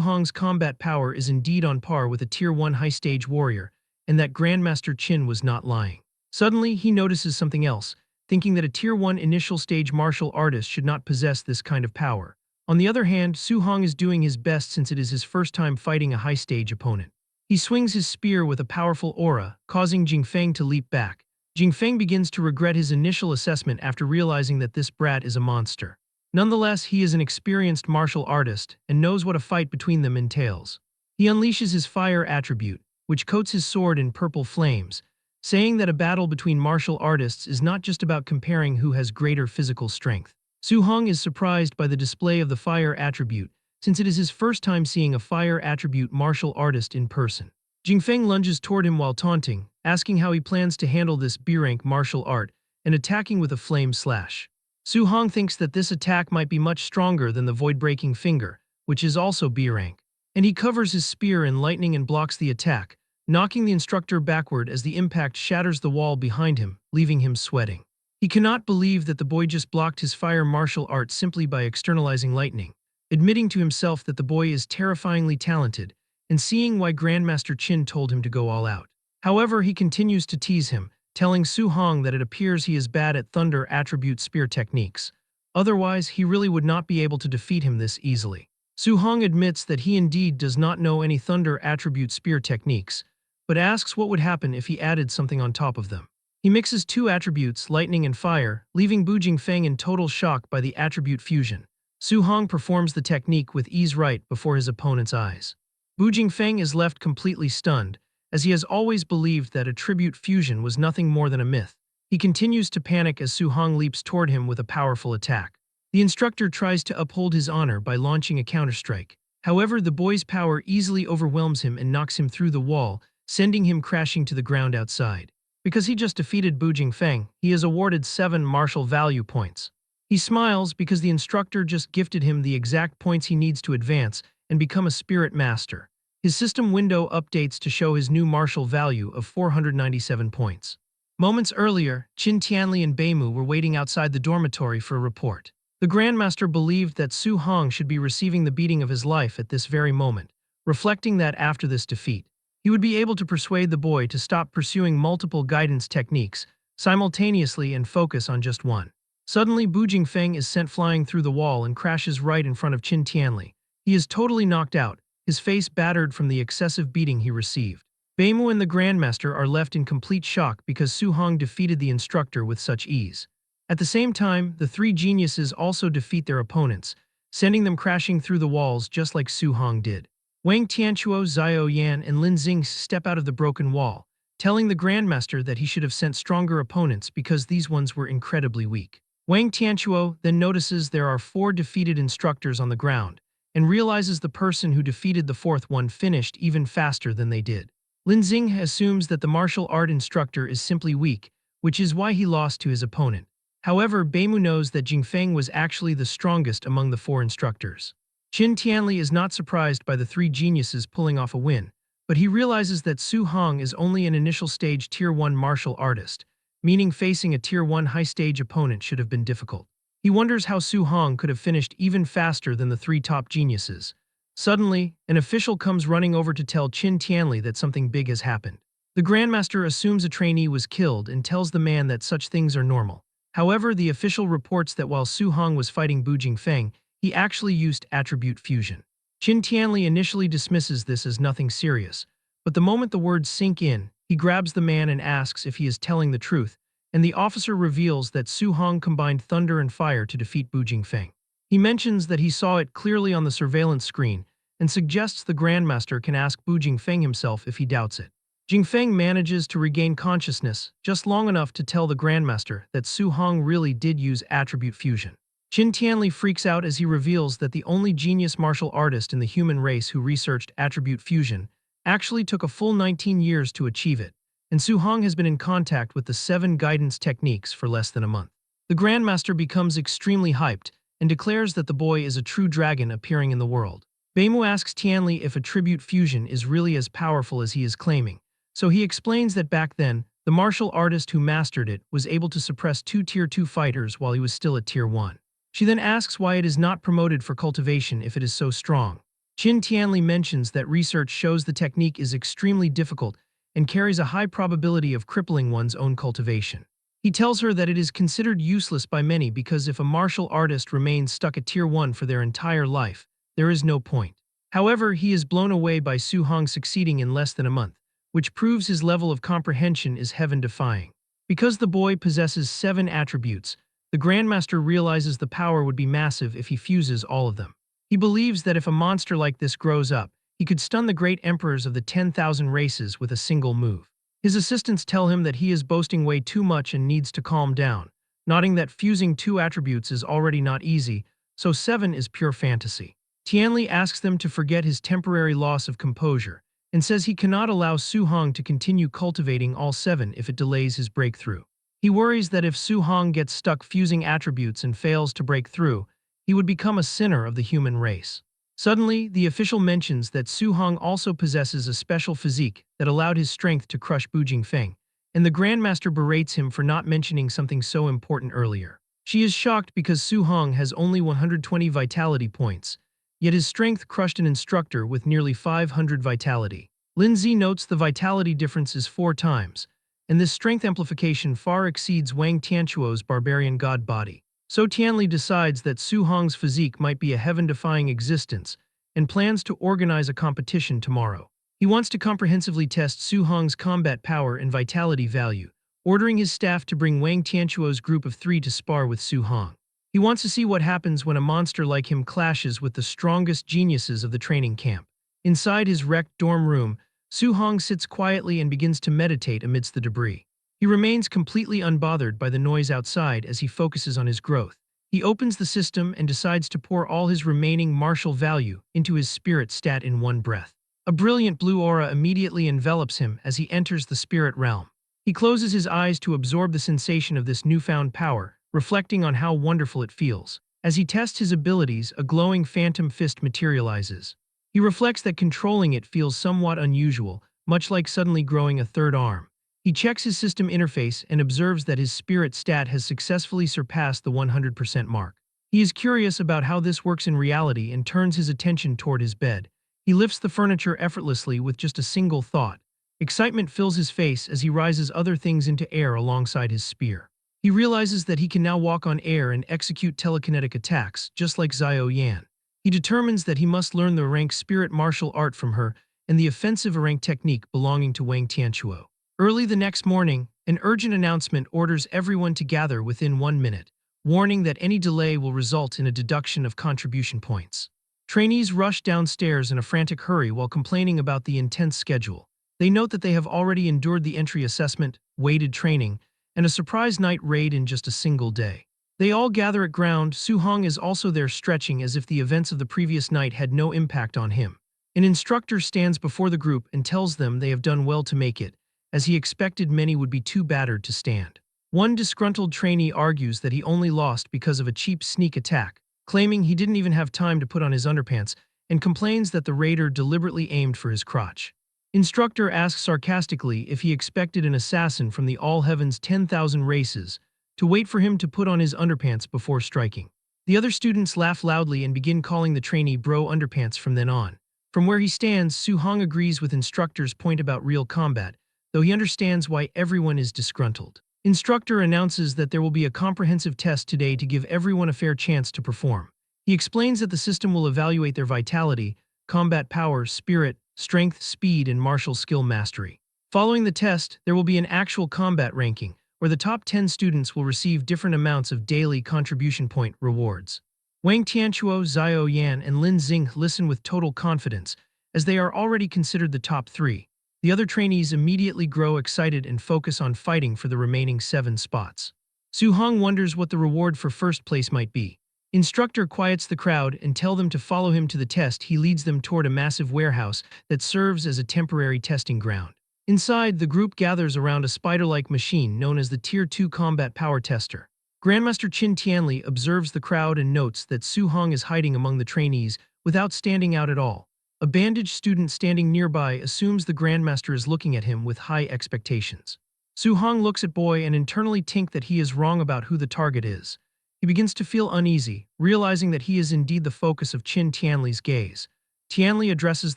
Hong's combat power is indeed on par with a Tier 1 high-stage warrior, and that Grandmaster Qin was not lying. Suddenly, he notices something else, thinking that a Tier 1 initial stage martial artist should not possess this kind of power. On the other hand, Su Hong is doing his best since it is his first time fighting a high-stage opponent. He swings his spear with a powerful aura, causing Jingfeng to leap back. Jingfeng begins to regret his initial assessment after realizing that this brat is a monster. Nonetheless, he is an experienced martial artist and knows what a fight between them entails. He unleashes his fire attribute, which coats his sword in purple flames, saying that a battle between martial artists is not just about comparing who has greater physical strength. Su Hong is surprised by the display of the fire attribute, since it is his first time seeing a fire attribute martial artist in person. Jingfeng lunges toward him while taunting, asking how he plans to handle this B-rank martial art and attacking with a flame slash. Su Hong thinks that this attack might be much stronger than the void-breaking finger, which is also B-rank. And he covers his spear in lightning and blocks the attack, knocking the instructor backward as the impact shatters the wall behind him, leaving him sweating. He cannot believe that the boy just blocked his fire martial art simply by externalizing lightning, admitting to himself that the boy is terrifyingly talented, and seeing why Grandmaster Qin told him to go all out. However, he continues to tease him, telling Su Hong that it appears he is bad at thunder attribute spear techniques. Otherwise, he really would not be able to defeat him this easily. Su Hong admits that he indeed does not know any thunder attribute spear techniques, but asks what would happen if he added something on top of them. He mixes two attributes, lightning and fire, leaving Bu Jingfeng in total shock by the attribute fusion. Su Hong performs the technique with ease right before his opponent's eyes. Bu Jingfeng is left completely stunned, as he has always believed that attribute fusion was nothing more than a myth. He continues to panic as Su Hong leaps toward him with a powerful attack. The instructor tries to uphold his honor by launching a counterstrike. However, the boy's power easily overwhelms him and knocks him through the wall, sending him crashing to the ground outside. Because he just defeated Bu Jingfeng, he is awarded 7 martial value points. He smiles because the instructor just gifted him the exact points he needs to advance and become a spirit master. His system window updates to show his new martial value of 497 points. Moments earlier, Qin Tianli and Beimu were waiting outside the dormitory for a report. The Grandmaster believed that Su Hong should be receiving the beating of his life at this very moment, reflecting that after this defeat, he would be able to persuade the boy to stop pursuing multiple guidance techniques simultaneously and focus on just one. Suddenly, Bu Jingfeng is sent flying through the wall and crashes right in front of Qin Tianli. He is totally knocked out, his face battered from the excessive beating he received. Beimu and the Grandmaster are left in complete shock because Su Hong defeated the instructor with such ease. At the same time, the 3 geniuses also defeat their opponents, sending them crashing through the walls just like Su Hong did. Wang Tianchuo, Xiao Yan, and Lin Xing step out of the broken wall, telling the Grandmaster that he should have sent stronger opponents because these ones were incredibly weak. Wang Tianchuo then notices there are 4 defeated instructors on the ground, and realizes the person who defeated the 4th one finished even faster than they did. Lin Xing assumes that the martial art instructor is simply weak, which is why he lost to his opponent. However, Beimu knows that Jingfeng was actually the strongest among the 4 instructors. Qin Tianli is not surprised by the 3 geniuses pulling off a win, but he realizes that Su Hong is only an initial stage Tier 1 martial artist, meaning facing a Tier 1 high-stage opponent should have been difficult. He wonders how Su Hong could have finished even faster than the 3 top geniuses. Suddenly, an official comes running over to tell Qin Tianli that something big has happened. The Grandmaster assumes a trainee was killed and tells the man that such things are normal. However, the official reports that while Su Hong was fighting Bu Jingfeng, he actually used attribute fusion. Qin Tianli initially dismisses this as nothing serious, but the moment the words sink in, he grabs the man and asks if he is telling the truth, and the officer reveals that Su Hong combined thunder and fire to defeat Bu Jingfeng. He mentions that he saw it clearly on the surveillance screen and suggests the Grandmaster can ask Bu Jingfeng himself if he doubts it. Jingfeng manages to regain consciousness just long enough to tell the Grandmaster that Su Hong really did use attribute fusion. Qin Tianli freaks out as he reveals that the only genius martial artist in the human race who researched attribute fusion actually took a full 19 years to achieve it, and Su Hong has been in contact with the 7 guidance techniques for less than a month. The Grandmaster becomes extremely hyped and declares that the boy is a true dragon appearing in the world. Beimu asks Tianli if attribute fusion is really as powerful as he is claiming, so he explains that back then, the martial artist who mastered it was able to suppress 2 Tier 2 fighters while he was still at Tier 1. She then asks why it is not promoted for cultivation if it is so strong. Qin Tianli mentions that research shows the technique is extremely difficult and carries a high probability of crippling one's own cultivation. He tells her that it is considered useless by many because if a martial artist remains stuck at Tier 1 for their entire life, there is no point. However, he is blown away by Su Hong succeeding in less than a month, which proves his level of comprehension is heaven-defying. Because the boy possesses 7 attributes, the Grandmaster realizes the power would be massive if he fuses all of them. He believes that if a monster like this grows up, he could stun the great emperors of the 10,000 races with a single move. His assistants tell him that he is boasting way too much and needs to calm down, noting that fusing 2 attributes is already not easy, so 7 is pure fantasy. Tianli asks them to forget his temporary loss of composure, and says he cannot allow Su Hong to continue cultivating all seven if it delays his breakthrough. He worries that if Su Hong gets stuck fusing attributes and fails to break through, he would become a sinner of the human race. Suddenly, the official mentions that Su Hong also possesses a special physique that allowed his strength to crush Bu Jingfeng, and the Grandmaster berates him for not mentioning something so important earlier. She is shocked because Su Hong has only 120 vitality points, yet his strength crushed an instructor with nearly 500 vitality. Lindsay notes the vitality difference is 4 times, and this strength amplification far exceeds Wang Tianquo's barbarian god body. So Tianli decides that Su Hong's physique might be a heaven-defying existence and plans to organize a competition tomorrow. He wants to comprehensively test Su Hong's combat power and vitality value, ordering his staff to bring Wang Tianquo's group of 3 to spar with Su Hong. He wants to see what happens when a monster like him clashes with the strongest geniuses of the training camp. Inside his wrecked dorm room, Su Hong sits quietly and begins to meditate amidst the debris. He remains completely unbothered by the noise outside as he focuses on his growth. He opens the system and decides to pour all his remaining martial value into his spirit stat in one breath. A brilliant blue aura immediately envelops him as he enters the spirit realm. He closes his eyes to absorb the sensation of this newfound power, reflecting on how wonderful it feels. As he tests his abilities, a glowing phantom fist materializes. He reflects that controlling it feels somewhat unusual, much like suddenly growing a third arm. He checks his system interface and observes that his spirit stat has successfully surpassed the 100% mark. He is curious about how this works in reality and turns his attention toward his bed. He lifts the furniture effortlessly with just a single thought. Excitement fills his face as he rises other things into air alongside his spear. He realizes that he can now walk on air and execute telekinetic attacks, just like Xiao Yan. He determines that he must learn the rank spirit martial art from her and the offensive rank technique belonging to Wang Tianquo. Early the next morning, an urgent announcement orders everyone to gather within 1 minute, warning that any delay will result in a deduction of contribution points. Trainees rush downstairs in a frantic hurry while complaining about the intense schedule. They note that they have already endured the entry assessment, weighted training, and a surprise night raid in just a single day. They all gather at ground. Su Hong is also there stretching as if the events of the previous night had no impact on him. An instructor stands before the group and tells them they have done well to make it, as he expected many would be too battered to stand. One disgruntled trainee argues that he only lost because of a cheap sneak attack, claiming he didn't even have time to put on his underpants, and complains that the raider deliberately aimed for his crotch. Instructor asks sarcastically if he expected an assassin from the All Heaven's 10,000 races to wait for him to put on his underpants before striking. The other students laugh loudly and begin calling the trainee bro underpants from then on. From where he stands, Su Hong agrees with instructor's point about real combat, though he understands why everyone is disgruntled. Instructor announces that there will be a comprehensive test today to give everyone a fair chance to perform. He explains that the system will evaluate their vitality, combat power, spirit, strength, speed, and martial skill mastery. Following the test, there will be an actual combat ranking, where the top 10 students will receive different amounts of daily contribution point rewards. Wang Tianquo, Xiao Yan, and Lin Xing listen with total confidence, as they are already considered the top 3. The other trainees immediately grow excited and focus on fighting for the remaining 7 spots. Su Hong wonders what the reward for first place might be. Instructor quiets the crowd and tells them to follow him to the test. He leads them toward a massive warehouse that serves as a temporary testing ground. Inside, the group gathers around a spider-like machine known as the Tier 2 Combat Power Tester. Grandmaster Qin Tianli observes the crowd and notes that Su Hong is hiding among the trainees without standing out at all. A bandaged student standing nearby assumes the Grandmaster is looking at him with high expectations. Su Hong looks at boy and internally thinks that he is wrong about who the target is. He begins to feel uneasy, realizing that he is indeed the focus of Qin Tianli's gaze. Tianli addresses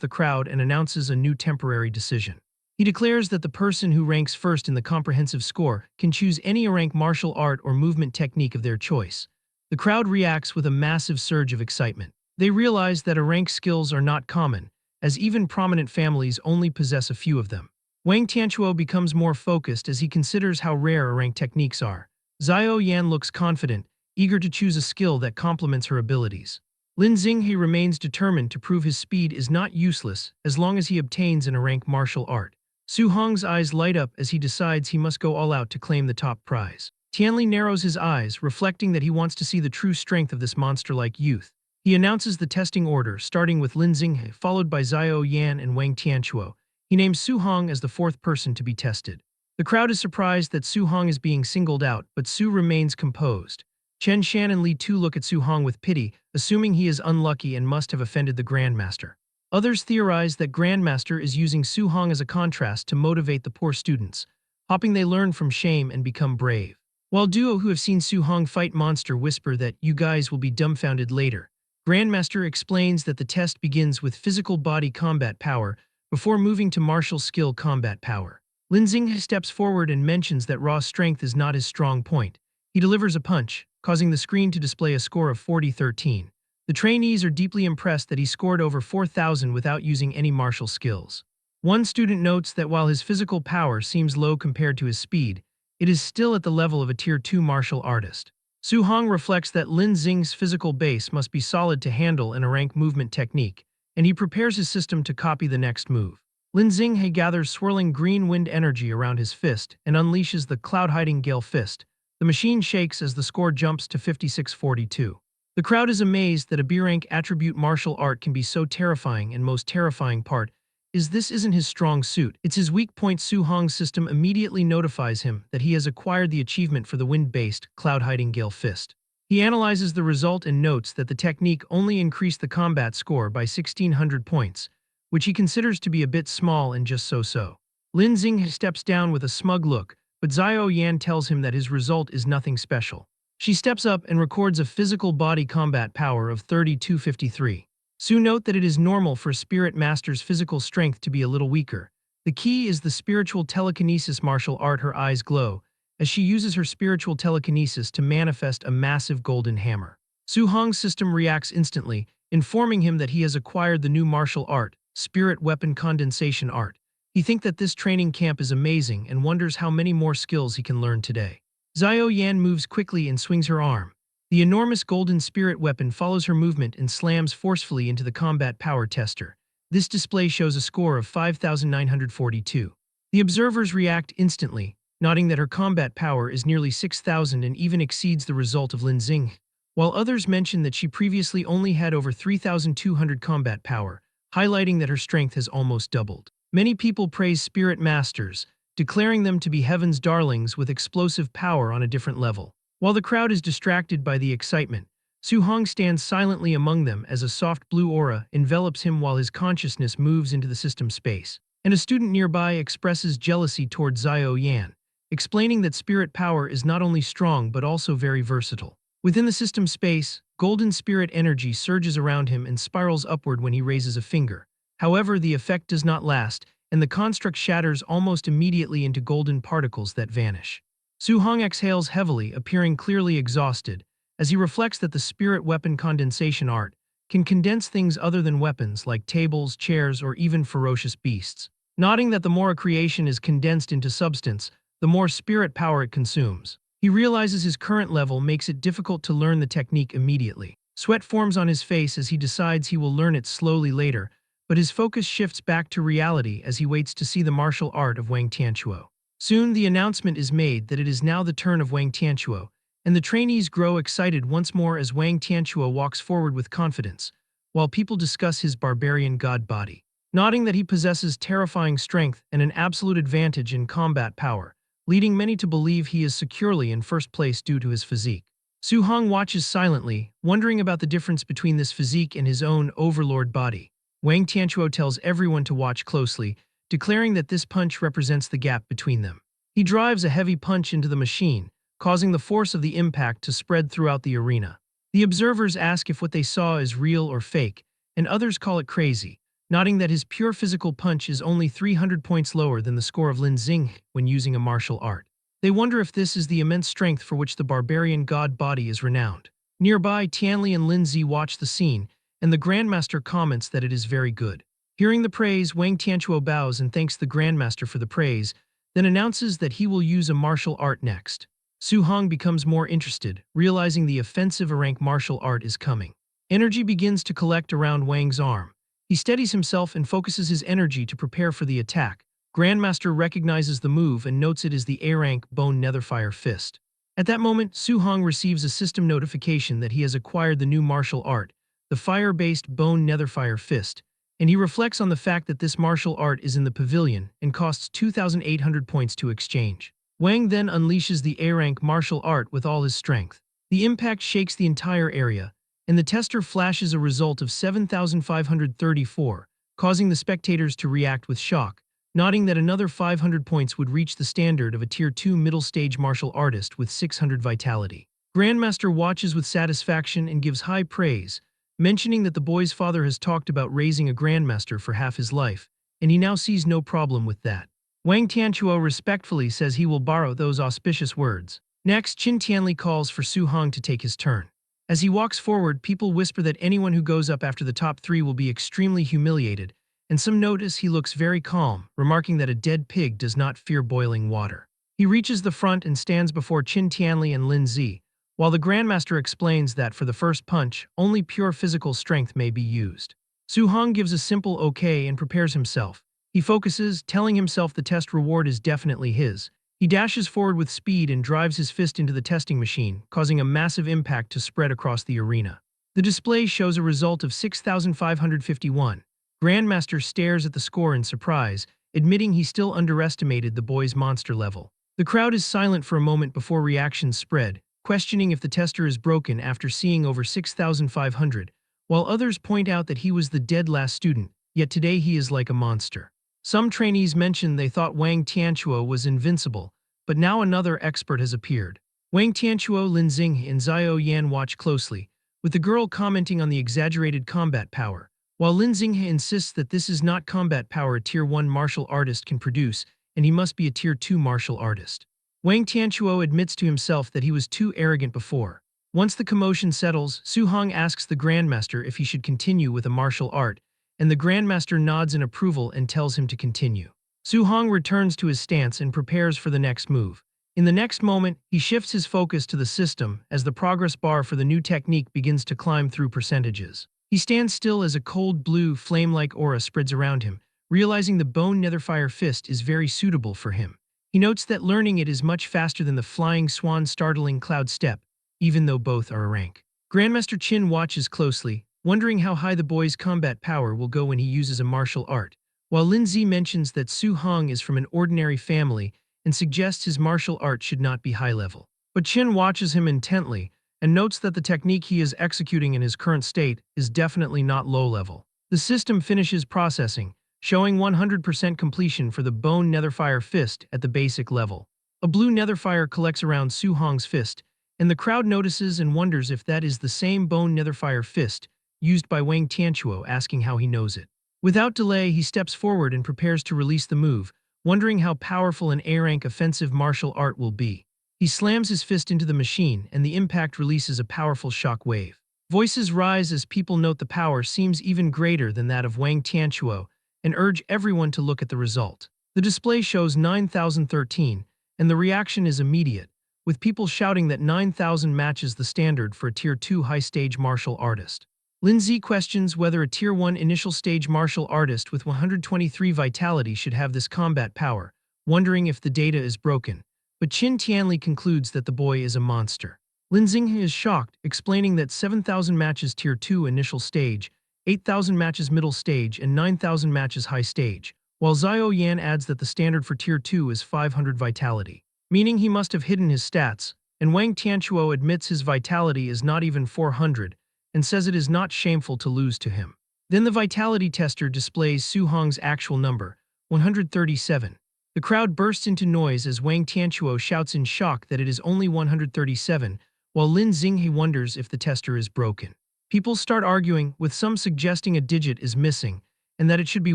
the crowd and announces a new temporary decision. He declares that the person who ranks first in the comprehensive score can choose any rank martial art or movement technique of their choice. The crowd reacts with a massive surge of excitement. They realize that rank skills are not common, as even prominent families only possess a few of them. Wang Tianquo becomes more focused as he considers how rare rank techniques are. Xiao Yan looks confident, eager to choose a skill that complements her abilities. Lin Xinghe remains determined to prove his speed is not useless as long as he obtains a rank martial art. Su Hong's eyes light up as he decides he must go all out to claim the top prize. Tianli narrows his eyes, reflecting that he wants to see the true strength of this monster-like youth. He announces the testing order, starting with Lin Xinghe, followed by Xiao Yan and Wang Tianquo, He names Su Hong as the fourth person to be tested. The crowd is surprised that Su Hong is being singled out, but Su remains composed. Chen Shan and Li Tu look at Su Hong with pity, assuming he is unlucky and must have offended the Grandmaster. Others theorize that Grandmaster is using Su Hong as a contrast to motivate the poor students, hoping they learn from shame and become brave. While Duo who have seen Su Hong fight monster whisper that you guys will be dumbfounded later, Grandmaster explains that the test begins with physical body combat power before moving to martial skill combat power. Lin Xing steps forward and mentions that raw strength is not his strong point. He delivers a punch, causing the screen to display a score of 40-13. The trainees are deeply impressed that he scored over 4,000 without using any martial skills. One student notes that while his physical power seems low compared to his speed, it is still at the level of a Tier 2 martial artist. Su Hong reflects that Lin Xing's physical base must be solid to handle a rank movement technique, and he prepares his system to copy the next move. Lin Xinghe gathers swirling green wind energy around his fist and unleashes the cloud-hiding Gale Fist. The machine shakes as the score jumps to 56-42. The crowd is amazed that a B-rank attribute martial art can be so terrifying, and most terrifying part is this isn't his strong suit, it's his weak point. Su Hong's system immediately notifies him that he has acquired the achievement for the wind-based cloud-hiding Gale Fist. He analyzes the result and notes that the technique only increased the combat score by 1,600 points, which he considers to be a bit small and just so-so. Lin Xing steps down with a smug look, but Xiao Yan tells him that his result is nothing special. She steps up and records a physical body combat power of 32-53. Su note that it is normal for a spirit master's physical strength to be a little weaker. The key is the spiritual telekinesis martial art. Her eyes glow as she uses her spiritual telekinesis to manifest a massive golden hammer. Su Hong's system reacts instantly, informing him that he has acquired the new martial art, Spirit Weapon Condensation Art. He thinks that this training camp is amazing and wonders how many more skills he can learn today. Xiao Yan moves quickly and swings her arm. The enormous golden spirit weapon follows her movement and slams forcefully into the combat power tester. This display shows a score of 5,942. The observers react instantly, noting that her combat power is nearly 6,000 and even exceeds the result of Lin Xing, while others mention that she previously only had over 3,200 combat power, highlighting that her strength has almost doubled. Many people praise spirit masters, declaring them to be heaven's darlings with explosive power on a different level. While the crowd is distracted by the excitement, Su Hong stands silently among them as a soft blue aura envelops him while his consciousness moves into the system space. And a student nearby expresses jealousy toward Xiao Yan, explaining that spirit power is not only strong but also very versatile. Within the system space, golden spirit energy surges around him and spirals upward when he raises a finger. However, the effect does not last, and the construct shatters almost immediately into golden particles that vanish. Su Hong exhales heavily, appearing clearly exhausted, as he reflects that the spirit weapon condensation art can condense things other than weapons like tables, chairs, or even ferocious beasts. Noting that the more a creation is condensed into substance, the more spirit power it consumes. He realizes his current level makes it difficult to learn the technique immediately. Sweat forms on his face as he decides he will learn it slowly later, but his focus shifts back to reality as he waits to see the martial art of Wang Tianquo. Soon the announcement is made that it is now the turn of Wang Tianquo, and the trainees grow excited once more as Wang Tianquo walks forward with confidence, while people discuss his barbarian god body. Noting that he possesses terrifying strength and an absolute advantage in combat power, leading many to believe he is securely in first place due to his physique. Su Hong watches silently, wondering about the difference between this physique and his own overlord body. Wang Tianquo tells everyone to watch closely, declaring that this punch represents the gap between them. He drives a heavy punch into the machine, causing the force of the impact to spread throughout the arena. The observers ask if what they saw is real or fake, and others call it crazy, noting that his pure physical punch is only 300 points lower than the score of Lin Xing when using a martial art. They wonder if this is the immense strength for which the barbarian god body is renowned. Nearby, Tianli and Lin Zi watch the scene, and the Grandmaster comments that it is very good. Hearing the praise, Wang Tianquo bows and thanks the Grandmaster for the praise, then announces that he will use a martial art next. Su Hong becomes more interested, realizing the offensive rank martial art is coming. Energy begins to collect around Wang's arm. He steadies himself and focuses his energy to prepare for the attack. Grandmaster recognizes the move and notes it is the A-rank Bone Netherfire Fist. At that moment, Su Hong receives a system notification that he has acquired the new martial art, the fire-based Bone Netherfire Fist, and he reflects on the fact that this martial art is in the pavilion and costs 2,800 points to exchange. Wang then unleashes the A-rank martial art with all his strength. The impact shakes the entire area, and the tester flashes a result of 7,534, causing the spectators to react with shock, noting that another 500 points would reach the standard of a Tier 2 middle stage martial artist with 600 vitality. Grandmaster watches with satisfaction and gives high praise, mentioning that the boy's father has talked about raising a grandmaster for half his life, and he now sees no problem with that. Wang Tianchuo respectfully says he will borrow those auspicious words. Next, Qin Tianli calls for Su Hong to take his turn. As he walks forward, people whisper that anyone who goes up after the top 3 will be extremely humiliated, and some notice he looks very calm, remarking that a dead pig does not fear boiling water. He reaches the front and stands before Qin Tianli and Lin Zi, while the Grandmaster explains that for the first punch, only pure physical strength may be used. Su Hong gives a simple okay and prepares himself. He focuses, telling himself the test reward is definitely his. He dashes forward with speed and drives his fist into the testing machine, causing a massive impact to spread across the arena. The display shows a result of 6,551. Grandmaster stares at the score in surprise, admitting he still underestimated the boy's monster level. The crowd is silent for a moment before reactions spread, questioning if the tester is broken after seeing over 6,500, while others point out that he was the dead last student, yet today he is like a monster. Some trainees mentioned they thought Wang Tianchuo was invincible, but now another expert has appeared. Wang Tianchuo, Lin Xing, and Xiao Yan watch closely, with the girl commenting on the exaggerated combat power, while Lin Xing insists that this is not combat power a Tier 1 martial artist can produce, and he must be a Tier 2 martial artist. Wang Tianchuo admits to himself that he was too arrogant before. Once the commotion settles, Su Hong asks the Grandmaster if he should continue with a martial art, and the Grandmaster nods in approval and tells him to continue. Su Hong returns to his stance and prepares for the next move. In the next moment, he shifts his focus to the system as the progress bar for the new technique begins to climb through percentages. He stands still as a cold blue, flame-like aura spreads around him, realizing the bone netherfire fist is very suitable for him. He notes that learning it is much faster than the flying swan startling cloud step, even though both are a rank. Grandmaster Qin watches closely, wondering how high the boy's combat power will go when he uses a martial art, while Lin Zi mentions that Su Hong is from an ordinary family and suggests his martial art should not be high level. But Qin watches him intently and notes that the technique he is executing in his current state is definitely not low level. The system finishes processing, showing 100% completion for the bone netherfire fist at the basic level. A blue netherfire collects around Su Hong's fist, and the crowd notices and wonders if that is the same bone netherfire fist used by Wang Tianchuo, asking how he knows it. Without delay, he steps forward and prepares to release the move, wondering how powerful an A-rank offensive martial art will be. He slams his fist into the machine, and the impact releases a powerful shock wave. Voices rise as people note the power seems even greater than that of Wang Tianchuo and urge everyone to look at the result. The display shows 9,013, and the reaction is immediate, with people shouting that 9,000 matches the standard for a Tier 2 high-stage martial artist. Lin Zi questions whether a Tier 1 initial stage martial artist with 123 vitality should have this combat power, wondering if the data is broken. But Qin Tianli concludes that the boy is a monster. Lin Xing is shocked, explaining that 7,000 matches Tier 2 initial stage, 8,000 matches middle stage, and 9,000 matches high stage, while Xiao Yan adds that the standard for Tier 2 is 500 vitality, meaning he must have hidden his stats, and Wang Tianchuo admits his vitality is not even 400, and says it is not shameful to lose to him. Then the vitality tester displays Su Hong's actual number, 137. The crowd bursts into noise as Wang Tianchuo shouts in shock that it is only 137, while Lin Xinghe wonders if the tester is broken. People start arguing, with some suggesting a digit is missing, and that it should be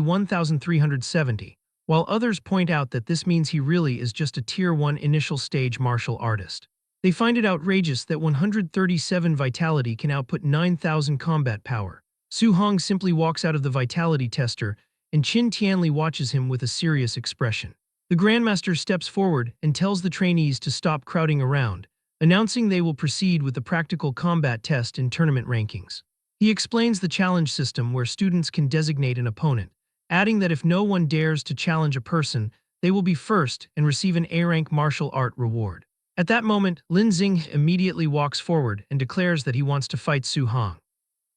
1,370, while others point out that this means he really is just a Tier 1 initial stage martial artist. They find it outrageous that 137 vitality can output 9,000 combat power. Su Hong simply walks out of the vitality tester, and Qin Tianli watches him with a serious expression. The Grandmaster steps forward and tells the trainees to stop crowding around, announcing they will proceed with the practical combat test and tournament rankings. He explains the challenge system where students can designate an opponent, adding that if no one dares to challenge a person, they will be first and receive an A-rank martial art reward. At that moment, Lin Xing immediately walks forward and declares that he wants to fight Su Hong.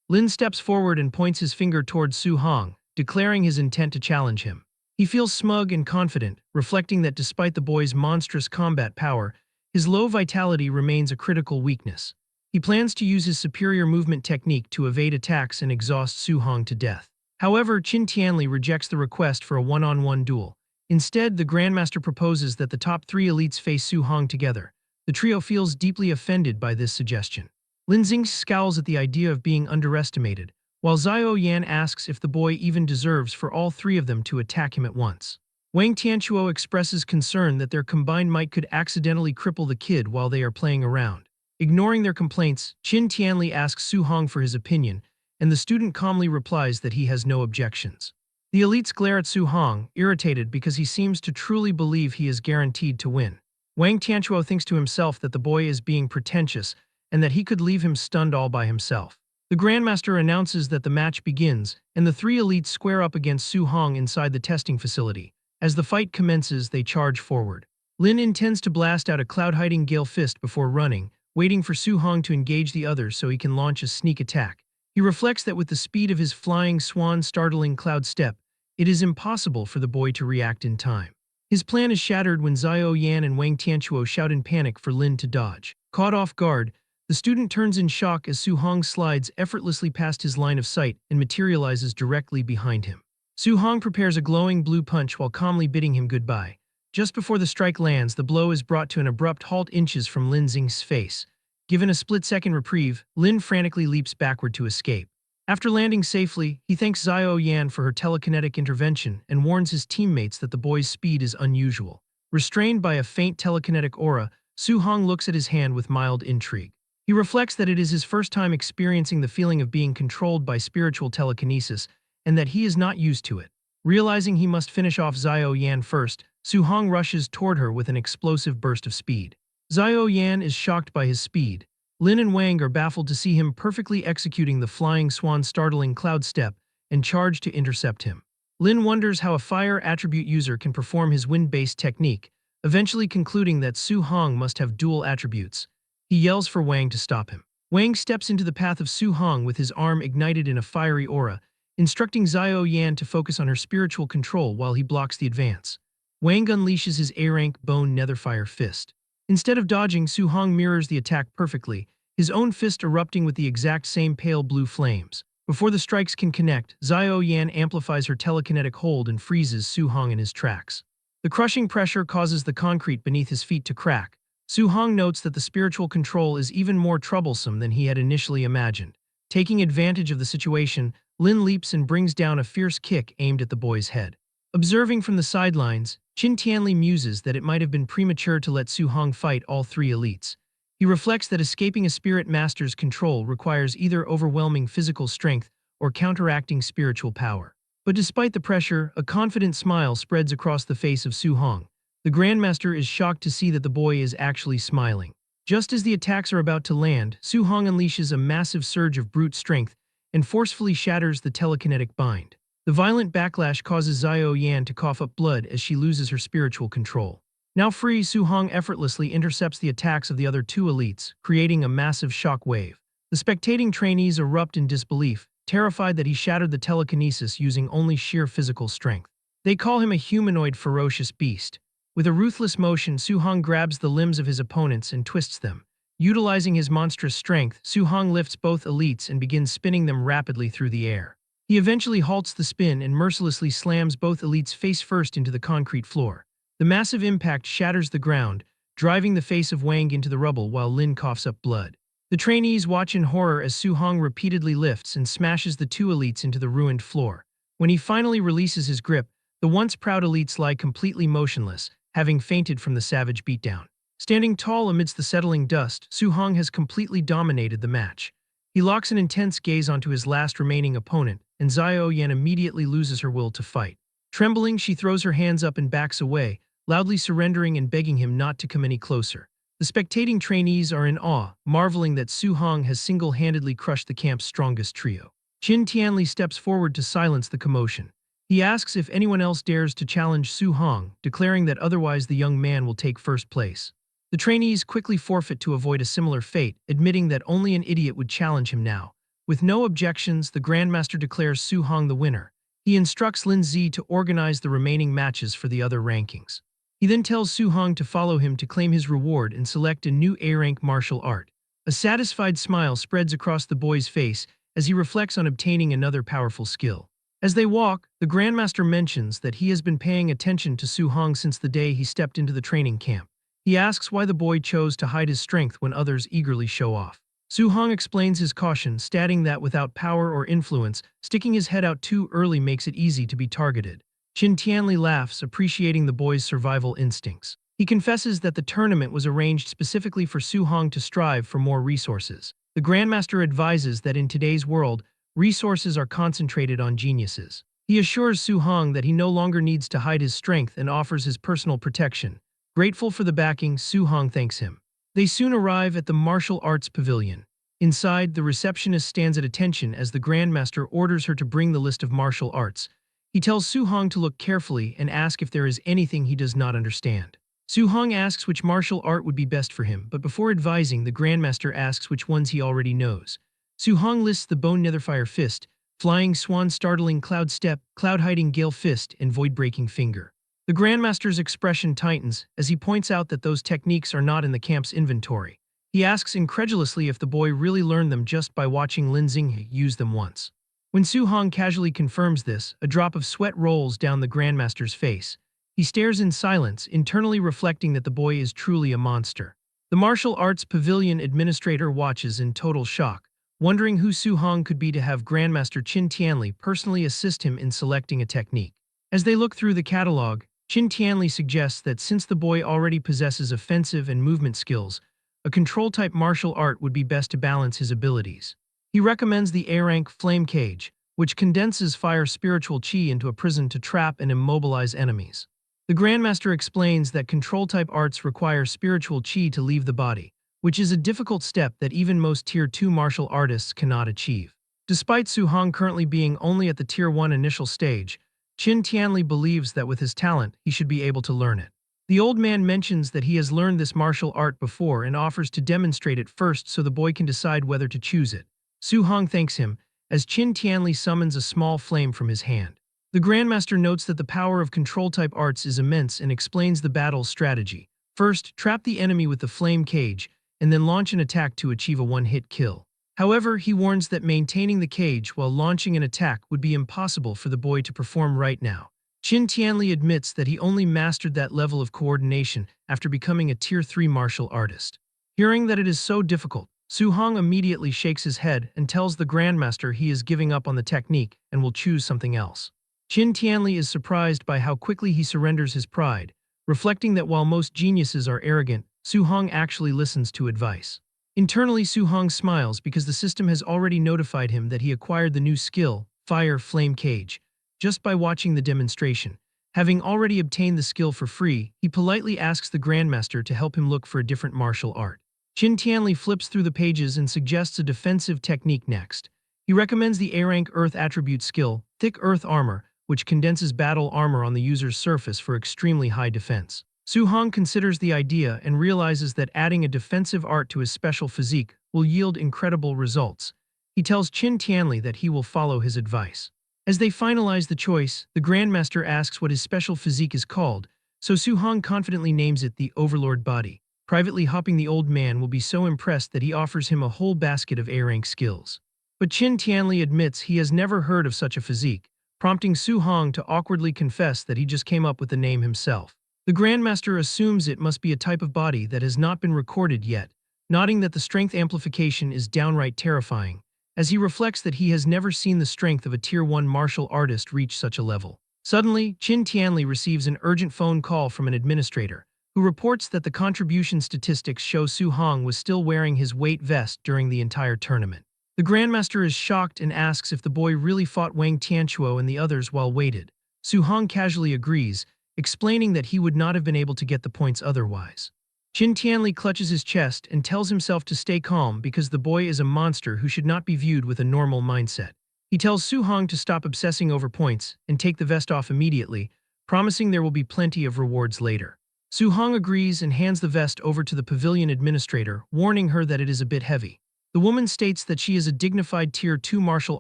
Lin steps forward and points his finger towards Su Hong, declaring his intent to challenge him. He feels smug and confident, reflecting that despite the boy's monstrous combat power, his low vitality remains a critical weakness. He plans to use his superior movement technique to evade attacks and exhaust Su Hong to death. However, Qin Tianli rejects the request for a one-on-one duel. Instead, the Grandmaster proposes that the top three elites face Su Hong together. The trio feels deeply offended by this suggestion. Lin Xing scowls at the idea of being underestimated, while Xiao Yan asks if the boy even deserves for all three of them to attack him at once. Wang Tianchuo expresses concern that their combined might could accidentally cripple the kid while they are playing around. Ignoring their complaints, Qin Tianli asks Su Hong for his opinion, and the student calmly replies that he has no objections. The elites glare at Su Hong, irritated because he seems to truly believe he is guaranteed to win. Wang Tianchuo thinks to himself that the boy is being pretentious and that he could leave him stunned all by himself. The Grandmaster announces that the match begins, and the three elites square up against Su Hong inside the testing facility. As the fight commences, they charge forward. Lin intends to blast out a cloud-hiding Gale Fist before running, waiting for Su Hong to engage the others so he can launch a sneak attack. He reflects that with the speed of his flying swan startling Cloud Step, it is impossible for the boy to react in time. His plan is shattered when Xiao Yan and Wang Tianchuo shout in panic for Lin to dodge. Caught off guard, the student turns in shock as Su Hong slides effortlessly past his line of sight and materializes directly behind him. Su Hong prepares a glowing blue punch while calmly bidding him goodbye. Just before the strike lands, the blow is brought to an abrupt halt inches from Lin Xing's face. Given a split-second reprieve, Lin frantically leaps backward to escape. After landing safely, he thanks Xiao Yan for her telekinetic intervention and warns his teammates that the boy's speed is unusual. Restrained by a faint telekinetic aura, Su Hong looks at his hand with mild intrigue. He reflects that it is his first time experiencing the feeling of being controlled by spiritual telekinesis and that he is not used to it. Realizing he must finish off Xiao Yan first, Su Hong rushes toward her with an explosive burst of speed. Xiao Yan is shocked by his speed. Lin and Wang are baffled to see him perfectly executing the flying swan startling Cloud Step and charge to intercept him. Lin wonders how a fire attribute user can perform his wind-based technique, eventually concluding that Su Hong must have dual attributes. He yells for Wang to stop him. Wang steps into the path of Su Hong with his arm ignited in a fiery aura, instructing Xiao Yan to focus on her spiritual control while he blocks the advance. Wang unleashes his A-rank bone netherfire fist. Instead of dodging, Su Hong mirrors the attack perfectly, his own fist erupting with the exact same pale blue flames. Before the strikes can connect, Xiao Yan amplifies her telekinetic hold and freezes Su Hong in his tracks. The crushing pressure causes the concrete beneath his feet to crack. Su Hong notes that the spiritual control is even more troublesome than he had initially imagined. Taking advantage of the situation, Lin leaps and brings down a fierce kick aimed at the boy's head. Observing from the sidelines, Qin Tianli muses that it might have been premature to let Su Hong fight all three elites. He reflects that escaping a spirit master's control requires either overwhelming physical strength or counteracting spiritual power. But despite the pressure, a confident smile spreads across the face of Su Hong. The Grandmaster is shocked to see that the boy is actually smiling. Just as the attacks are about to land, Su Hong unleashes a massive surge of brute strength and forcefully shatters the telekinetic bind. The violent backlash causes Xiao Yan to cough up blood as she loses her spiritual control. Now free, Su Hong effortlessly intercepts the attacks of the other two elites, creating a massive shock wave. The spectating trainees erupt in disbelief, terrified that he shattered the telekinesis using only sheer physical strength. They call him a humanoid ferocious beast. With a ruthless motion, Su Hong grabs the limbs of his opponents and twists them. Utilizing his monstrous strength, Su Hong lifts both elites and begins spinning them rapidly through the air. He eventually halts the spin and mercilessly slams both elites face first into the concrete floor. The massive impact shatters the ground, driving the face of Wang into the rubble while Lin coughs up blood. The trainees watch in horror as Su Hong repeatedly lifts and smashes the two elites into the ruined floor. When he finally releases his grip, the once proud elites lie completely motionless, having fainted from the savage beatdown. Standing tall amidst the settling dust, Su Hong has completely dominated the match. He locks an intense gaze onto his last remaining opponent, and Xiao Yan immediately loses her will to fight. Trembling, she throws her hands up and backs away, loudly surrendering and begging him not to come any closer. The spectating trainees are in awe, marveling that Su Hong has single-handedly crushed the camp's strongest trio. Qin Tianli steps forward to silence the commotion. He asks if anyone else dares to challenge Su Hong, declaring that otherwise the young man will take first place. The trainees quickly forfeit to avoid a similar fate, admitting that only an idiot would challenge him now. With no objections, the Grandmaster declares Su Hong the winner. He instructs Lin Zi to organize the remaining matches for the other rankings. He then tells Su Hong to follow him to claim his reward and select a new A-rank martial art. A satisfied smile spreads across the boy's face as he reflects on obtaining another powerful skill. As they walk, the Grandmaster mentions that he has been paying attention to Su Hong since the day he stepped into the training camp. He asks why the boy chose to hide his strength when others eagerly show off. Su Hong explains his caution, stating that without power or influence, sticking his head out too early makes it easy to be targeted. Qin Tianli laughs, appreciating the boy's survival instincts. He confesses that the tournament was arranged specifically for Su Hong to strive for more resources. The Grandmaster advises that in today's world, resources are concentrated on geniuses. He assures Su Hong that he no longer needs to hide his strength and offers his personal protection. Grateful for the backing, Su Hong thanks him. They soon arrive at the martial arts pavilion. Inside, the receptionist stands at attention as the Grandmaster orders her to bring the list of martial arts. He tells Su Hong to look carefully and ask if there is anything he does not understand. Su Hong asks which martial art would be best for him, but before advising, the Grandmaster asks which ones he already knows. Su Hong lists the Bone Netherfire Fist, Flying Swan Startling Cloud Step, Cloud Hiding Gale Fist, and Void Breaking Finger. The Grandmaster's expression tightens as he points out that those techniques are not in the camp's inventory. He asks incredulously if the boy really learned them just by watching Lin Xinghe use them once. When Su Hong casually confirms this, a drop of sweat rolls down the Grandmaster's face. He stares in silence, internally reflecting that the boy is truly a monster. The martial arts pavilion administrator watches in total shock, wondering who Su Hong could be to have Grandmaster Qin Tianli personally assist him in selecting a technique. As they look through the catalog, Qin Tianli suggests that since the boy already possesses offensive and movement skills, a control-type martial art would be best to balance his abilities. He recommends the A-rank Flame Cage, which condenses fire spiritual chi into a prison to trap and immobilize enemies. The Grandmaster explains that control-type arts require spiritual chi to leave the body, which is a difficult step that even most Tier 2 martial artists cannot achieve. Despite Su Hong currently being only at the Tier 1 initial stage, Qin Tianli believes that with his talent, he should be able to learn it. The old man mentions that he has learned this martial art before and offers to demonstrate it first so the boy can decide whether to choose it. Su Hong thanks him, as Qin Tianli summons a small flame from his hand. The Grandmaster notes that the power of control-type arts is immense and explains the battle's strategy. First, trap the enemy with the flame cage, and then launch an attack to achieve a one-hit kill. However, he warns that maintaining the cage while launching an attack would be impossible for the boy to perform right now. Qin Tianli admits that he only mastered that level of coordination after becoming a Tier 3 martial artist. Hearing that it is so difficult, Su Hong immediately shakes his head and tells the Grandmaster he is giving up on the technique and will choose something else. Qin Tianli is surprised by how quickly he surrenders his pride, reflecting that while most geniuses are arrogant, Su Hong actually listens to advice. Internally, Su Hong smiles because the system has already notified him that he acquired the new skill, Fire Flame Cage, just by watching the demonstration. Having already obtained the skill for free, he politely asks the Grandmaster to help him look for a different martial art. Qin Tianli flips through the pages and suggests a defensive technique next. He recommends the A-rank Earth attribute skill, Thick Earth Armor, which condenses battle armor on the user's surface for extremely high defense. Su Hong considers the idea and realizes that adding a defensive art to his special physique will yield incredible results. He tells Qin Tianli that he will follow his advice. As they finalize the choice, the Grandmaster asks what his special physique is called, so Su Hong confidently names it the Overlord Body. Privately hopping, the old man will be so impressed that he offers him a whole basket of A-rank skills. But Qin Tianli admits he has never heard of such a physique, prompting Su Hong to awkwardly confess that he just came up with the name himself. The Grandmaster assumes it must be a type of body that has not been recorded yet, noting that the strength amplification is downright terrifying, as he reflects that he has never seen the strength of a Tier 1 martial artist reach such a level. Suddenly, Qin Tianli receives an urgent phone call from an administrator, who reports that the contribution statistics show Su Hong was still wearing his weight vest during the entire tournament. The Grandmaster is shocked and asks if the boy really fought Wang Tianchuo and the others while weighted. Su Hong casually agrees, explaining that he would not have been able to get the points otherwise. Qin Tianli clutches his chest and tells himself to stay calm because the boy is a monster who should not be viewed with a normal mindset. He tells Su Hong to stop obsessing over points and take the vest off immediately, promising there will be plenty of rewards later. Su Hong agrees and hands the vest over to the pavilion administrator, warning her that it is a bit heavy. The woman states that she is a dignified Tier 2 martial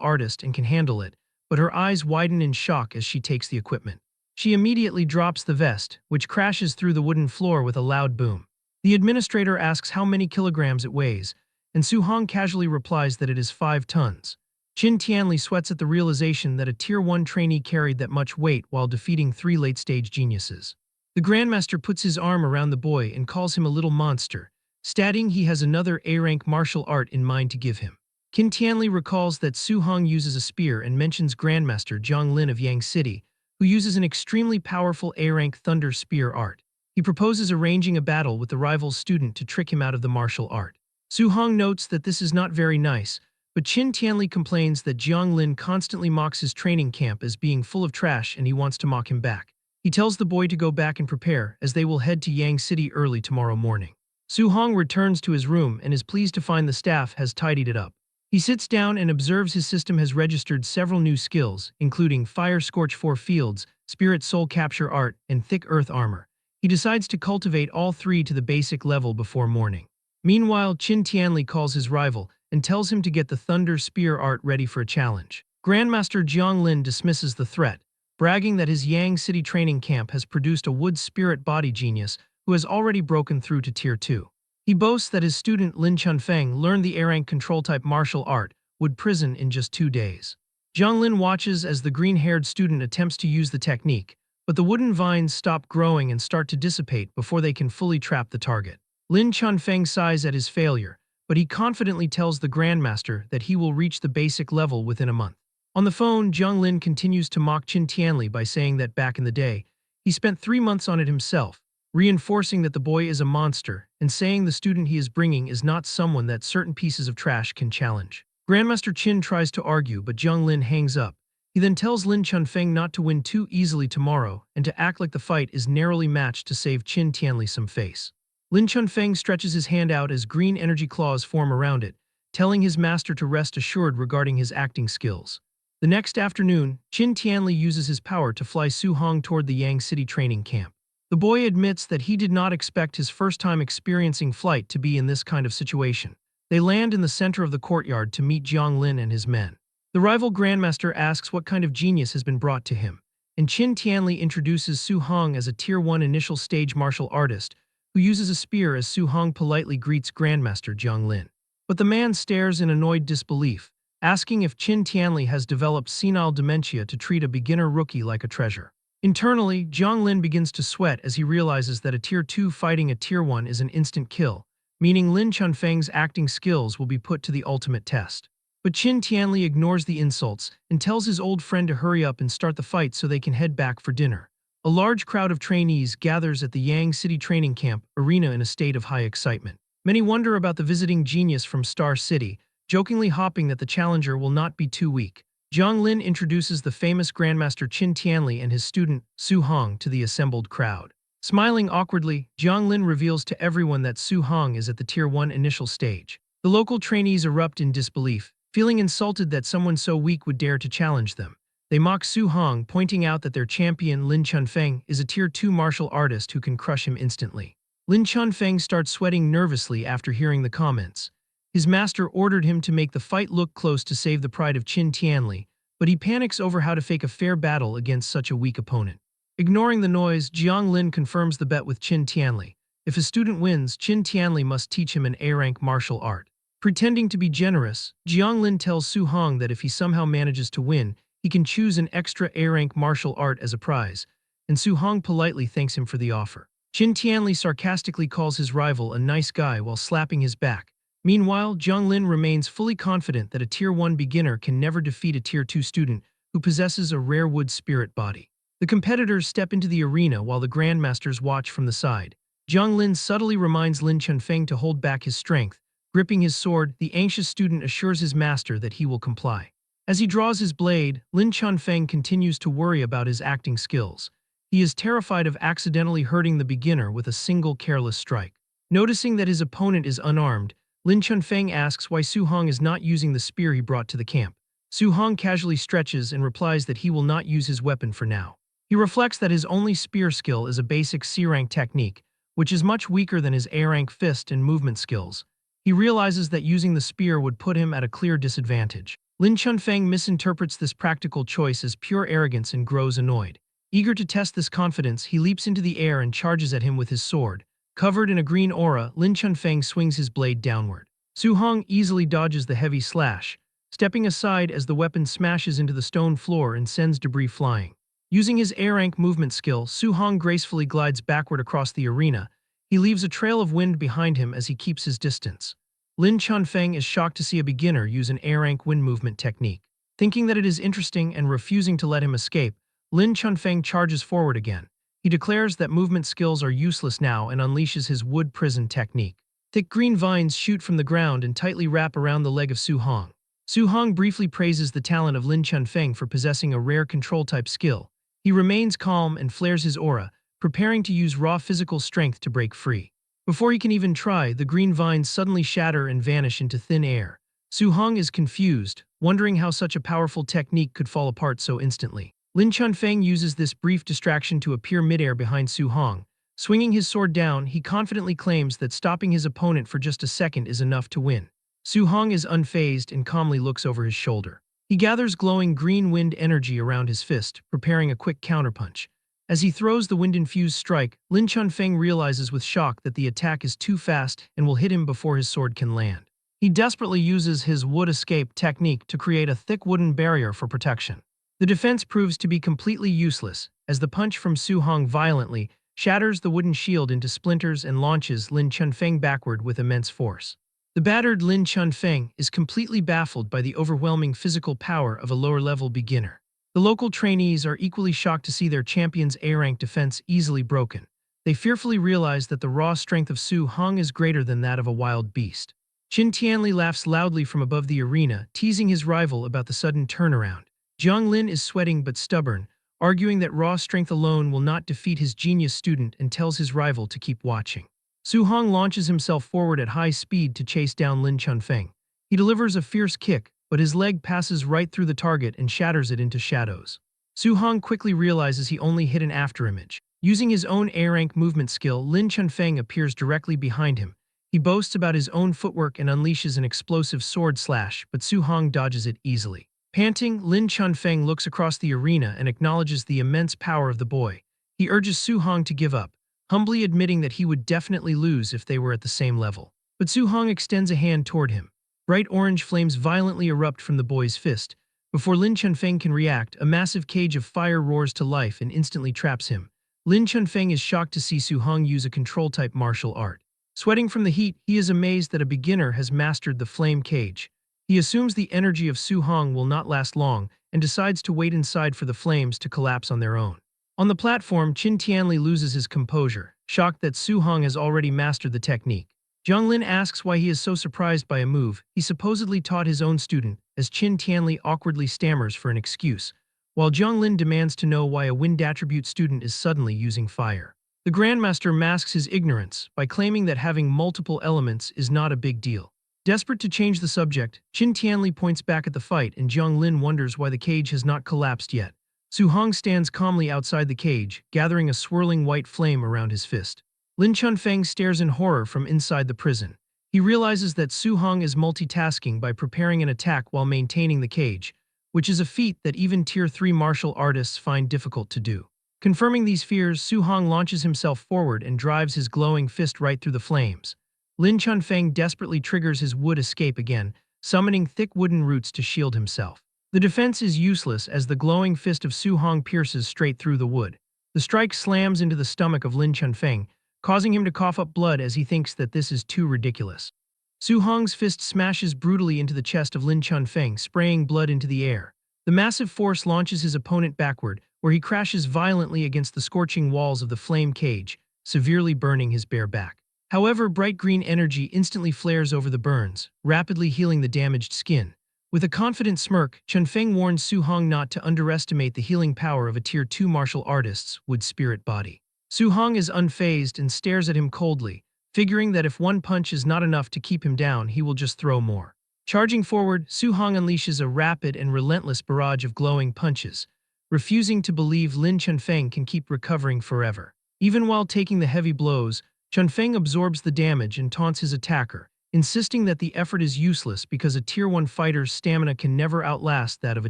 artist and can handle it, but her eyes widen in shock as she takes the equipment. She immediately drops the vest, which crashes through the wooden floor with a loud boom. The administrator asks how many kilograms it weighs, and Su-hong casually replies that it is 5 tons. Qin Tianli sweats at the realization that a Tier 1 trainee carried that much weight while defeating 3 late-stage geniuses. The Grandmaster puts his arm around the boy and calls him a little monster, stating he has another A-rank martial art in mind to give him. Qin Tianli recalls that Su-hong uses a spear and mentions Grandmaster Zhang Lin of Yang City, who uses an extremely powerful A-rank thunder spear art. He proposes arranging a battle with the rival's student to trick him out of the martial art. Su-hong notes that this is not very nice, but Qin Tianli complains that Jiang Lin constantly mocks his training camp as being full of trash and he wants to mock him back. He tells the boy to go back and prepare, as they will head to Yang City early tomorrow morning. Su-hong returns to his room and is pleased to find the staff has tidied it up. He sits down and observes his system has registered several new skills, including Fire Scorch 4 Fields, Spirit Soul Capture Art, and Thick Earth Armor. He decides to cultivate all 3 to the basic level before morning. Meanwhile, Qin Tianli calls his rival and tells him to get the Thunder Spear art ready for a challenge. Grandmaster Jiang Lin dismisses the threat, bragging that his Yang City training camp has produced a wood spirit body genius who has already broken through to Tier 2. He boasts that his student Lin Chunfeng learned the A-rank control-type martial art, wood prison, in just 2 days. Jiang Lin watches as the green-haired student attempts to use the technique, but the wooden vines stop growing and start to dissipate before they can fully trap the target. Lin Chunfeng sighs at his failure, but he confidently tells the Grandmaster that he will reach the basic level within a month. On the phone, Jiang Lin continues to mock Qin Tianli by saying that back in the day, he spent 3 months on it himself, reinforcing that the boy is a monster and saying the student he is bringing is not someone that certain pieces of trash can challenge. Grandmaster Qin tries to argue, but Jiang Lin hangs up. He then tells Lin Chunfeng not to win too easily tomorrow and to act like the fight is narrowly matched to save Qin Tianli some face. Lin Chunfeng stretches his hand out as green energy claws form around it, telling his master to rest assured regarding his acting skills. The next afternoon, Qin Tianli uses his power to fly Su-hong toward the Yang City training camp. The boy admits that he did not expect his first time experiencing flight to be in this kind of situation. They land in the center of the courtyard to meet Jiang Lin and his men. The rival Grandmaster asks what kind of genius has been brought to him, and Qin Tianli introduces Su-hong as a Tier 1 initial stage martial artist who uses a spear as Su-hong politely greets Grandmaster Jiang Lin. But the man stares in annoyed disbelief, asking if Qin Tianli has developed senile dementia to treat a beginner rookie like a treasure. Internally, Jiang Lin begins to sweat as he realizes that a Tier 2 fighting a Tier 1 is an instant kill, meaning Lin Chunfeng's acting skills will be put to the ultimate test. But Qin Tianli ignores the insults and tells his old friend to hurry up and start the fight so they can head back for dinner. A large crowd of trainees gathers at the Yang City training camp arena in a state of high excitement. Many wonder about the visiting genius from Star City, jokingly hoping that the challenger will not be too weak. Jiang Lin introduces the famous Grandmaster Qin Tianli and his student, Su-hong, to the assembled crowd. Smiling awkwardly, Jiang Lin reveals to everyone that Su-hong is at the Tier 1 initial stage. The local trainees erupt in disbelief, feeling insulted that someone so weak would dare to challenge them. They mock Su-hong, pointing out that their champion, Lin Chunfeng, is a Tier 2 martial artist who can crush him instantly. Lin Chunfeng starts sweating nervously after hearing the comments. His master ordered him to make the fight look close to save the pride of Qin Tianli, but he panics over how to fake a fair battle against such a weak opponent. Ignoring the noise, Jiang Lin confirms the bet with Qin Tianli. If his student wins, Qin Tianli must teach him an A-rank martial art. Pretending to be generous, Jiang Lin tells Su-hong that if he somehow manages to win, he can choose an extra A-rank martial art as a prize, and Su-hong politely thanks him for the offer. Qin Tianli sarcastically calls his rival a nice guy while slapping his back. Meanwhile, Jiang Lin remains fully confident that a Tier 1 beginner can never defeat a Tier 2 student who possesses a rare wood spirit body. The competitors step into the arena while the Grandmasters watch from the side. Jiang Lin subtly reminds Lin Chunfeng to hold back his strength. Gripping his sword, the anxious student assures his master that he will comply. As he draws his blade, Lin Chunfeng continues to worry about his acting skills. He is terrified of accidentally hurting the beginner with a single careless strike. Noticing that his opponent is unarmed, Lin Chunfeng asks why Su-hong is not using the spear he brought to the camp. Su-hong casually stretches and replies that he will not use his weapon for now. He reflects that his only spear skill is a basic C-rank technique, which is much weaker than his A-rank fist and movement skills. He realizes that using the spear would put him at a clear disadvantage. Lin Chunfeng misinterprets this practical choice as pure arrogance and grows annoyed. Eager to test this confidence, he leaps into the air and charges at him with his sword. Covered in a green aura, Lin Chunfeng swings his blade downward. Su Hong easily dodges the heavy slash, stepping aside as the weapon smashes into the stone floor and sends debris flying. Using his A-rank movement skill, Su Hong gracefully glides backward across the arena. He leaves a trail of wind behind him as he keeps his distance. Lin Chunfeng is shocked to see a beginner use an A-rank wind movement technique. Thinking that it is interesting and refusing to let him escape, Lin Chunfeng charges forward again. He declares that movement skills are useless now and unleashes his wood prison technique. Thick green vines shoot from the ground and tightly wrap around the leg of Su Hong. Su Hong briefly praises the talent of Lin Chunfeng for possessing a rare control-type skill. He remains calm and flares his aura, preparing to use raw physical strength to break free. Before he can even try, the green vines suddenly shatter and vanish into thin air. Su Hong is confused, wondering how such a powerful technique could fall apart so instantly. Lin Chunfeng uses this brief distraction to appear midair behind Su Hong. Swinging his sword down, he confidently claims that stopping his opponent for just a second is enough to win. Su Hong is unfazed and calmly looks over his shoulder. He gathers glowing green wind energy around his fist, preparing a quick counterpunch. As he throws the wind-infused strike, Lin Chunfeng realizes with shock that the attack is too fast and will hit him before his sword can land. He desperately uses his wood escape technique to create a thick wooden barrier for protection. The defense proves to be completely useless, as the punch from Su Hong violently shatters the wooden shield into splinters and launches Lin Chunfeng backward with immense force. The battered Lin Chunfeng is completely baffled by the overwhelming physical power of a lower-level beginner. The local trainees are equally shocked to see their champion's A-rank defense easily broken. They fearfully realize that the raw strength of Su Hong is greater than that of a wild beast. Qin Tianli laughs loudly from above the arena, teasing his rival about the sudden turnaround. Jiang Lin is sweating but stubborn, arguing that raw strength alone will not defeat his genius student and tells his rival to keep watching. Su Hong launches himself forward at high speed to chase down Lin Chunfeng. He delivers a fierce kick, but his leg passes right through the target and shatters it into shadows. Su Hong quickly realizes he only hit an afterimage. Using his own A-rank movement skill, Lin Chunfeng appears directly behind him. He boasts about his own footwork and unleashes an explosive sword slash, but Su Hong dodges it easily. Panting, Lin Chunfeng looks across the arena and acknowledges the immense power of the boy. He urges Su Hong to give up, humbly admitting that he would definitely lose if they were at the same level. But Su Hong extends a hand toward him. Bright orange flames violently erupt from the boy's fist. Before Lin Chunfeng can react, a massive cage of fire roars to life and instantly traps him. Lin Chunfeng is shocked to see Su Hong use a control-type martial art. Sweating from the heat, he is amazed that a beginner has mastered the flame cage. He assumes the energy of Su Hong will not last long and decides to wait inside for the flames to collapse on their own. On the platform, Qin Tianli loses his composure, shocked that Su Hong has already mastered the technique. Jiang Lin asks why he is so surprised by a move he supposedly taught his own student, as Qin Tianli awkwardly stammers for an excuse, while Jiang Lin demands to know why a wind attribute student is suddenly using fire. The Grandmaster masks his ignorance by claiming that having multiple elements is not a big deal. Desperate to change the subject, Qin Tianli points back at the fight and Jiang Lin wonders why the cage has not collapsed yet. Su Hong stands calmly outside the cage, gathering a swirling white flame around his fist. Lin Chunfeng stares in horror from inside the prison. He realizes that Su Hong is multitasking by preparing an attack while maintaining the cage, which is a feat that even Tier 3 martial artists find difficult to do. Confirming these fears, Su Hong launches himself forward and drives his glowing fist right through the flames. Lin Chunfeng desperately triggers his wood escape again, summoning thick wooden roots to shield himself. The defense is useless as the glowing fist of Su Hong pierces straight through the wood. The strike slams into the stomach of Lin Chunfeng, causing him to cough up blood as he thinks that this is too ridiculous. Su Hong's fist smashes brutally into the chest of Lin Chunfeng, spraying blood into the air. The massive force launches his opponent backward, where he crashes violently against the scorching walls of the flame cage, severely burning his bare back. However, bright green energy instantly flares over the burns, rapidly healing the damaged skin. With a confident smirk, Chunfeng warns Su Hong not to underestimate the healing power of a Tier 2 martial artist's wood spirit body. Su Hong is unfazed and stares at him coldly, figuring that if one punch is not enough to keep him down, he will just throw more. Charging forward, Su Hong unleashes a rapid and relentless barrage of glowing punches, refusing to believe Lin Chunfeng can keep recovering forever. Even while taking the heavy blows, Chunfeng absorbs the damage and taunts his attacker, insisting that the effort is useless because a Tier 1 fighter's stamina can never outlast that of a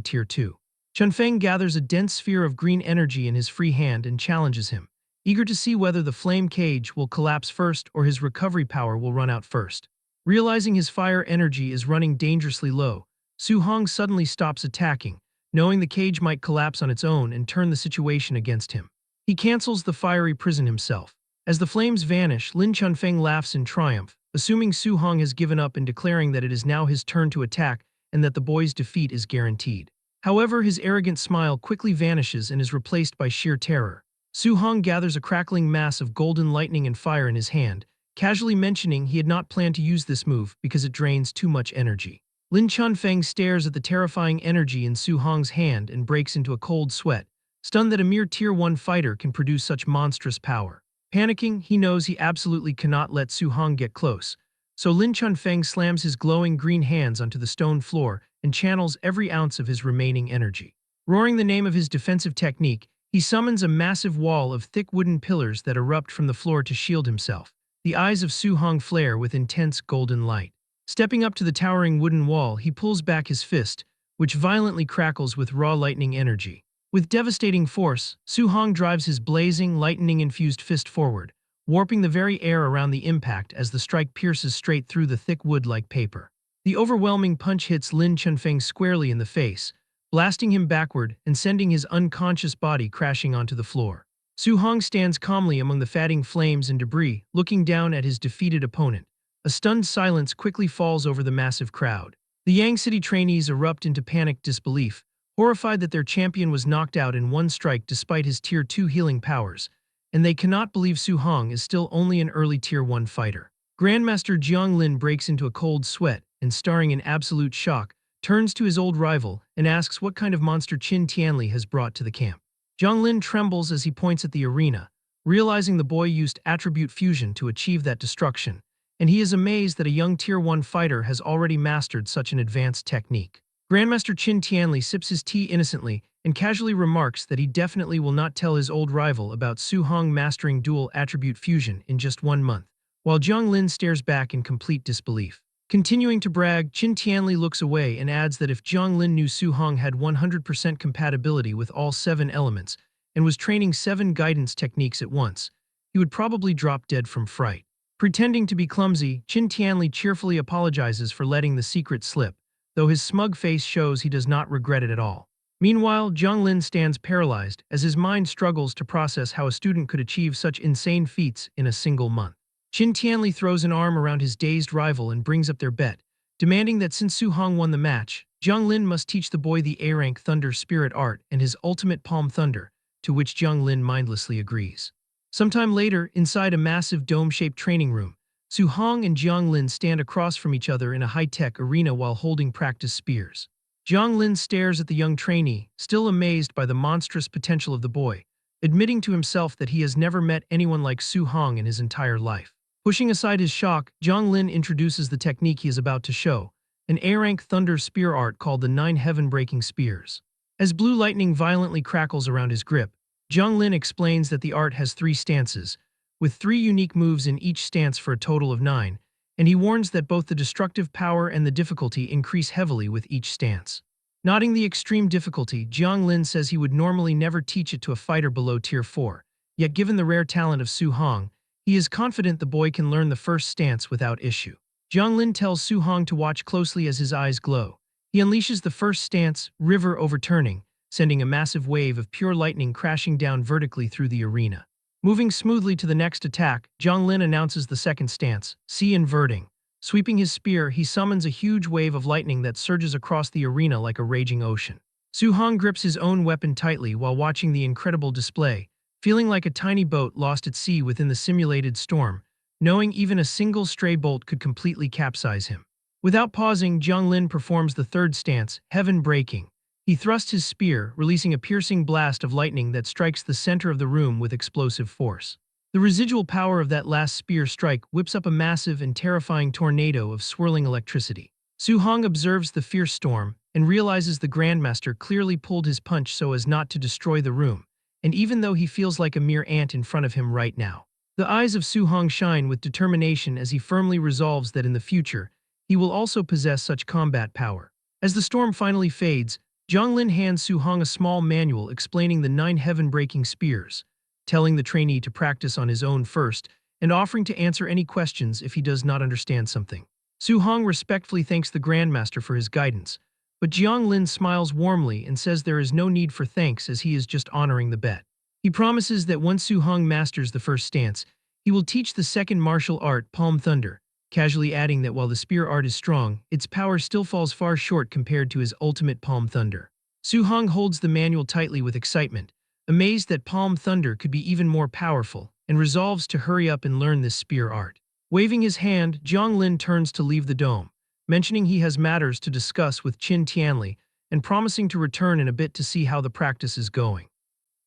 Tier 2. Chunfeng gathers a dense sphere of green energy in his free hand and challenges him, eager to see whether the flame cage will collapse first or his recovery power will run out first. Realizing his fire energy is running dangerously low, Su Hong suddenly stops attacking, knowing the cage might collapse on its own and turn the situation against him. He cancels the fiery prison himself. As the flames vanish, Lin Chunfeng laughs in triumph, assuming Su Hong has given up and declaring that it is now his turn to attack and that the boy's defeat is guaranteed. However, his arrogant smile quickly vanishes and is replaced by sheer terror. Su Hong gathers a crackling mass of golden lightning and fire in his hand, casually mentioning he had not planned to use this move because it drains too much energy. Lin Chunfeng stares at the terrifying energy in Su Hong's hand and breaks into a cold sweat, stunned that a mere Tier 1 fighter can produce such monstrous power. Panicking, he knows he absolutely cannot let Su Hong get close, so Lin Chunfeng slams his glowing green hands onto the stone floor and channels every ounce of his remaining energy. Roaring the name of his defensive technique, he summons a massive wall of thick wooden pillars that erupt from the floor to shield himself. The eyes of Su Hong flare with intense golden light. Stepping up to the towering wooden wall, he pulls back his fist, which violently crackles with raw lightning energy. With devastating force, Su Hong drives his blazing, lightning-infused fist forward, warping the very air around the impact as the strike pierces straight through the thick wood like paper. The overwhelming punch hits Lin Chunfeng squarely in the face, blasting him backward and sending his unconscious body crashing onto the floor. Su Hong stands calmly among the fatting flames and debris, looking down at his defeated opponent. A stunned silence quickly falls over the massive crowd. The Yang City trainees erupt into panicked disbelief, horrified that their champion was knocked out in one strike despite his Tier 2 healing powers, and they cannot believe Su Hong is still only an early Tier 1 fighter. Grandmaster Jiang Lin breaks into a cold sweat and, staring in absolute shock, turns to his old rival and asks what kind of monster Qin Tianli has brought to the camp. Jiang Lin trembles as he points at the arena, realizing the boy used attribute fusion to achieve that destruction, and he is amazed that a young Tier 1 fighter has already mastered such an advanced technique. Grandmaster Qin Tianli sips his tea innocently and casually remarks that he definitely will not tell his old rival about Su Hong mastering dual attribute fusion in just 1 month, while Jiang Lin stares back in complete disbelief. Continuing to brag, Qin Tianli looks away and adds that if Jiang Lin knew Su Hong had 100% compatibility with all 7 elements and was training 7 guidance techniques at once, he would probably drop dead from fright. Pretending to be clumsy, Qin Tianli cheerfully apologizes for letting the secret slip, though his smug face shows he does not regret it at all. Meanwhile, Jiang Lin stands paralyzed as his mind struggles to process how a student could achieve such insane feats in a single month. Qin Tianli throws an arm around his dazed rival and brings up their bet, demanding that since Su Hong won the match, Jiang Lin must teach the boy the A-Rank Thunder Spirit Art and his ultimate Palm Thunder, to which Jiang Lin mindlessly agrees. Sometime later, inside a massive dome-shaped training room, Su Hong and Jiang Lin stand across from each other in a high-tech arena while holding practice spears. Jiang Lin stares at the young trainee, still amazed by the monstrous potential of the boy, admitting to himself that he has never met anyone like Su Hong in his entire life. Pushing aside his shock, Jiang Lin introduces the technique he is about to show, an A-Rank Thunder Spear art called the 9 Heaven-Breaking Spears. As blue lightning violently crackles around his grip, Jiang Lin explains that the art has 3 stances, with 3 unique moves in each stance for a total of 9, and he warns that both the destructive power and the difficulty increase heavily with each stance. Noting the extreme difficulty, Jiang Lin says he would normally never teach it to a fighter below Tier 4, yet given the rare talent of Su Hong, he is confident the boy can learn the first stance without issue. Jiang Lin tells Su Hong to watch closely as his eyes glow. He unleashes the first stance, River Overturning, sending a massive wave of pure lightning crashing down vertically through the arena. Moving smoothly to the next attack, Jiang Lin announces the second stance, Sea Inverting. Sweeping his spear, he summons a huge wave of lightning that surges across the arena like a raging ocean. Su Hong grips his own weapon tightly while watching the incredible display, feeling like a tiny boat lost at sea within the simulated storm, knowing even a single stray bolt could completely capsize him. Without pausing, Jiang Lin performs the third stance, Heaven Breaking. He thrusts his spear, releasing a piercing blast of lightning that strikes the center of the room with explosive force. The residual power of that last spear strike whips up a massive and terrifying tornado of swirling electricity. Su Hong observes the fierce storm and realizes the Grandmaster clearly pulled his punch so as not to destroy the room, and even though he feels like a mere ant in front of him right now. The eyes of Su Hong shine with determination as he firmly resolves that in the future, he will also possess such combat power. As the storm finally fades, Zhonglin hands Su Hong a small manual explaining the 9 heaven-breaking spears, telling the trainee to practice on his own first, and offering to answer any questions if he does not understand something. Su Hong respectfully thanks the Grandmaster for his guidance, but Jiang Lin smiles warmly and says there is no need for thanks as he is just honoring the bet. He promises that once Su Hong masters the first stance, he will teach the second martial art, Palm Thunder, casually adding that while the spear art is strong, its power still falls far short compared to his ultimate Palm Thunder. Su Hong holds the manual tightly with excitement, amazed that Palm Thunder could be even more powerful, and resolves to hurry up and learn this spear art. Waving his hand, Jiang Lin turns to leave the dome, mentioning he has matters to discuss with Qin Tianli and promising to return in a bit to see how the practice is going.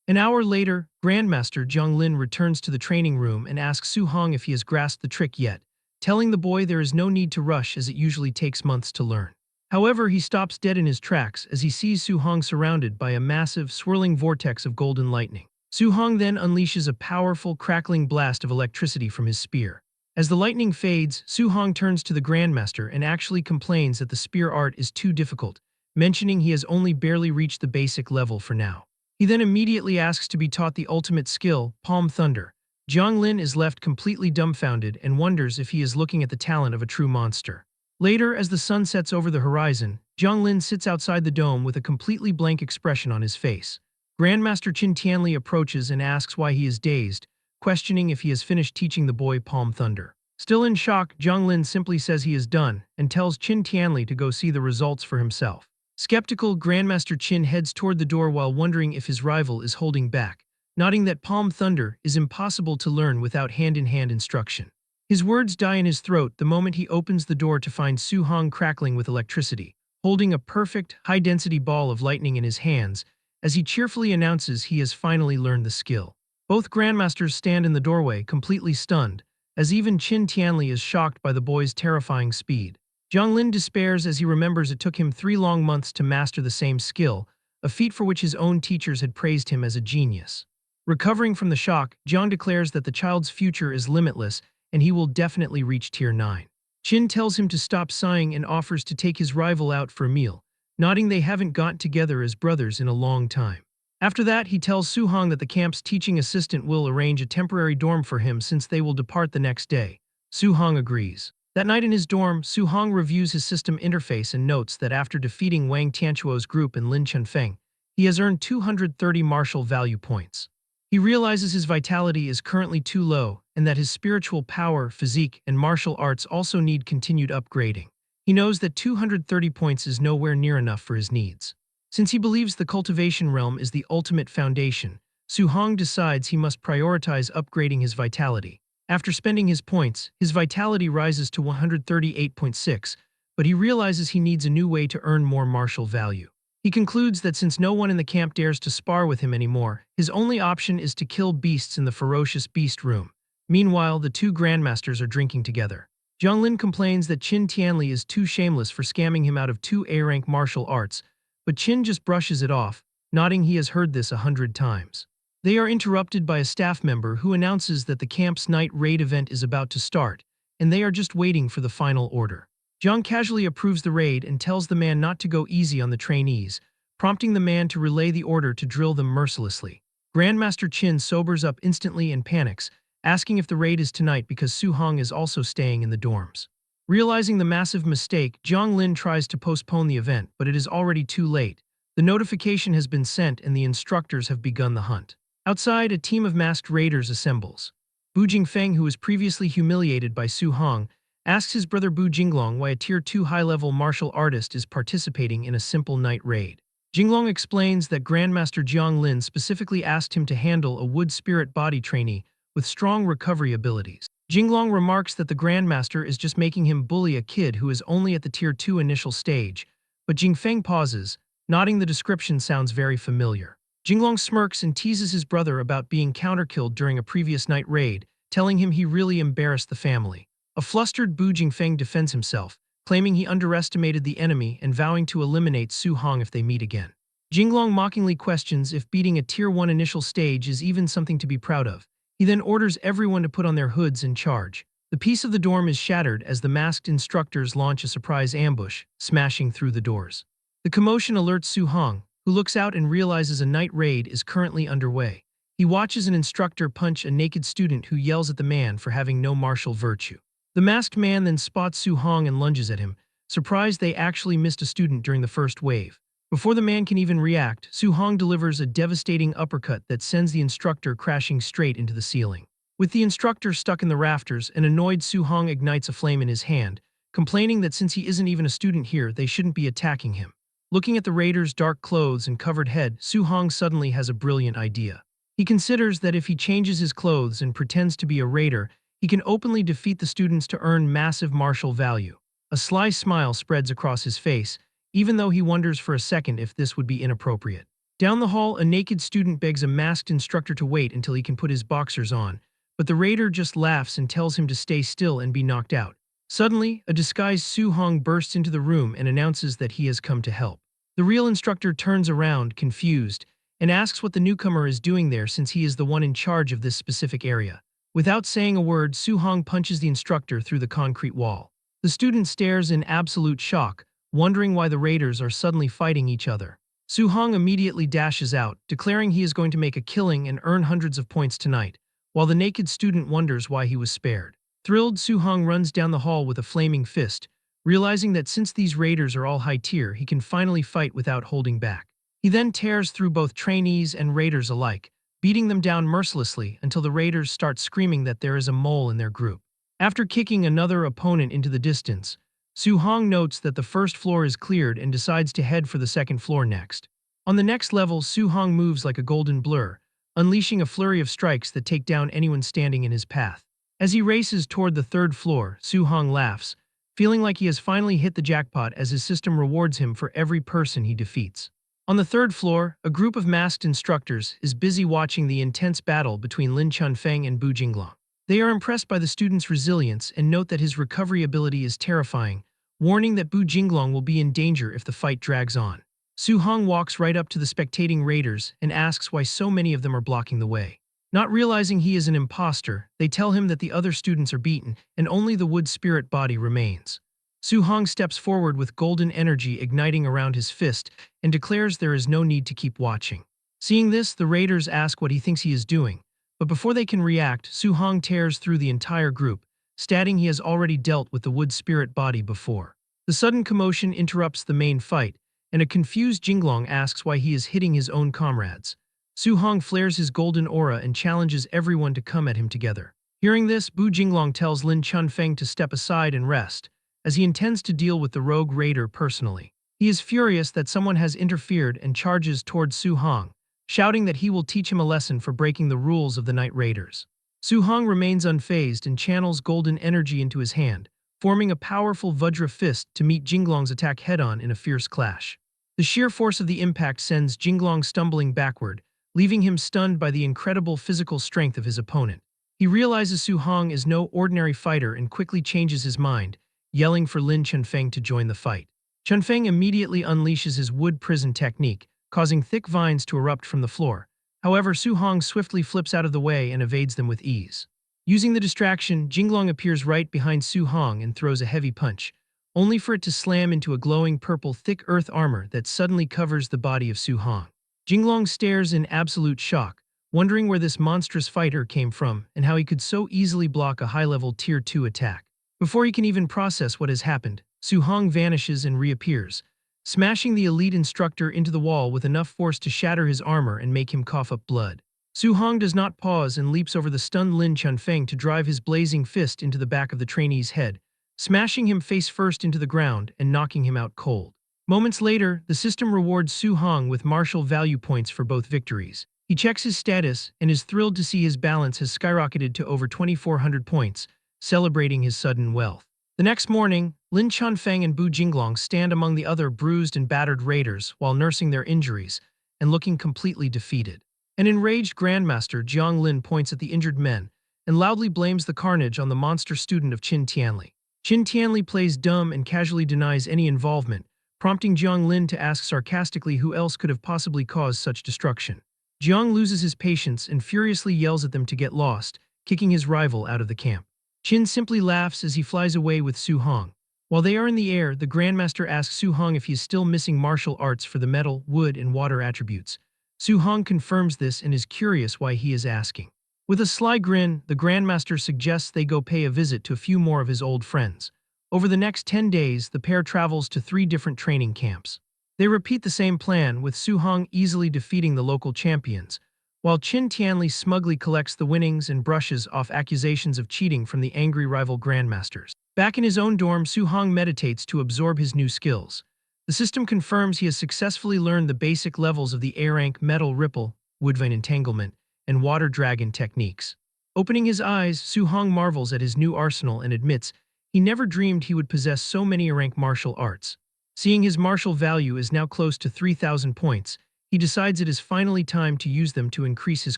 An hour later, Grandmaster Jiang Lin returns to the training room and asks Su Hong if he has grasped the trick yet, telling the boy there is no need to rush as it usually takes months to learn. However, he stops dead in his tracks as he sees Su Hong surrounded by a massive, swirling vortex of golden lightning. Su Hong then unleashes a powerful, crackling blast of electricity from his spear. As the lightning fades, Su Hong turns to the Grandmaster and actually complains that the spear art is too difficult, mentioning he has only barely reached the basic level for now. He then immediately asks to be taught the ultimate skill, Palm Thunder. Jiang Lin is left completely dumbfounded and wonders if he is looking at the talent of a true monster. Later, as the sun sets over the horizon, Jiang Lin sits outside the dome with a completely blank expression on his face. Grandmaster Qin Tianli approaches and asks why he is dazed, questioning if he has finished teaching the boy Palm Thunder. Still in shock, Jiang Lin simply says he is done and tells Qin Tianli to go see the results for himself. Skeptical, Grandmaster Qin heads toward the door while wondering if his rival is holding back, nodding that Palm Thunder is impossible to learn without hand-in-hand instruction. His words die in his throat the moment he opens the door to find Su Hong crackling with electricity, holding a perfect, high-density ball of lightning in his hands, as he cheerfully announces he has finally learned the skill. Both Grandmasters stand in the doorway, completely stunned, as even Qin Tianli is shocked by the boy's terrifying speed. Jiang Lin despairs as he remembers it took him 3 long months to master the same skill, a feat for which his own teachers had praised him as a genius. Recovering from the shock, Jiang declares that the child's future is limitless and he will definitely reach Tier 9. Qin tells him to stop sighing and offers to take his rival out for a meal, nodding they haven't gotten together as brothers in a long time. After that, he tells Su Hong that the camp's teaching assistant will arrange a temporary dorm for him since they will depart the next day. Su Hong agrees. That night in his dorm, Su Hong reviews his system interface and notes that after defeating Wang Tianchuo's group and Lin Chunfeng, he has earned 230 martial value points. He realizes his vitality is currently too low and that his spiritual power, physique, and martial arts also need continued upgrading. He knows that 230 points is nowhere near enough for his needs. Since he believes the cultivation realm is the ultimate foundation, Su Hong decides he must prioritize upgrading his vitality. After spending his points, his vitality rises to 138.6, but he realizes he needs a new way to earn more martial value. He concludes that since no one in the camp dares to spar with him anymore, his only option is to kill beasts in the ferocious beast room. Meanwhile, the 2 grandmasters are drinking together. Jiang Lin complains that Qin Tianli is too shameless for scamming him out of 2 A-rank martial arts, but Qin just brushes it off, nodding he has heard this 100 times. They are interrupted by a staff member who announces that the camp's night raid event is about to start, and they are just waiting for the final order. Jiang casually approves the raid and tells the man not to go easy on the trainees, prompting the man to relay the order to drill them mercilessly. Grandmaster Qin sobers up instantly and panics, asking if the raid is tonight because Su Hong is also staying in the dorms. Realizing the massive mistake, Jiang Lin tries to postpone the event, but it is already too late. The notification has been sent and the instructors have begun the hunt. Outside, a team of masked raiders assembles. Bu Jingfeng, who was previously humiliated by Su Hong, asks his brother Bu Jinglong why a Tier 2 high-level martial artist is participating in a simple night raid. Jinglong explains that Grandmaster Jiang Lin specifically asked him to handle a wood spirit body trainee with strong recovery abilities. Jinglong remarks that the Grandmaster is just making him bully a kid who is only at the Tier 2 initial stage, but Jingfeng pauses, nodding the description sounds very familiar. Jinglong smirks and teases his brother about being counterkilled during a previous night raid, telling him he really embarrassed the family. A flustered Bu Jingfeng defends himself, claiming he underestimated the enemy and vowing to eliminate Su Hong if they meet again. Jinglong mockingly questions if beating a Tier 1 initial stage is even something to be proud of. He then orders everyone to put on their hoods and charge. The peace of the dorm is shattered as the masked instructors launch a surprise ambush, smashing through the doors. The commotion alerts Su-hong, who looks out and realizes a night raid is currently underway. He watches an instructor punch a naked student who yells at the man for having no martial virtue. The masked man then spots Su-hong and lunges at him, surprised they actually missed a student during the first wave. Before the man can even react, Su-hong delivers a devastating uppercut that sends the instructor crashing straight into the ceiling. With the instructor stuck in the rafters, an annoyed Su-hong ignites a flame in his hand, complaining that since he isn't even a student here, they shouldn't be attacking him. Looking at the raiders' dark clothes and covered head, Su-hong suddenly has a brilliant idea. He considers that if he changes his clothes and pretends to be a raider, he can openly defeat the students to earn massive martial value. A sly smile spreads across his face, even though he wonders for a second if this would be inappropriate. Down the hall, a naked student begs a masked instructor to wait until he can put his boxers on, but the raider just laughs and tells him to stay still and be knocked out. Suddenly, a disguised Su-hong bursts into the room and announces that he has come to help. The real instructor turns around, confused, and asks what the newcomer is doing there since he is the one in charge of this specific area. Without saying a word, Su-hong punches the instructor through the concrete wall. The student stares in absolute shock, wondering why the raiders are suddenly fighting each other. Su-hong immediately dashes out, declaring he is going to make a killing and earn hundreds of points tonight, while the naked student wonders why he was spared. Thrilled, Su-hong runs down the hall with a flaming fist, realizing that since these raiders are all high tier, he can finally fight without holding back. He then tears through both trainees and raiders alike, beating them down mercilessly until the raiders start screaming that there is a mole in their group. After kicking another opponent into the distance, Su-hong notes that the first floor is cleared and decides to head for the second floor next. On the next level, Su-hong moves like a golden blur, unleashing a flurry of strikes that take down anyone standing in his path. As he races toward the third floor, Su-hong laughs, feeling like he has finally hit the jackpot as his system rewards him for every person he defeats. On the third floor, a group of masked instructors is busy watching the intense battle between Lin Chunfeng and Bu Jinglong. They are impressed by the student's resilience and note that his recovery ability is terrifying, warning that Bu Jinglong will be in danger if the fight drags on. Su-hong walks right up to the spectating raiders and asks why so many of them are blocking the way. Not realizing he is an imposter, they tell him that the other students are beaten and only the wood spirit body remains. Su-hong steps forward with golden energy igniting around his fist and declares there is no need to keep watching. Seeing this, the raiders ask what he thinks he is doing, but before they can react, Su-hong tears through the entire group, stating he has already dealt with the wood spirit body before. The sudden commotion interrupts the main fight, and a confused Jinglong asks why he is hitting his own comrades. Su-hong flares his golden aura and challenges everyone to come at him together. Hearing this, Bu Jinglong tells Lin Chunfeng to step aside and rest, as he intends to deal with the rogue raider personally. He is furious that someone has interfered and charges towards Su-hong, shouting that he will teach him a lesson for breaking the rules of the Night Raiders. Su-hong remains unfazed and channels golden energy into his hand, forming a powerful Vajra fist to meet Jinglong's attack head-on in a fierce clash. The sheer force of the impact sends Jinglong stumbling backward, leaving him stunned by the incredible physical strength of his opponent. He realizes Su-hong is no ordinary fighter and quickly changes his mind, yelling for Lin Chunfeng to join the fight. Chunfeng immediately unleashes his wood prison technique, causing thick vines to erupt from the floor. However, Su-hong swiftly flips out of the way and evades them with ease. Using the distraction, Jinglong appears right behind Su-hong and throws a heavy punch, only for it to slam into a glowing purple thick earth armor that suddenly covers the body of Su-hong. Jinglong stares in absolute shock, wondering where this monstrous fighter came from and how he could so easily block a high-level Tier 2 attack. Before he can even process what has happened, Su-hong vanishes and reappears, smashing the elite instructor into the wall with enough force to shatter his armor and make him cough up blood. Su-hong does not pause and leaps over the stunned Lin Chunfeng to drive his blazing fist into the back of the trainee's head, smashing him face first into the ground and knocking him out cold. Moments later, the system rewards Su-hong with martial value points for both victories. He checks his status and is thrilled to see his balance has skyrocketed to over 2,400 points, celebrating his sudden wealth. The next morning, Lin Chunfeng and Bu Jinglong stand among the other bruised and battered raiders while nursing their injuries and looking completely defeated. An enraged Grandmaster Jiang Lin points at the injured men and loudly blames the carnage on the monster student of Qin Tianli. Qin Tianli plays dumb and casually denies any involvement, prompting Jiang Lin to ask sarcastically who else could have possibly caused such destruction. Jiang loses his patience and furiously yells at them to get lost, kicking his rival out of the camp. Qin simply laughs as he flies away with Su Hong. While they are in the air, the Grandmaster asks Su Hong if he is still missing martial arts for the metal, wood, and water attributes. Su Hong confirms this and is curious why he is asking. With a sly grin, the Grandmaster suggests they go pay a visit to a few more of his old friends. Over the next 10 days, the pair travels to 3 different training camps. They repeat the same plan, with Su Hong easily defeating the local champions, while Qin Tianli smugly collects the winnings and brushes off accusations of cheating from the angry rival grandmasters. Back in his own dorm, Su Hong meditates to absorb his new skills. The system confirms he has successfully learned the basic levels of the A-Rank Metal Ripple, Woodvine Entanglement, and Water Dragon techniques. Opening his eyes, Su Hong marvels at his new arsenal and admits he never dreamed he would possess so many A-Rank martial arts. Seeing his martial value is now close to 3,000 points, he decides it is finally time to use them to increase his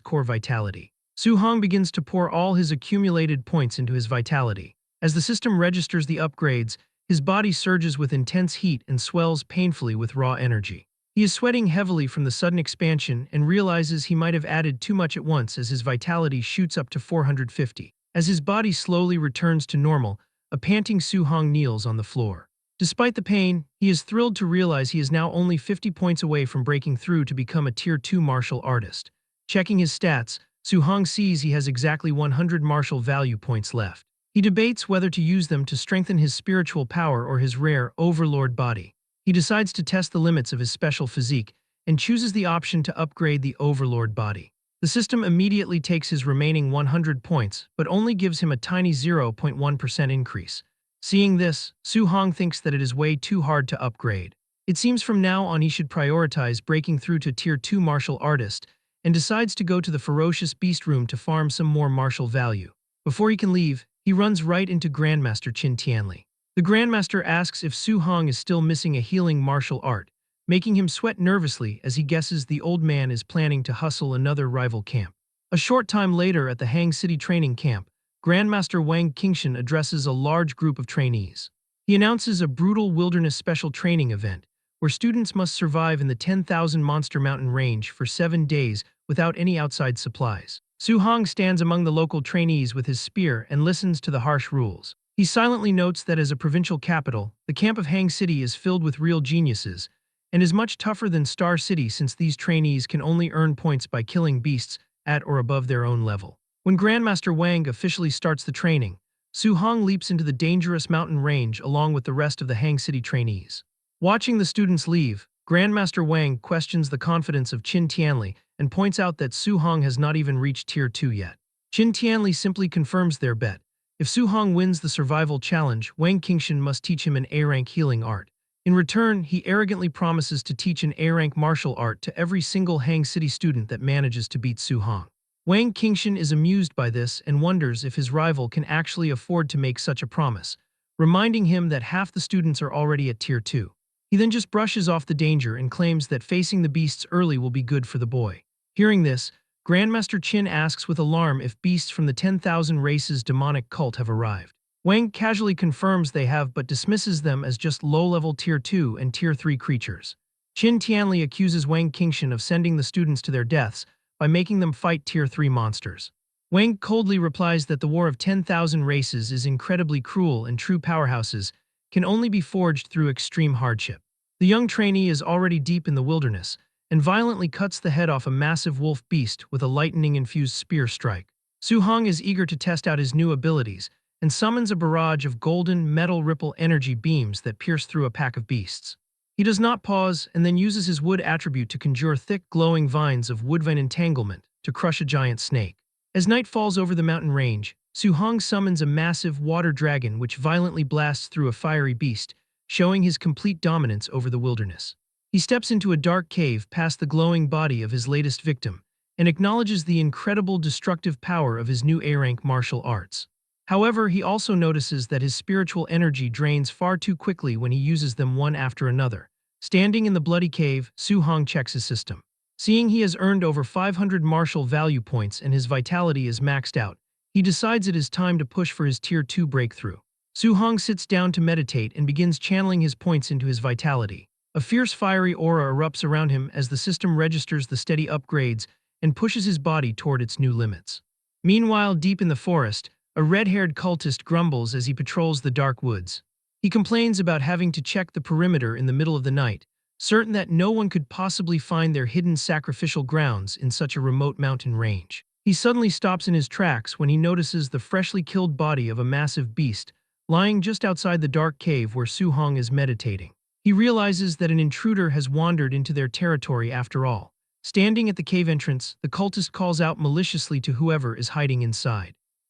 core vitality. Su Hong begins to pour all his accumulated points into his vitality. As the system registers the upgrades, his body surges with intense heat and swells painfully with raw energy. He is sweating heavily from the sudden expansion and realizes he might have added too much at once as his vitality shoots up to 450. As his body slowly returns to normal, a panting Su Hong kneels on the floor. Despite the pain, he is thrilled to realize he is now only 50 points away from breaking through to become a Tier 2 martial artist. Checking his stats, Su Hong sees he has exactly 100 martial value points left. He debates whether to use them to strengthen his spiritual power or his rare overlord body. He decides to test the limits of his special physique and chooses the option to upgrade the overlord body. The system immediately takes his remaining 100 points, but only gives him a tiny 0.1% increase. Seeing this, Su Hong thinks that it is way too hard to upgrade. It seems from now on he should prioritize breaking through to Tier 2 martial artist and decides to go to the ferocious beast room to farm some more martial value. Before he can leave, he runs right into Grandmaster Qin Tianli. The Grandmaster asks if Su Hong is still missing a healing martial art, making him sweat nervously as he guesses the old man is planning to hustle another rival camp. A short time later at the Hang City training camp, Grandmaster Wang Qingshan addresses a large group of trainees. He announces a brutal wilderness special training event, where students must survive in the 10,000 Monster Mountain range for 7 days without any outside supplies. Su Hong stands among the local trainees with his spear and listens to the harsh rules. He silently notes that as a provincial capital, the camp of Hang City is filled with real geniuses, and is much tougher than Star City since these trainees can only earn points by killing beasts at or above their own level. When Grandmaster Wang officially starts the training, Su Hong leaps into the dangerous mountain range along with the rest of the Hang City trainees. Watching the students leave, Grandmaster Wang questions the confidence of Qin Tianli and points out that Su Hong has not even reached Tier 2 yet. Qin Tianli simply confirms their bet. If Su Hong wins the survival challenge, Wang Qingshan must teach him an A-rank healing art. In return, he arrogantly promises to teach an A-rank martial art to every single Hang City student that manages to beat Su Hong. Wang Qingshan is amused by this and wonders if his rival can actually afford to make such a promise, reminding him that half the students are already at Tier 2. He then just brushes off the danger and claims that facing the beasts early will be good for the boy. Hearing this, Grandmaster Qin asks with alarm if beasts from the 10,000 races demonic cult have arrived. Wang casually confirms they have but dismisses them as just low-level Tier 2 and Tier 3 creatures. Qin Tianli accuses Wang Qingshan of sending the students to their deaths by making them fight Tier 3 monsters. Wang coldly replies that the war of 10,000 races is incredibly cruel and true powerhouses can only be forged through extreme hardship. The young trainee is already deep in the wilderness and violently cuts the head off a massive wolf beast with a lightning-infused spear strike. Su Hong is eager to test out his new abilities and summons a barrage of golden metal ripple energy beams that pierce through a pack of beasts. He does not pause and then uses his wood attribute to conjure thick, glowing vines of woodvine entanglement to crush a giant snake. As night falls over the mountain range, Su Hong summons a massive water dragon which violently blasts through a fiery beast, showing his complete dominance over the wilderness. He steps into a dark cave past the glowing body of his latest victim and acknowledges the incredible destructive power of his new A-rank martial arts. However, he also notices that his spiritual energy drains far too quickly when he uses them one after another. Standing in the bloody cave, Su Hong checks his system. Seeing he has earned over 500 martial value points and his vitality is maxed out, he decides it is time to push for his Tier 2 breakthrough. Su Hong sits down to meditate and begins channeling his points into his vitality. A fierce fiery aura erupts around him as the system registers the steady upgrades and pushes his body toward its new limits. Meanwhile, deep in the forest, a red-haired cultist grumbles as he patrols the dark woods. He complains about having to check the perimeter in the middle of the night, certain that no one could possibly find their hidden sacrificial grounds in such a remote mountain range. He suddenly stops in his tracks when he notices the freshly killed body of a massive beast lying just outside the dark cave where Su-hong is meditating. He realizes that an intruder has wandered into their territory after all. Standing at the cave entrance, the cultist calls out maliciously to whoever is hiding inside.